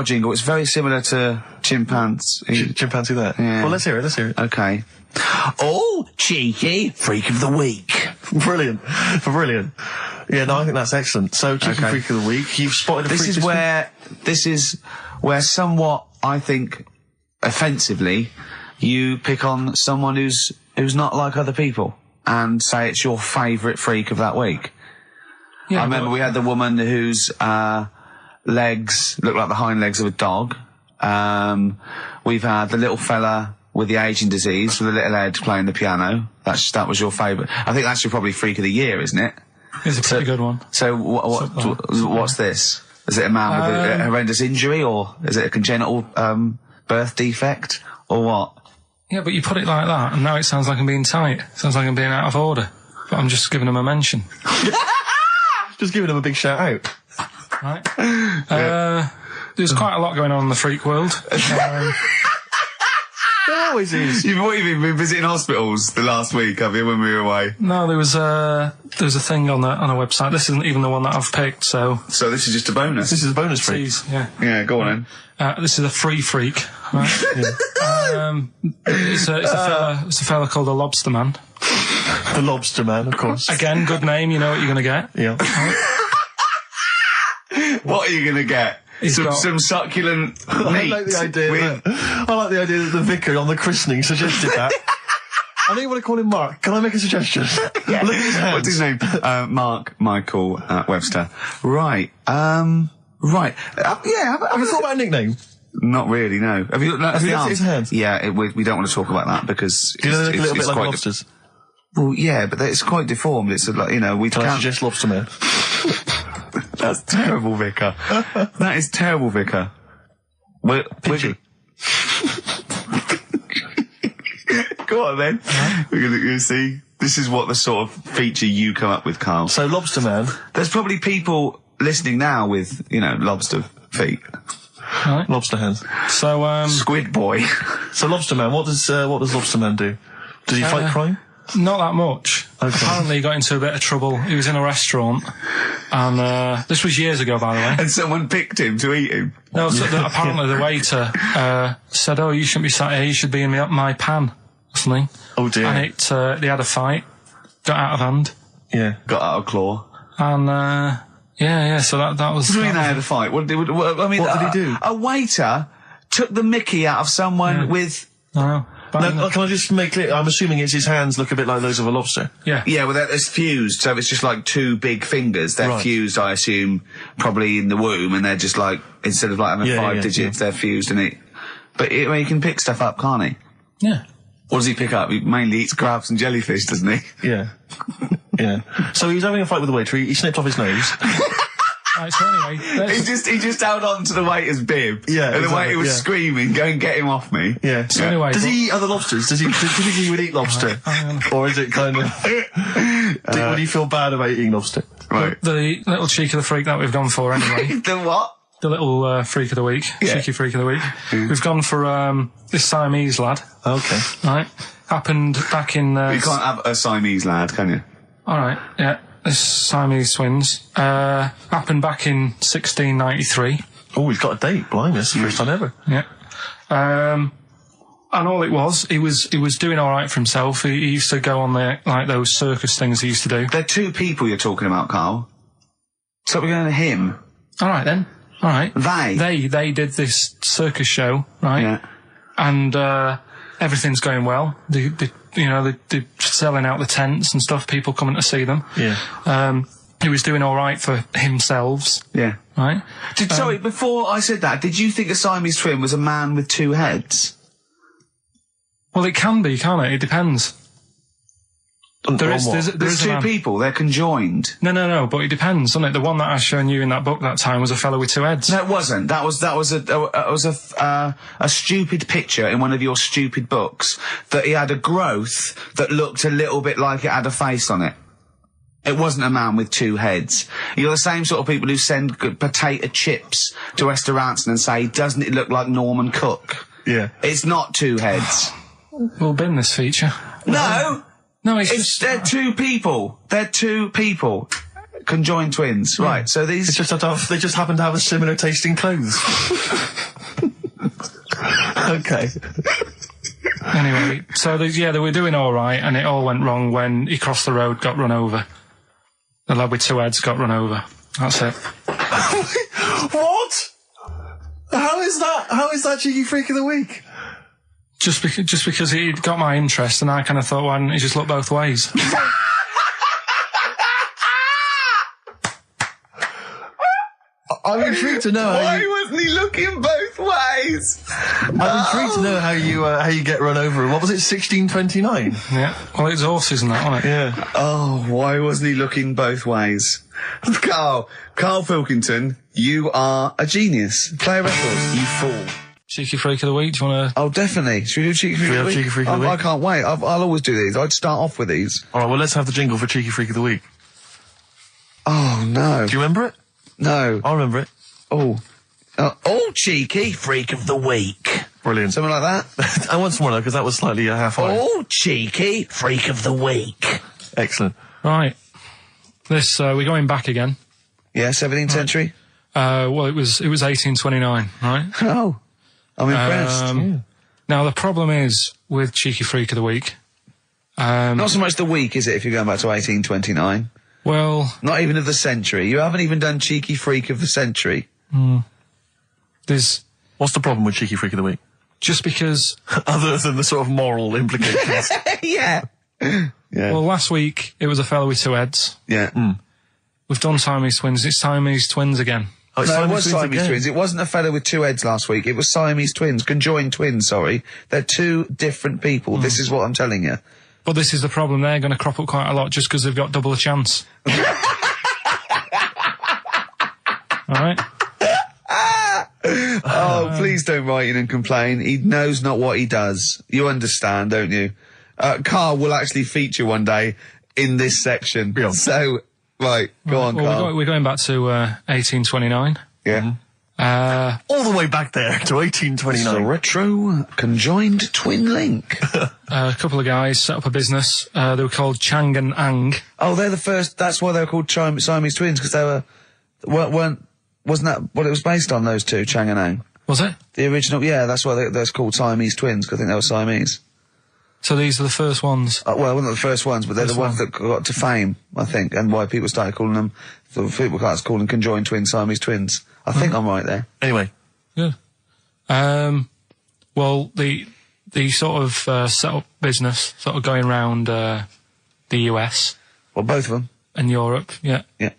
a jingle. It's very similar to Chimpanzee. Chimpanzee there. Yeah. Well, let's hear it. Okay. Oh, cheeky freak of the week. Brilliant. Yeah, no, I think that's excellent. So, cheeky freak of the week. You've spotted a freak. This is where somewhat, I think, offensively, you pick on someone who's not like other people and say it's your favourite freak of that week. Yeah, I remember we had the woman whose legs look like the hind legs of a dog. We've had the little fella with the aging disease with a little head playing the piano. That was your favourite. I think that's your probably freak of the year, isn't it? It's a pretty good one. So what's this? Is it a man with a horrendous injury, or is it a congenital birth defect, or what? Yeah, but you put it like that, and now it sounds like I'm being tight. Sounds like I'm being out of order. But I'm just giving him a mention. Just giving him a big shout out. Right. There's quite a lot going on in the freak world. There always is. You've been visiting hospitals the last week, have you, when we were away? No, there was a thing on a website. This isn't even the one that I've picked, so... So this is just a bonus? This is a bonus freak. Yeah. Yeah, go on then. This is a free freak, right? It's a fella called the Lobster Man. The Lobster Man, of course. Again, good name, you know what you're going to get. Yeah. What are you going to get? Some succulent meat. I like the idea that the vicar on the christening suggested that. I know you want to call him Mark. Can I make a suggestion? Yeah. Look at his hands. What's his name? Mark Michael Webster. Right. Right. Have you thought about a nickname? Not really, no. Have you looked at his hands? Yeah, we don't want to talk about that because do you know they look a little bit like lobsters? Well, yeah, but it's quite deformed. It's like, we Can I suggest Lobster Man? That's terrible, Vicar. That is terrible, Vicar. Pinchy. Go on then. We're gonna see. This is what the sort of feature you come up with, Karl. So Lobster Man. There's probably people listening now with, lobster feet. Right. Lobster hands. So, Squid Boy. So Lobster Man, what does Lobster Man do? Does he fight crime? Not that much. Okay. Apparently he got into a bit of trouble. He was in a restaurant, and this was years ago, by the way. And someone picked him to eat him. No, so apparently the waiter said, "Oh, you shouldn't be sat here. You should be in my pan." Or something. Oh dear. And they had a fight, got out of hand. Yeah. Got out of claw. And yeah. So that was. What do you mean they had a fight? What did he do? A waiter took the mickey out of someone with. No. No, can I just make clear? I'm assuming his hands look a bit like those of a lobster. Yeah. Yeah, well, it's fused, so it's just like two big fingers. They're fused, I assume, probably in the womb, and they're just like, instead of like having five digits, they're fused in it. But he can pick stuff up, can't he? Yeah. What does he pick up? He mainly eats crabs and jellyfish, doesn't he? Yeah. Yeah. So he was having a fight with the waiter. He snipped off his nose. Right, so anyway, he just held on to the waiter's bib. Yeah, and the exactly, waiter was screaming, "Go and get him off me." Yeah. So anyway, does he eat other lobsters? Do you think he would eat lobster, or is it kind of? Would he feel bad about eating lobster? Right. The little cheek of the freak that we've gone for anyway. The what? The little freak of the week, cheeky freak of the week. We've gone for this Siamese lad. Okay. Right. Happened back in. You can't have a Siamese lad, can you? All right. Yeah. This Siamese twins. Happened back in 1693. Oh, he's got a date. Blimey, that's the first time ever. Yeah. And all it was, he was doing all right for himself. He used to go on those circus things he used to do. They're two people you're talking about, Karl. So we're going to him. All right then. All right. They? They did this circus show, right? Yeah. And everything's going well. They're selling out the tents and stuff. People coming to see them. Yeah. He was doing all right for himself. Yeah. Right. Sorry, before I said that, did you think a Siamese twin was a man with two heads? Well, it can be, can't it? It depends. There's two people. They're conjoined. No. But it depends, doesn't it? The one that I shown you in that book that time was a fellow with two heads. No, it wasn't. That was a stupid picture in one of your stupid books that he had a growth that looked a little bit like it had a face on it. It wasn't a man with two heads. You're the same sort of people who send potato chips to restaurants and say, "Doesn't it look like Norman Cook?" Yeah. It's not two heads. We'll bin this feature. No. No, they're two people. They're two people. Conjoined twins. Yeah. Right, so these... They just happen to have a similar taste in clothes. Okay. Anyway, so they were doing all right, and it all went wrong when he crossed the road, got run over. The lad with two heads got run over. That's it. What? How is that Cheeky Freak of the Week? Just because he got my interest, and I kind of thought, why didn't he just look both ways? I'm intrigued to know why wasn't he looking both ways? I'm intrigued to know how you get run over. What was it, 1629? Yeah. Well, it's horses and that, wasn't it? Yeah. Oh, why wasn't he looking both ways? Karl Pilkington, you are a genius. Play a record, you fool. Cheeky Freak of the Week, do you want to... Oh, definitely. Should we do Cheeky Freak of the Week? Cheeky Freak of the Week? I can't wait. I'll always do these. I'd start off with these. All right, well, let's have the jingle for Cheeky Freak of the Week. Oh, no. Do you remember it? No. I remember it. Oh, Cheeky Freak of the Week. Brilliant. Something like that? I want some more, though, because that was slightly half-high. Oh, Cheeky Freak of the Week. Excellent. Right. This, we're going back again. Yeah, 17th century? Well, it was 1829, right? Oh. I'm impressed. Yeah. Now, the problem is with Cheeky Freak of the Week... not so much the week, is it, if you're going back to 1829? Well... Not even of the century. You haven't even done Cheeky Freak of the century. There's... What's the problem with Cheeky Freak of the Week? Just because... Other than the sort of moral implications. Yeah. Well, last week, it was a fellow with two heads. Yeah. We've done Siamese twins. It's Siamese twins again. Oh, No, it was Siamese again. twins. It wasn't a fellow with two heads last week. It was Siamese twins. Conjoined twins, sorry. They're two different people. This is what I'm telling you. But this is the problem. They're going to crop up quite a lot just because they've got double a chance. All right? Oh, please don't write in and complain. He knows not what he does. You understand, don't you? Karl will actually feature one day in this section. Yeah. So, right, go on, Karl. We're going back to 1829. Yeah. All the way back there to It's a 1829. retro conjoined twin link. A couple of guys set up a business. They were called Chang and Ang. Oh, they're the first. That's why they were called Siamese twins, because they wasn't that what it was based on? Those two, Chang and Ang. Was it? The original, yeah. That's why they're called Siamese twins, because I think they were Siamese. So these are the first ones. Well, they're not the first ones, but they're the ones that got to fame, I think, and why people started calling them. People started calling conjoined twins Siamese twins. I think I'm right there. Anyway. Good. Well, the sort of set up business, sort of going around the US. Well, both of them. And Europe, yeah. Yeah.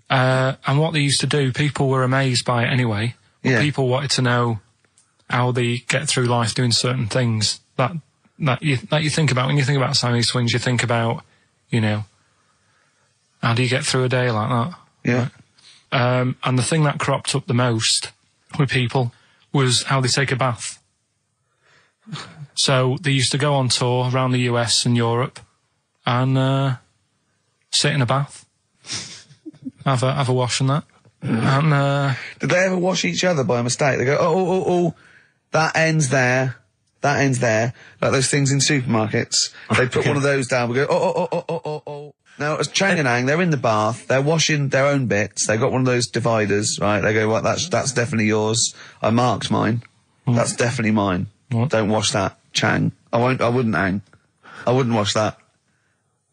And what they used to do, people were amazed by it anyway. Yeah. People wanted to know how they get through life doing certain things that you think about. When you think about Siamese twins, you think about, how do you get through a day like that? Yeah. And the thing that cropped up the most with people was how they take a bath. So they used to go on tour around the US and Europe and sit in a bath, have a wash and that. And did they ever wash each other by mistake? They go, oh, that ends there. That ends there. Like those things in supermarkets. They put one of those down. We go, oh. Now, as Chang and Ang, they're in the bath. They're washing their own bits. They've got one of those dividers, right? They go, well, that's definitely yours. I marked mine. That's definitely mine. What? Don't wash that, Chang. I wouldn't, Ang. I wouldn't wash that.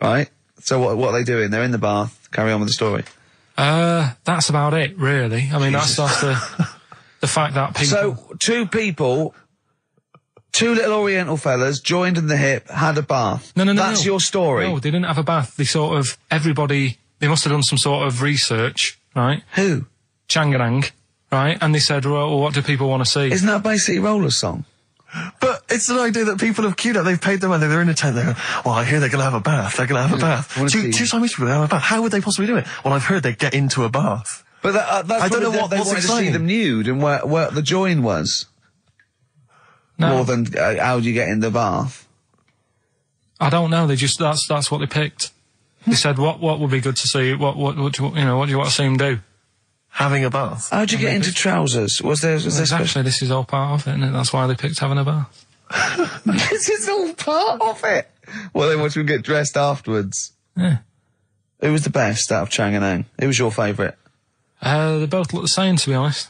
Right? So what are they doing? They're in the bath. Carry on with the story. That's about it, really. I mean, that's the fact that people... So, two little Oriental fellas joined in the hip, had a bath. No. That's your story. No, they didn't have a bath. They they must have done some sort of research, right? Who? Changanang, right? And they said, well, what do people want to see? Isn't that a Bay City Rollers song? But it's an idea that people have queued up. They've paid their money. They're in a tent. They go, well, I hear they're going to have a bath. They're going to have a bath. Two Siamese people have a bath. How would they possibly do it? Well, I've heard they get into a bath. But that's I don't know they what's wanted to see exciting. them nude and where the join was. No. More than how do you get in the bath? I don't know. That's what they picked. They said, what would be good to see? What do you want to see them do? Having a bath. How'd you get into trousers? Was there Exactly. This is all part of it, isn't it? That's why they picked having a bath. This is all part of it. Well, then watch them get dressed afterwards. Yeah. Who was the best out of Changanang? Who was your favourite? They both look the same, to be honest.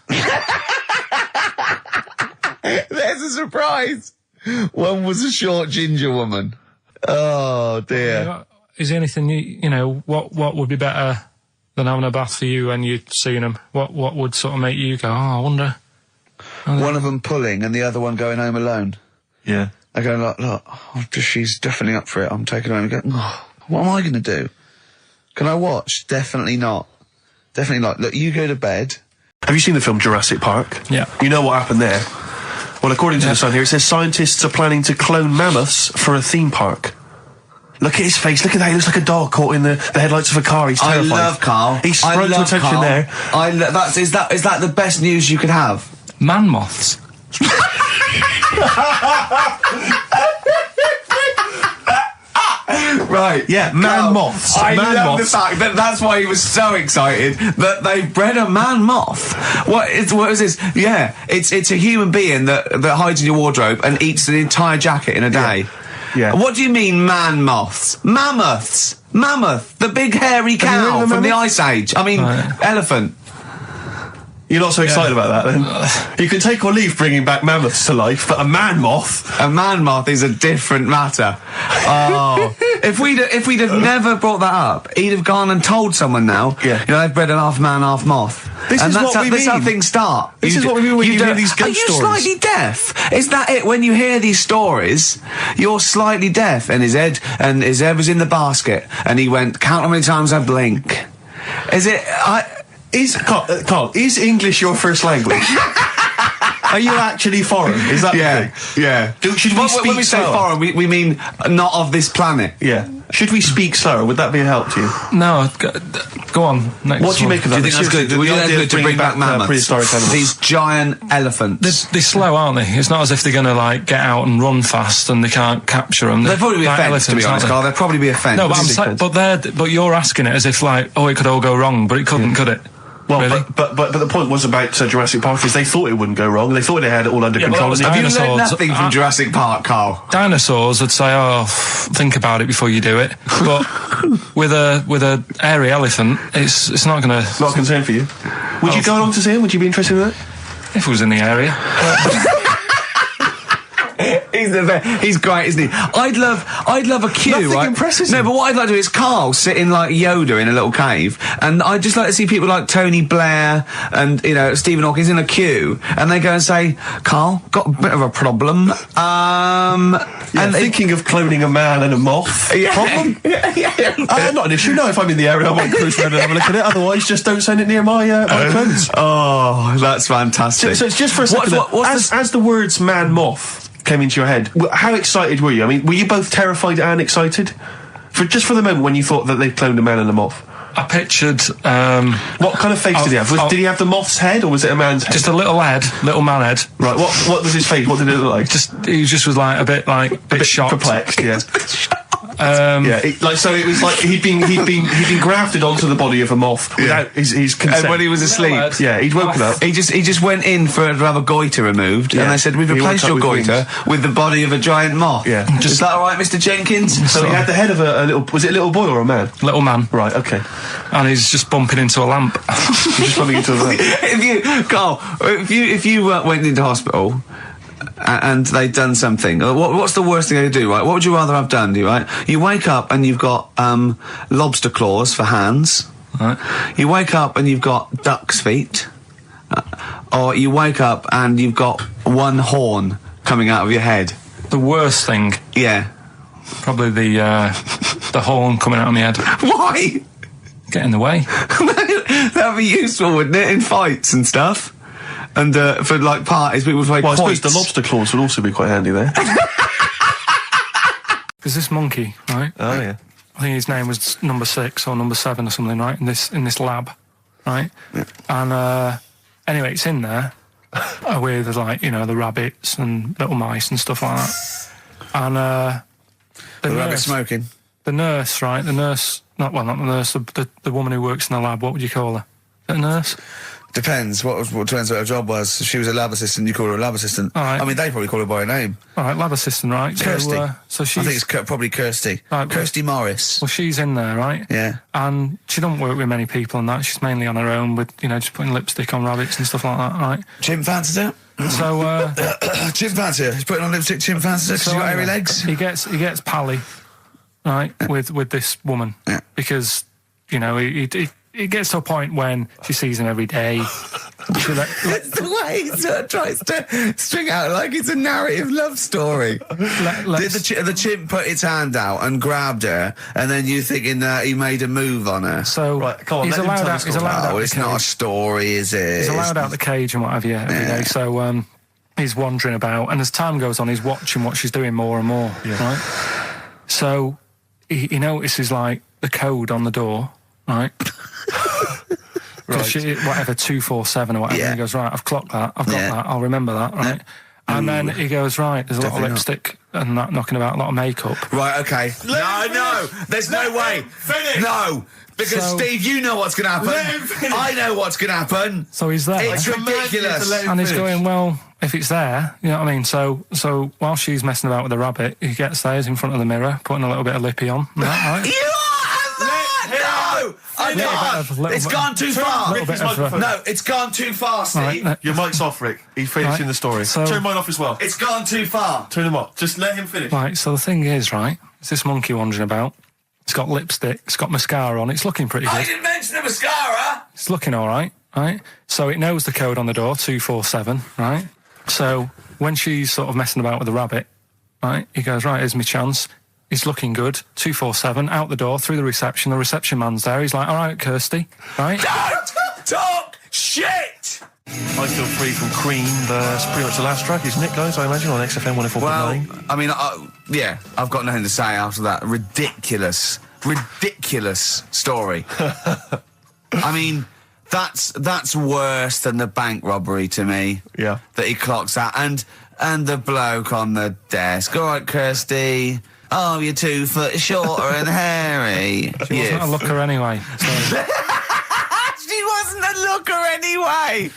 There's a surprise. One was a short ginger woman. Oh dear. Is there anything you know? What would be better than having a bath for you when you'd seen them? What would sort of make you go, oh, I wonder? One of them pulling and the other one going home alone. Yeah. I go, look, she's definitely up for it. I'm taking her home and go, oh, what am I going to do? Can I watch? Definitely not. Definitely not. Look, you go to bed. Have you seen the film Jurassic Park? Yeah. You know what happened there? Well, according to the Sun here, it says scientists are planning to clone mammoths for a theme park. Look at his face. Look at that. He looks like a dog caught in the headlights of a car. He's terrified. I love Karl. He sprung to attention Karl. there. Is that the best news you could have? Man moths. Right. Yeah, man moths. I Man love moths. the fact that that's why he was so excited that they bred a man moth. What is this? Yeah, it's a human being that hides in your wardrobe and eats an entire jacket in a day. Yeah. What do you mean man moths? Mammoths. Mammoth, the big hairy Have you heard cow of a from the mammoth? Ice Age. I mean, elephant. You're not so excited about that, then? You can take or leave bringing back mammoths to life, but a man moth... A man moth is a different matter. Oh, if we'd have never brought that up, he'd have gone and told someone now. Yeah. You know, they've bred an half man, half moth. This and is that's what we this is how mean. things start. This is what we mean when you hear don't- these ghost Are you stories. slightly deaf? Is that it? When you hear these stories, you're slightly deaf. And his head was in the basket, and he went, count how many times I blink. Is it? Carl, is English your first language? Are you actually foreign? Is that the thing? Yeah. Should we speak when we say slower? foreign, we mean not of this planet. Yeah. Should we speak slower? Would that be a help to you? No, go on. Next What do you one. make of Do that? you think that's Seriously, good? Do you think that's good to bring back mammoths? prehistoric animals? These giant elephants. They're slow, aren't they? It's not as if they're going to like get out and run fast and they can't capture them. They'd probably be a like fence, to be elephants, honest, aren't Carl. They'd probably be a fence. they? No, but I'm Big saying, fence. but you're asking it as if like, oh, it could all go wrong, but it couldn't, could it? Well, really? but the point was about Jurassic Park is they thought it wouldn't go wrong. They thought they had it all under Yeah, but control. that was and Have you dinosaurs. learned nothing from Jurassic Park, Carl? Dinosaurs would say, oh, think about it before you do it. But with a hairy elephant, it's not going to... not a concern for you. Would you go along to see him? Would you be interested in that? If it was in the area. He's the best. He's great, isn't he? I'd love a queue, Nothing right? impresses No, him. but what I'd like to do is Karl sitting like Yoda in a little cave, and I'd just like to see people like Tony Blair and, you know, Stephen Hawking in a queue, and they go and say, Karl, got a bit of a problem. And thinking of cloning a man and a moth. Yeah. Problem? yeah. Not an issue. No, if I'm in the area, I might cruise around and have a look at it. Otherwise, just don't send it near my clothes. Oh, that's fantastic. So it's just for a second. As the words "man moth" came into your head, how excited were you? I mean, were you both terrified and excited? For the moment when you thought that they'd cloned a man and a moth? I pictured... What kind of face did he have? Did he have the moth's head, or was it a man's head? just a little man head. Right, what was his face? What did it look like? He just was like a bit shocked. Perplexed, yeah. So it was like he'd been grafted onto the body of a moth without his consent. And when he was asleep, Yeah, he'd woken up. he just went in to have a goiter removed, Yeah. and they said, we've He replaced woke your up with goiter with the body of a giant moth. Yeah. Is that all right, Mr. Jenkins? So he had the head of a little... Was it a little boy or a man? Little man. Right, okay. And he's just bumping into a lamp. He's just bumping into a lamp. If you went into hospital and they'd done something, what's the worst thing they could do, right? What would you rather have done, right? You wake up and you've got lobster claws for hands, Right. You wake up and you've got duck's feet, or you wake up and you've got one horn coming out of your head. The worst thing, Yeah. probably the horn coming out of my head. Why? Get in the way. That'd be useful, wouldn't it, in fights and stuff? And for like parties, people would play Well, I suppose quoits. the lobster claws would also be quite handy there. There's this monkey, right? Oh, yeah. I think his name was number 6 or number 7 or something, right? In this lab, right? Yeah. And anyway, it's in there with like the rabbits and little mice and stuff like that. And The rabbit smoking. the nurse, right? The nurse, not the nurse, the woman who works in the lab. What would you call her? A nurse? Depends. What depends what her job was. If she was a lab assistant, you call her a lab assistant. All right. I mean, they probably call her by her name. All right, lab assistant, right? Kirsty. So I she's think it's probably Kirsty. Right, Kirsty Morris. well, she's in there, right? Yeah. And she don't work with many people and that. She's mainly on her own with just putting lipstick on rabbits and stuff like that, right? Chimp fancies her. So Chimp fancy her. She's putting on lipstick. Chimp fancies her. She's got hairy legs. He gets pally, right, with this woman Yeah. because he gets to a point when she sees him every day. She It's the way he sort of tries to string out like it's a narrative love story. Did the chimp put its hand out and grabbed her, and then you thinking that he made a move on her? so Right, come on, he's let him allowed tell the out. He's story. allowed out. Oh, the it's not a cage. story, is it? He's allowed out the cage and what have you every day. So he's wandering about, and as time goes on, he's watching what she's doing more and more. Right. So he notices like the code on the door, right? Because whatever 247 or whatever. Yeah. He goes, right, I've clocked that. I've got that. I'll remember that. Right. And then he goes, right, there's a lot of Definitely not. lipstick and that knocking about, a lot of makeup. Right, okay. No, there's no way. Finish. No, because So- Steve, you know what's going to Let him happen. finish. I know what's going to happen. So he's there. It's ridiculous. And he's going, well, if it's there, you know what I mean? So while she's messing about with the rabbit, he gets there, he's in front of the mirror, putting a little bit of lippy on. Right? You are no! I can't. It's gone too far. little bit of, No, it's gone too far, Steve. Right, Your mic's off, Rick. He's finishing Right, the story. so- Turn mine off as well. It's gone too far. Turn him off. Just let him finish. Right, so the thing is, right, it's this monkey wandering about. It's got lipstick, it's got mascara on, it's looking pretty I good. didn't mention the mascara. It's looking all right, right? So it knows the code on the door, 247, right? So when she's sort of messing about with the rabbit, right, he goes, right, here's my chance. He's looking good, 247, out the door, through the reception man's there. He's like, all right, Kirsty, right? Don't talk shit. I Feel Free from Cream. That's pretty much the last track, isn't it, guys? I imagine on XFM 104.9. Well, I mean, yeah, I've got nothing to say after that ridiculous story. I mean, that's worse than the bank robbery to me. Yeah. That he clocks out, and the bloke on the desk. All right, Kirsty. Oh, you're 2 foot shorter and hairy. She wasn't a looker anyway. So. She wasn't a looker anyway.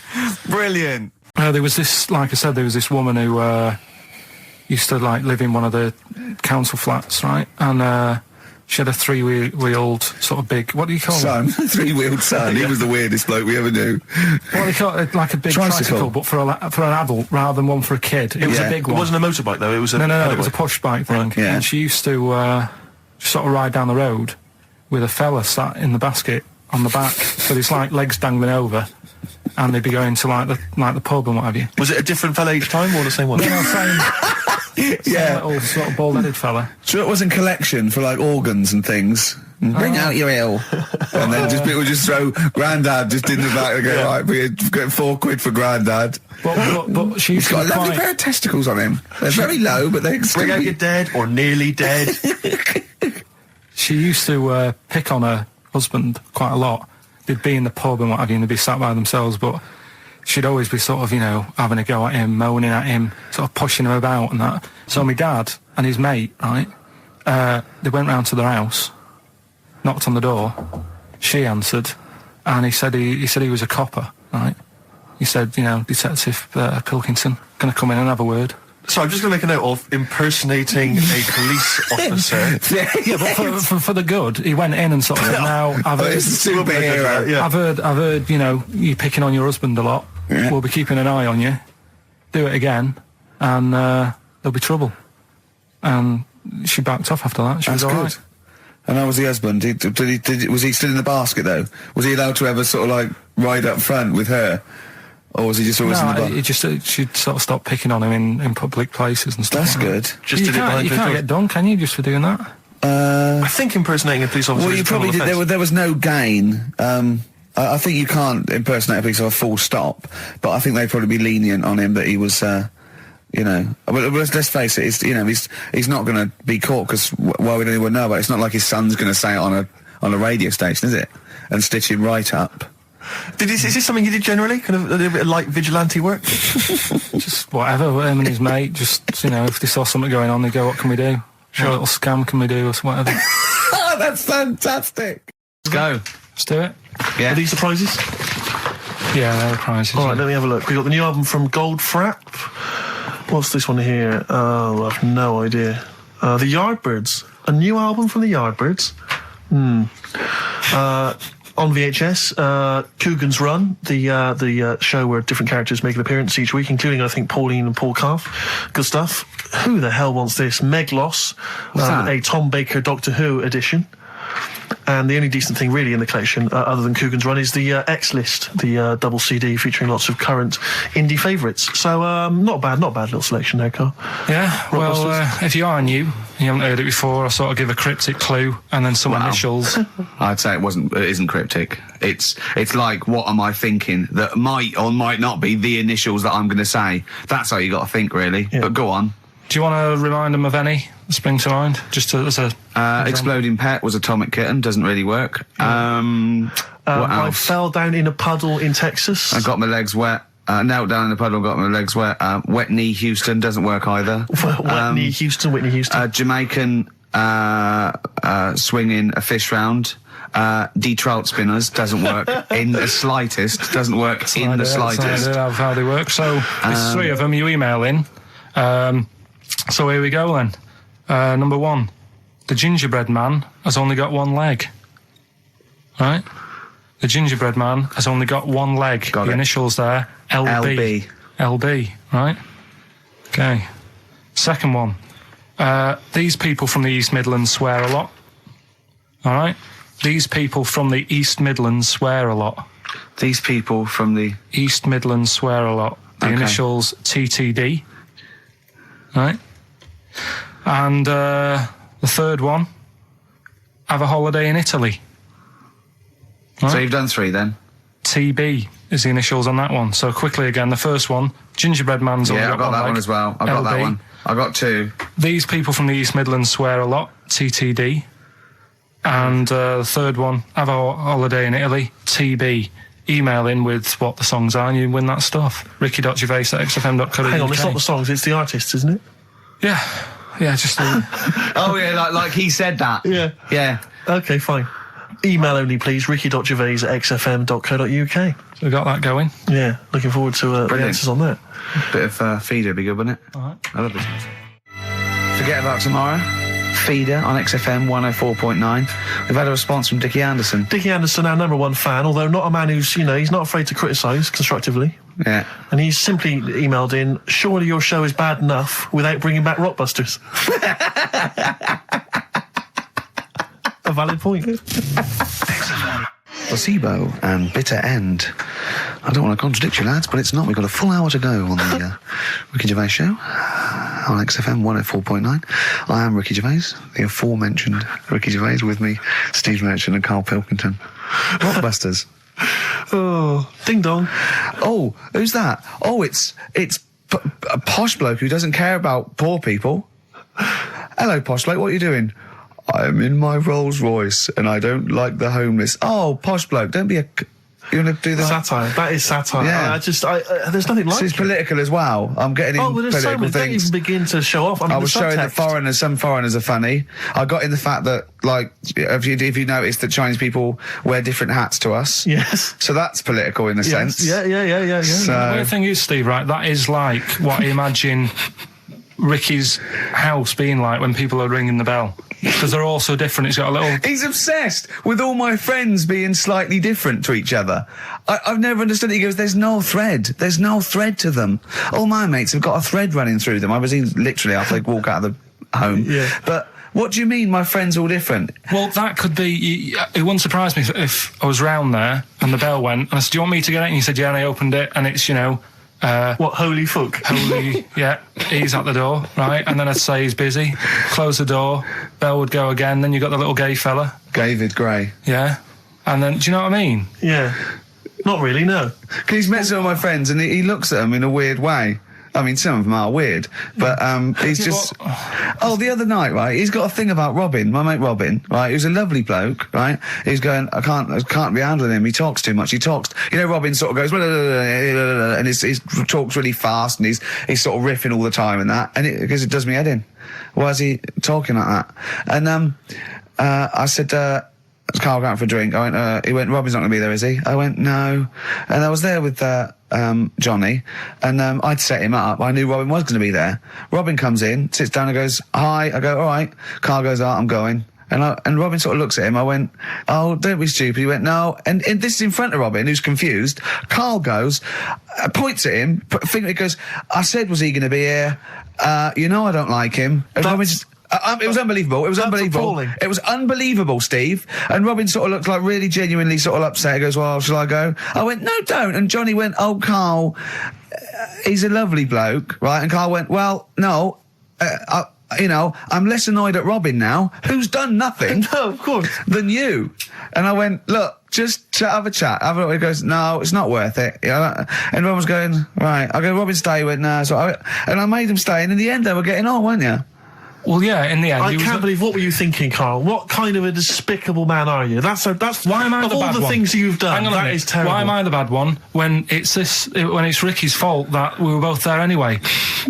Brilliant. There was this, like I said, there was this woman who used to like live in one of the council flats, right? And she had a 3-wheeled sort of big, what do you call it? 3-wheeled son. He was the weirdest bloke we ever knew. What do you call it? Like a big tricycle, but for an adult rather than one for a kid. It was a big It one. wasn't a motorbike, though. It was a... No, it was a push bike thing. Yeah. And she used to sort of ride down the road with a fella sat in the basket on the back, with his like legs dangling over, and they'd be going to like the pub and what have you. Was it a different fella each time, or the same one? Same Yeah. little sort of bald-headed fella. So it was in collection for like organs and things. Bring out your ill. And then people just throw Grandad just in the back and go, right, we're getting £4 for Grandad. But she used He's got to a be lovely quite... pair of testicles on him. They're very low, but they Bring out your dead, or nearly dead. She used to pick on her husband quite a lot. They'd be in the pub and what have you, and they'd be sat by themselves, but she'd always be sort of, having a go at him, moaning at him, sort of pushing him about and that. So my dad and his mate, right, they went round to their house, knocked on the door, she answered, and he said he was a copper, right? He said, Detective Pilkington, gonna come in and have a word. So I'm just going to make a note of impersonating a police officer. Yeah, but for the good, he went in and sort of said, now, I've heard... It's a superhero. Yeah. I've heard, you picking on your husband a lot. Yeah. We'll be keeping an eye on you. Do it again, and there'll be trouble. And she backed off after that. She was all right. And how was the husband? Was he still in the basket though? Was he allowed to ever sort of like ride up front with her? Or was he just always in the basket? He just she'd sort of stop picking on him in public places and stuff. That's like good. That. You can't get done, can you, just for doing that? I think impersonating a police officer. Well, you probably did. There was no gain. I think you can't impersonate a police officer full stop, but I think they'd probably be lenient on him that he was. You know, well, let's face it. He's not going to be caught because why would anyone know about it? It's not like his son's going to say it on a radio station, is it? And stitch him right up. Is this something you did generally? Kind of a little bit of light vigilante work? Just whatever. Him and his mate. Just if they saw something going on, they go, "What can we do? Sure. What little scam can we do, or whatever?" Oh, that's fantastic. Let's go. Let's do it. Yeah. Are these surprises? Yeah, they're prizes. All right, let me have a look. We got the new album from Goldfrapp. What's this one here? Oh, I've no idea. The Yardbirds. A new album from the Yardbirds. On VHS, Coogan's Run, the show where different characters make an appearance each week, including, I think, Pauline and Paul Calf. Good stuff. Who the hell wants this? Meglos, a Tom Baker Doctor Who edition. And the only decent thing really in the collection, other than Coogan's Run, is the X-List, the double CD featuring lots of current indie favourites. So, not bad little selection there, Karl. Yeah, well, if you are new, you haven't heard it before, I sort of give a cryptic clue and then some initials. I'd say it isn't cryptic. It's like, what am I thinking? That might or might not be the initials that I'm going to say. That's how you got to think, really. Yeah. But go on. Do you want to remind them of any that spring to mind? Just as a... Exploding Pet was Atomic Kitten, doesn't really work. What else? I fell down in a puddle in Texas. I got my legs wet. Knelt down in the puddle, got my legs wet. Wet Knee Houston doesn't work either. Whitney Houston. Jamaican swinging a fish round. D-trout spinners doesn't work in the slightest. Doesn't work in the slightest. That's how they work. So there's three of them. You email in. So here we go then. Number one, the gingerbread man has only got one leg. Right? The gingerbread man has only got one leg. Got the it. Initials there, LB. LB, right? Okay. Second one, these people from the East Midlands swear a lot. All right? These people from the East Midlands swear a lot. These people from the East Midlands swear a lot. The initials TTD. Right? And the third one, have a holiday in Italy. Right? So you've done three then? TB is the initials on that one. So quickly again, the first one, gingerbread man's only I've got that one as well. I've got that one. I got two. These people from the East Midlands swear a lot. TTD. And the third one, have a holiday in Italy. TB. Email in with what the songs are and you win that stuff. ricky.gervais@xfm.co.uk. Hang on, it's not the songs, it's the artists, isn't it? Yeah, just oh yeah, like he said that. Yeah. Okay, fine. Email only, please. ricky.gervais@xfm.co.uk. So we got that going. Yeah, looking forward to the answers on that. Bit of feeder would be good, wouldn't it? All right. I love this. Forget about tomorrow. Feeder on XFM 104.9. We've had a response from Dickie Anderson. Dickie Anderson, our #1 fan, although not a man who's, he's not afraid to criticise constructively. Yeah. And he's simply emailed in, surely your show is bad enough without bringing back Rockbusters. A valid point. Placebo and Bitter End. I don't want to contradict you, lads, but it's not. We've got a full hour to go on the Ricky Gervais show on XFM 104.9. I am Ricky Gervais, the aforementioned Ricky Gervais, with me, Steve Merchant and Karl Pilkington. Rockbusters. Oh, ding dong. Oh, who's that? Oh, it's a posh bloke who doesn't care about poor people. Hello, posh bloke, what are you doing? I'm in my Rolls Royce and I don't like the homeless. Oh, posh bloke, don't be a... You want to do that? Satire. That is satire. Yeah. There's nothing like it. It's political as well. I'm getting in there's so many. Don't even begin to show off. I was showing that some foreigners are funny. I got in the fact that, like, if you notice that Chinese people wear different hats to us. Yes. So that's political in a sense. Yeah. So, the weird thing is, Steve, right, that is like what I imagine Ricky's house being like when people are ringing the bell. Because they're all so different. It's got a little... He's obsessed with all my friends being slightly different to each other. I've never understood it. He goes, there's no thread. There's no thread to them. All my mates have got a thread running through them. I was literally, after they walk out of home. Yeah. But what do you mean my friend's all different? Well, that could be. It wouldn't surprise me if I was round there and the bell went, and I said, "Do you want me to get it?" And he said, "Yeah." And I opened it, and it's What, holy fuck? holy, yeah, he's at the door, right? And then I'd say he's busy. Close the door, bell would go again. Then you got the little gay fella, David Gray. yeah. And then, do you know what I mean? Yeah. Not really, no. Because he's met some of my friends and he looks at them in a weird way. I mean, some of them are weird, but he's just. Oh, the other night, right? He's got a thing about Robin, my mate Robin, right? He was a lovely bloke, right? He's going, I can't be handling him. He talks too much. Robin sort of goes, and he talks really fast, and he's sort of riffing all the time and that, and because it does me head in. Why is he talking like that? And I said, Karl going for a drink. He went, Robin's not going to be there, is he? I went, no. And I was there with Johnny, and I'd set him up. I knew Robin was going to be there. Robin comes in, sits down and goes, hi. I go, all right. Karl goes, I'm going. And Robin sort of looks at him. I went, oh, don't be stupid. He went, no. And this is in front of Robin, who's confused. Karl goes, points at him, he goes, I said, was he going to be here? I don't like him. And Robin just... it was unbelievable. It was unbelievable. Appalling. It was unbelievable, Steve. And Robin sort of looked like really genuinely sort of upset. He goes, well, shall I go? I went, no, don't. And Johnny went, oh, Karl, he's a lovely bloke, right? And Karl went, well, no, I'm less annoyed at Robin now, who's done nothing No, of course. than you. And I went, look, just have a chat. He goes, no, it's not worth it. And Robin was going, right. I go, Robin, stay. He went, no. And I made him stay. And in the end, they were getting on, weren't you? Well, yeah, in the end. I can't believe, what were you thinking, Karl? What kind of a despicable man are you? That's why am I of the all bad the one? things you've done, Hang on a that minute. is terrible. Why am I the bad one when it's Ricky's fault that we were both there anyway?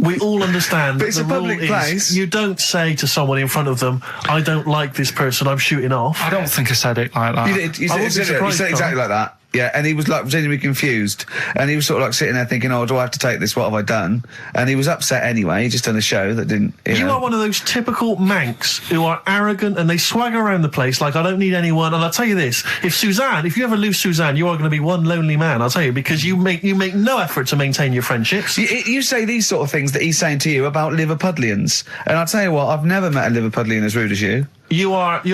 We all understand But it's the a public rule place. is you don't say to someone in front of them, I don't like this person, I'm shooting off. I don't think I said it like that. You did. You I said, wouldn't be surprised, exactly like that. Yeah, and he was like genuinely confused, and he was sort of like sitting there thinking, "Oh, do I have to take this? What have I done?" And he was upset anyway. He just done a show that didn't. You are one of those typical Mancs who are arrogant and they swagger around the place like, I don't need anyone. And I'll tell you this, if you ever lose Suzanne, you are going to be one lonely man, I'll tell you, because you make no effort to maintain your friendships. You say these sort of things that he's saying to you about Liverpudlians, and I'll tell you what, I've never met a Liverpudlian as rude as you. You're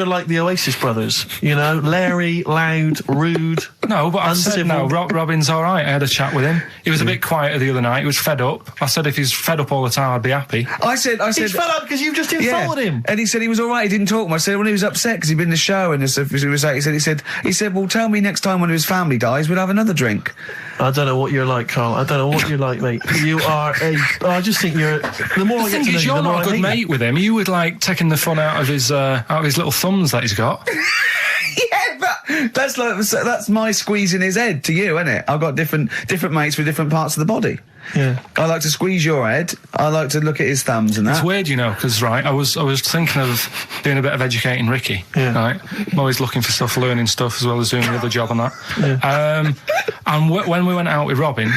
like the Oasis brothers, Larry, loud, rude. No, but I said no. Robin's all right. I had a chat with him. He was a bit quieter the other night. He was fed up. I said if he's fed up all the time, I'd be happy. I said He's fed up because you've just insulted him. And he said he was all right. He didn't talk much. I said when he was upset because he'd been in the show and he said, well, tell me next time when his family dies, we'll have another drink. I don't know what you're like, Karl. I don't know what you're like, mate. You are I just think you're. The more I get to know you, You're the more not a I good hate mate you. with him. You would like taking the fun out of his little thumbs that he's got. Yeah, but that's my squeezing his head to you, isn't it? I've got different mates with different parts of the body. Yeah. I like to squeeze your head. I like to look at his thumbs and that. It's weird, because I was thinking of doing a bit of educating Ricky. Yeah. Right, I'm always looking for stuff, learning stuff as well as doing the other job and that. Yeah. And when we went out with Robin,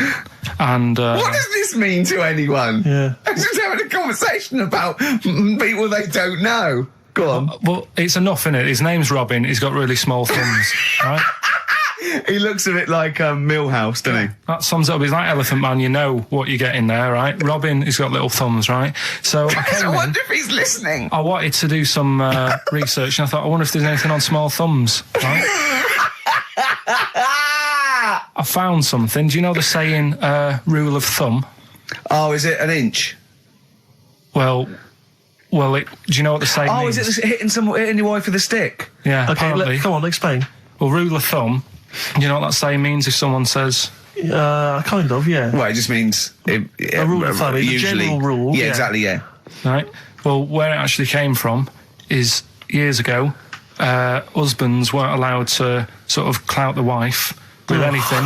and what does this mean to anyone? Yeah. I'm just having a conversation about people they don't know. Go on. Well, it's enough, innit? His name's Robin. He's got really small thumbs, right? He looks a bit like Millhouse, doesn't he? That sums it up. He's like Elephant Man. You know what you get in there, right? Robin, he's got little thumbs, right? So I wonder if he's listening. I wanted to do some research, and I thought, I wonder if there's anything on small thumbs, right? I found something. Do you know the saying, rule of thumb? Oh, is it an inch? Well, do you know what the saying means? Is it hitting your wife with a stick? Yeah, Okay, apparently. come on, explain. Well, rule of thumb, you know what that saying means if someone says... Kind of, yeah. Well, it just means... a rule of thumb, usually, a general rule. Yeah, exactly, yeah. Right? Well, where it actually came from is years ago, husbands weren't allowed to sort of clout the wife with anything.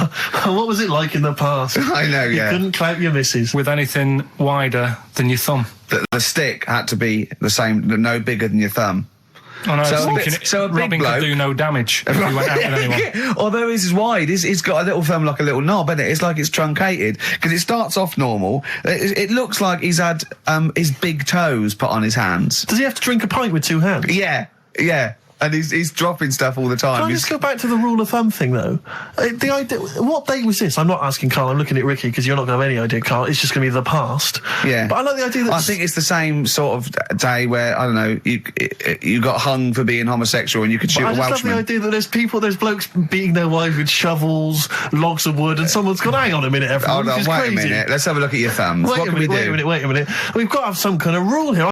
What was it like in the past? I know, yeah. You couldn't clout your missus. With anything wider than your thumb. The stick had to be the same, no bigger than your thumb. Oh, no, So I was a thinking bit- so a big Robin bloke- could do no damage if he went out with anyone. Yeah, although his is wide, he's got a little thumb like a little knob, isn't it? It's like it's truncated, because it starts off normal. It looks like he's had his big toes put on his hands. Does he have to drink a pint with two hands? Yeah, yeah. And he's dropping stuff all the time. Can I just go back to the rule of thumb thing, though? The idea, what date was this? I'm not asking Karl, I'm looking at Ricky, because you're not going to have any idea, Karl. It's just going to be the past. Yeah. But I like the idea that... I think it's the same sort of day where, I don't know, you got hung for being homosexual and you could shoot a Welshman. I just love the idea that there's blokes beating their wives with shovels, logs of wood, and someone's gone, hang on a minute, everyone, Hold on, this is wait crazy. a minute. Let's have a look at your thumbs. What can we do? Wait a minute. We've got to have some kind of rule here.